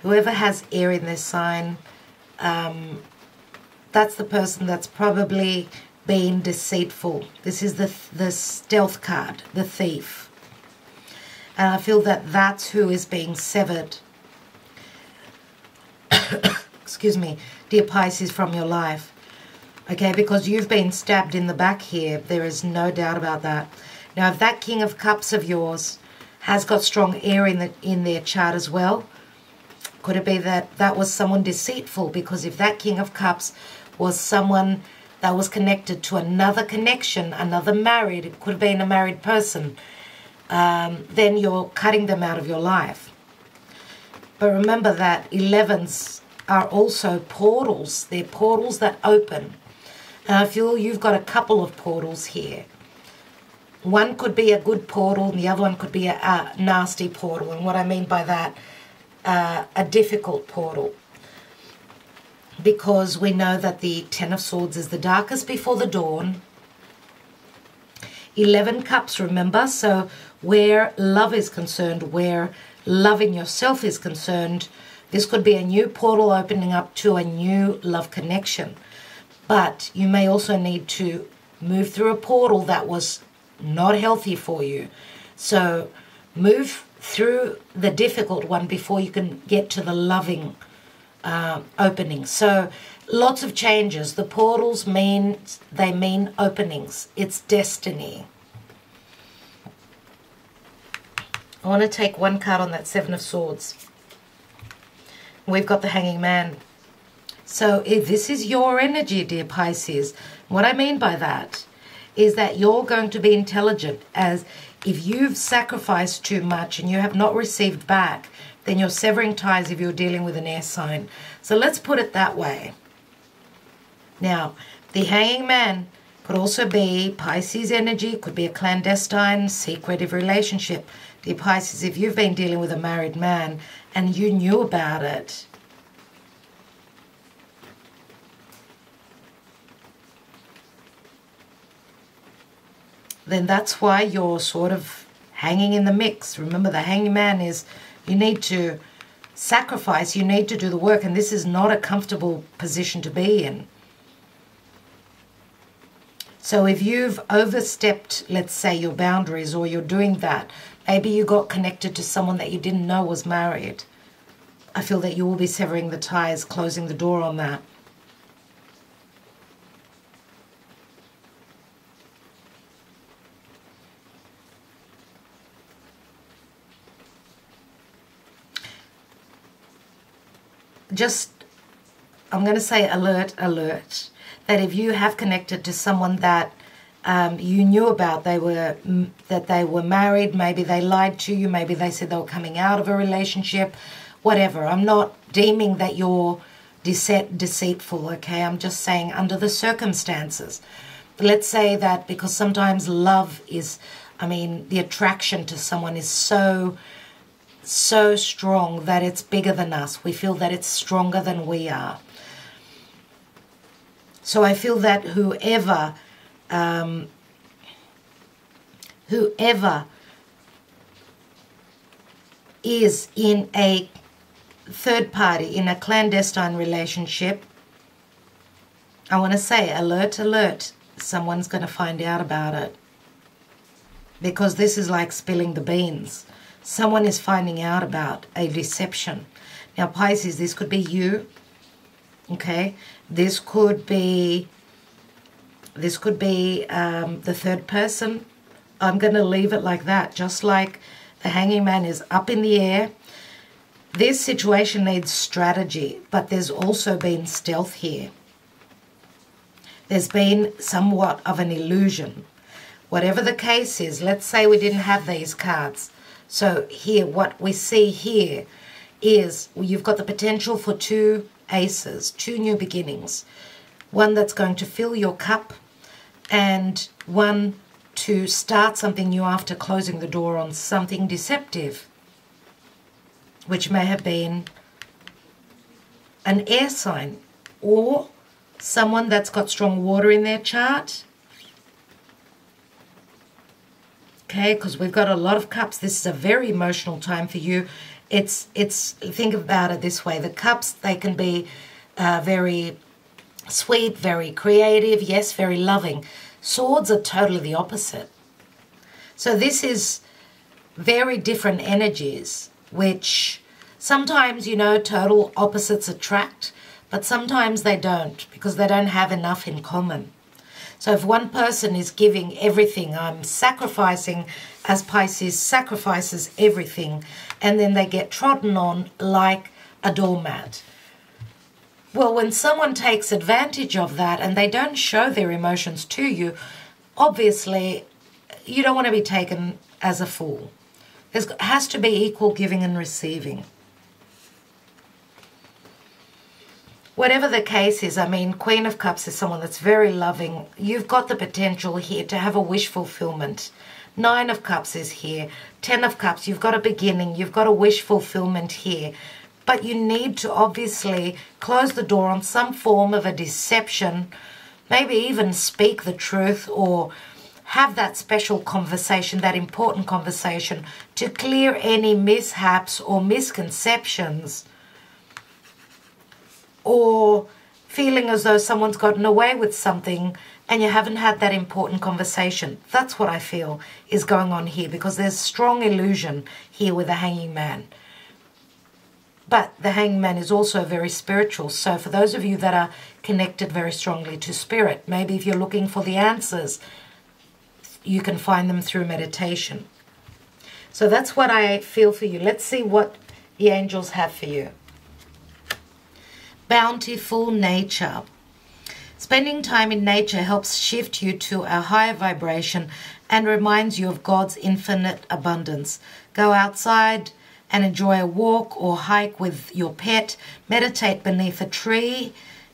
[SPEAKER 1] whoever has air in their sign, that's the person that's probably being deceitful. This is the stealth card, the thief. And I feel that that's who is being severed. Excuse me, dear Pisces, from your life. Okay, because you've been stabbed in the back here. There is no doubt about that. Now, if that King of Cups of yours has got strong air in their chart as well, could it be that that was someone deceitful? Because if that King of Cups was someone that was connected to another connection, another married, it could have been a married person, then you're cutting them out of your life. But remember that 11s are also portals. They're portals that open. And I feel you've got a couple of portals here. One could be a good portal and the other one could be a nasty portal. And what I mean by that, a difficult portal. Because we know that the Ten of Swords is the darkest before the dawn. 11 cups, remember? So where love is concerned, where loving yourself is concerned. This could be a new portal opening up to a new love connection. But you may also need to move through a portal that was not healthy for you. So move through the difficult one before you can get to the loving opening. So lots of changes. The portals mean openings. It's destiny. I want to take one card on that Seven of Swords. We've got the Hanging Man. So if this is your energy, dear Pisces, what I mean by that is that you're going to be intelligent. As if you've sacrificed too much and you have not received back, then you're severing ties if you're dealing with an air sign. So let's put it that way. Now, the Hanging Man could also be Pisces energy, could be a clandestine, secretive relationship. Dear Pisces, if you've been dealing with a married man and you knew about it, then that's why you're sort of hanging in the mix. Remember, the Hanging Man is, you need to sacrifice, you need to do the work, and this is not a comfortable position to be in. So if you've overstepped, let's say, your boundaries, or you're doing that, maybe you got connected to someone that you didn't know was married, I feel that you will be severing the ties, closing the door on that. Just, I'm going to say alert, alert, that if you have connected to someone that you knew about, that they were married, maybe they lied to you, maybe they said they were coming out of a relationship, whatever. I'm not deeming that you're deceitful, okay? I'm just saying under the circumstances. Let's say that because sometimes love is, the attraction to someone is so strong that it's bigger than us. We feel that it's stronger than we are. So I feel that whoever is in a third party, in a clandestine relationship, I want to say alert, alert. Someone's going to find out about it. Because this is like spilling the beans. Someone is finding out about a deception. Now, Pisces, this could be you, okay? This could be the third person. I'm going to leave it like that, just like the Hanging Man is up in the air. This situation needs strategy, but there's also been stealth here. There's been somewhat of an illusion. Whatever the case is, let's say we didn't have these cards. So here, what we see here is you've got the potential for two aces, two new beginnings. One that's going to fill your cup and one to start something new after closing the door on something deceptive, which may have been an air sign or someone that's got strong water in their chart. Okay, because we've got a lot of cups. This is a very emotional time for you. It's think about it this way. The cups, they can be very sweet, very creative, yes, very loving. Swords are totally the opposite. So this is very different energies, which sometimes, total opposites attract, but sometimes they don't because they don't have enough in common. So if one person is giving everything, I'm sacrificing, as Pisces sacrifices everything, and then they get trodden on like a doormat. Well, when someone takes advantage of that and they don't show their emotions to you, obviously you don't want to be taken as a fool. There has to be equal giving and receiving. Whatever the case is, Queen of Cups is someone that's very loving. You've got the potential here to have a wish fulfillment. 9 of Cups is here. 10 of Cups, you've got a beginning. You've got a wish fulfillment here. But you need to obviously close the door on some form of a deception. Maybe even speak the truth or have that special conversation, that important conversation, to clear any mishaps or misconceptions, or feeling as though someone's gotten away with something and you haven't had that important conversation. That's what I feel is going on here, because there's strong illusion here with the Hanging Man. But the Hanged Man is also very spiritual. So for those of you that are connected very strongly to spirit, maybe if you're looking for the answers, you can find them through meditation. So that's what I feel for you. Let's see what the angels have for you. Bountiful nature. Spending time in nature helps shift you to a higher vibration and reminds you of God's infinite abundance. Go outside and enjoy a walk or hike with your pet. Meditate beneath a tree,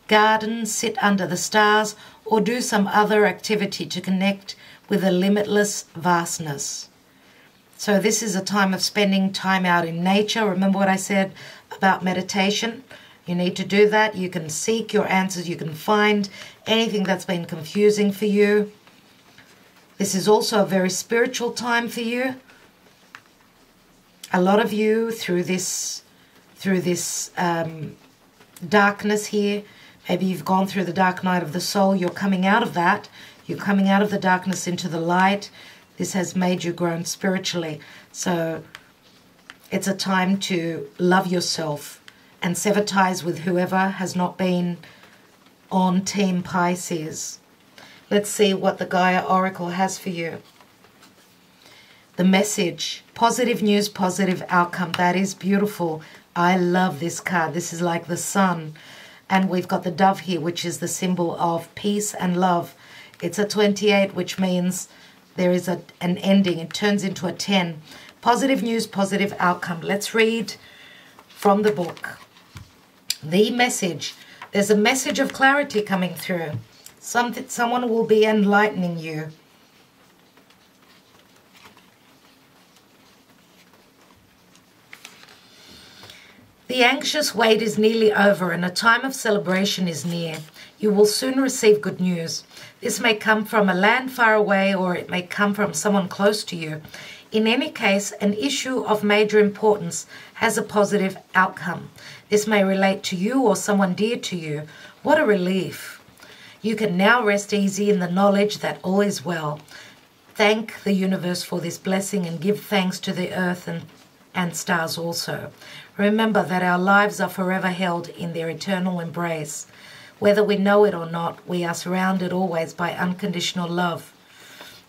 [SPEAKER 1] garden, sit under the stars, or do some other activity to connect with a limitless vastness. So this is a time of spending time out in nature. Remember what I said about meditation? You need to do that. You can seek your answers. You can find anything that's been confusing for you. This is also a very spiritual time for you. A lot of you through this darkness here, maybe you've gone through the dark night of the soul. You're coming out of that. You're coming out of the darkness into the light. This has made you grow spiritually. So it's a time to love yourself and sever ties with whoever has not been on Team Pisces. Let's see what the Gaia Oracle has for you. The message, positive news, positive outcome. That is beautiful. I love this card. This is like the sun. And we've got the dove here, which is the symbol of peace and love. It's a 28, which means there is an ending. It turns into a 10. Positive news, positive outcome. Let's read from the book. The message. There's a message of clarity coming through. Someone will be enlightening you. The anxious wait is nearly over and a time of celebration is near. You will soon receive good news. This may come from a land far away, or it may come from someone close to you. In any case, an issue of major importance has a positive outcome. This may relate to you or someone dear to you. What a relief. You can now rest easy in the knowledge that all is well. Thank the universe for this blessing and give thanks to the earth and stars also. Remember that our lives are forever held in their eternal embrace. Whether we know it or not, we are surrounded always by unconditional love.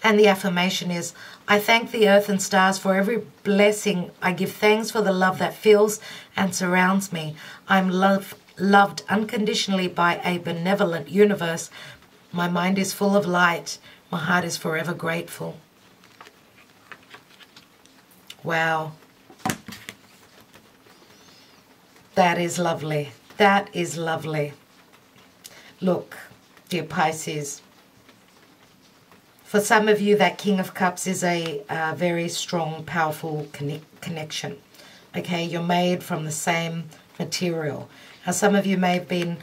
[SPEAKER 1] And the affirmation is, I thank the earth and stars for every blessing. I give thanks for the love that fills and surrounds me. I'm loved unconditionally by a benevolent universe. My mind is full of light. My heart is forever grateful. Wow. That is lovely. That is lovely. Look, dear Pisces, for some of you, that King of Cups is a very strong, powerful connection. Okay, you're made from the same material. Now, some of you may have been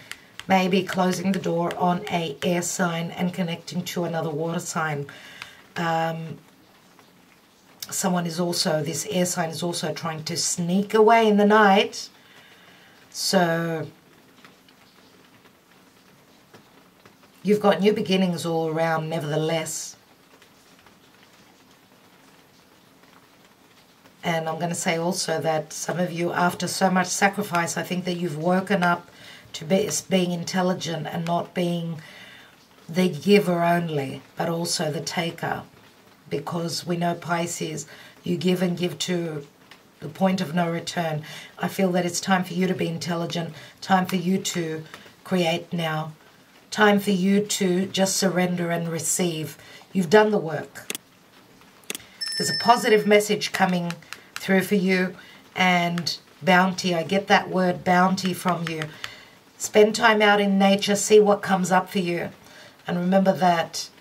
[SPEAKER 1] maybe closing the door on a air sign and connecting to another water sign. Someone is also, this air sign is also trying to sneak away in the night. So you've got new beginnings all around, nevertheless. And I'm going to say also that some of you, after so much sacrifice, I think that you've woken up to being intelligent and not being the giver only, but also the taker. Because we know Pisces, you give and give to the point of no return. I feel that it's time for you to be intelligent, time for you to create now, time for you to just surrender and receive. You've done the work. There's a positive message coming through for you, and bounty. I get that word bounty from you. Spend time out in nature, see what comes up for you. And remember that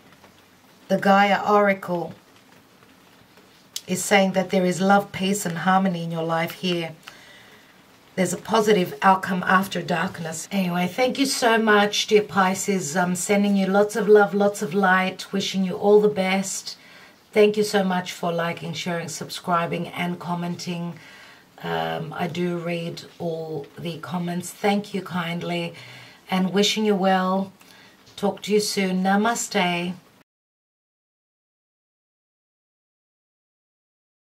[SPEAKER 1] the Gaia Oracle is saying that there is love, peace, and harmony in your life here. there's a positive outcome after darkness. Anyway, thank you so much, dear Pisces. I'm sending you lots of love, lots of light, wishing you all the best. Thank you so much for liking, sharing, subscribing, and commenting. I do read all the comments. Thank you kindly, and wishing you well. Talk to you soon. Namaste.